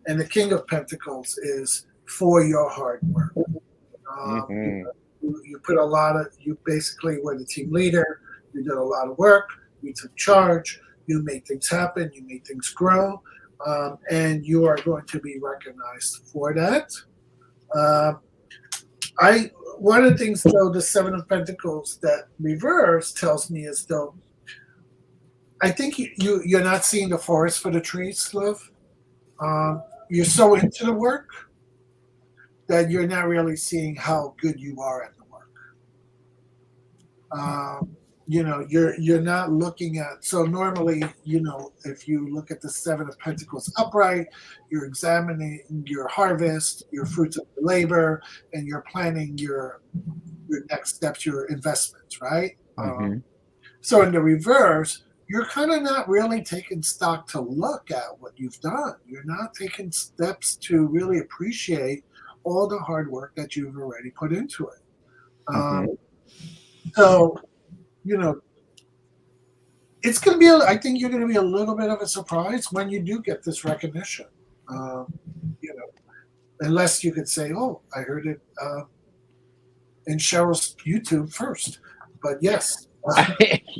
And the King of Pentacles is for your hard work. You put a lot of, you basically were the team leader. You did a lot of work. You took charge. You made things happen. You made things grow. And you are going to be recognized for that. One of the things, though, the 7 of Pentacles that reverse tells me is, though, I think you're not seeing the forest for the trees, love. You're so into the work that you're not really seeing how good you are at the work. You're not looking at, so normally, if you look at the 7 of Pentacles upright, you're examining your harvest, your fruits of your labor, and you're planning your next steps, your investments, right? So in the reverse, you're kind of not really taking stock to look at what you've done. You're not taking steps to really appreciate all the hard work that you've already put into it. So, it's going to be, I think you're going to be a little bit of a surprise when you do get this recognition. Unless you could say, oh, I heard it in Cheryl's YouTube first. But yes.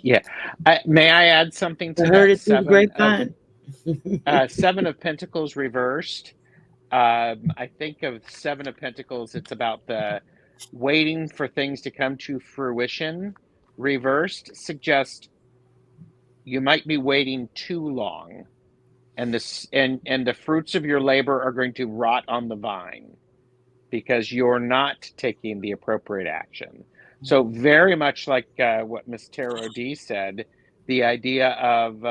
Yeah. May I add something to I heard that? it through the grapevine. 7 of Pentacles reversed. I think of 7 of Pentacles, it's about the waiting for things to come to fruition. Reversed suggests you might be waiting too long, and the fruits of your labor are going to rot on the vine because you're not taking the appropriate action. So very much like what Miss Tarot D said, the idea of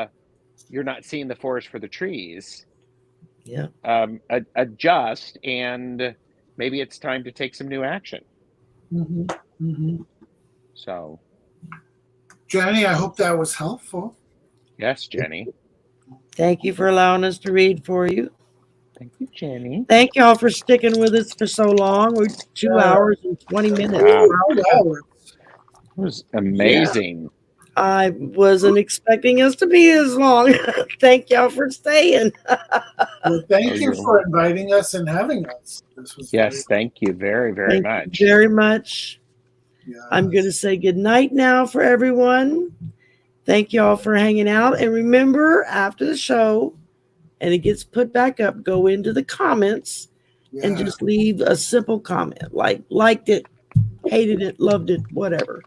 you're not seeing the forest for the trees. Yeah. Adjust, and maybe it's time to take some new action. So, Jenny, I hope that was helpful. Yes, Jenny. Thank you for allowing us to read for you. Thank you, Jenny. Thank y'all for sticking with us for so long. We're 2 hours and 20 minutes. Wow. Wow. It was amazing. I wasn't expecting us to be as long. Thank y'all for staying. Well, thank you for inviting us and having us. This was Thank you very, very much. Thank you very much. Yes. I'm going to say good night now for everyone. Thank y'all for hanging out. And remember, after the show, and it gets put back up, go into the comments and just leave a simple comment like liked it, hated it, loved it, whatever.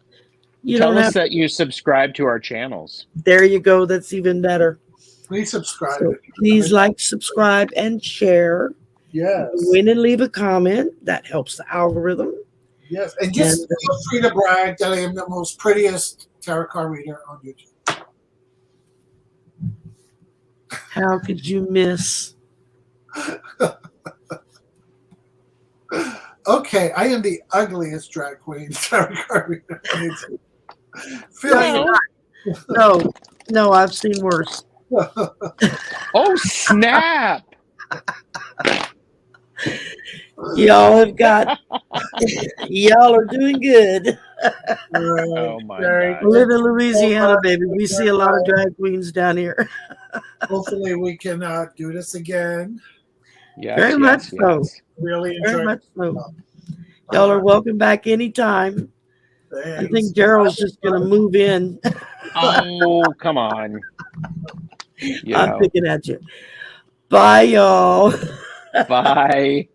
You Tell don't us have that you subscribe to our channels. There you go. That's even better. Please subscribe. So please like, subscribe, and share. Yes. Go in and leave a comment. That helps the algorithm. Yes. And just feel free to brag that I am the most prettiest tarot card reader on YouTube. How could you miss? Okay, I am the ugliest drag queen tarot card reader on YouTube. No, I've seen worse. Oh, snap! Y'all have got, y'all are doing good. Oh my God. We live in Louisiana, baby. We see a lot of drag queens down here. Hopefully we can do this again. Yes, Very much so. Really Very enjoyed much so. Y'all are welcome back anytime. Thanks. I think Daryl's just going to move in. Oh, come on. I'm picking at you. Bye, y'all. Bye.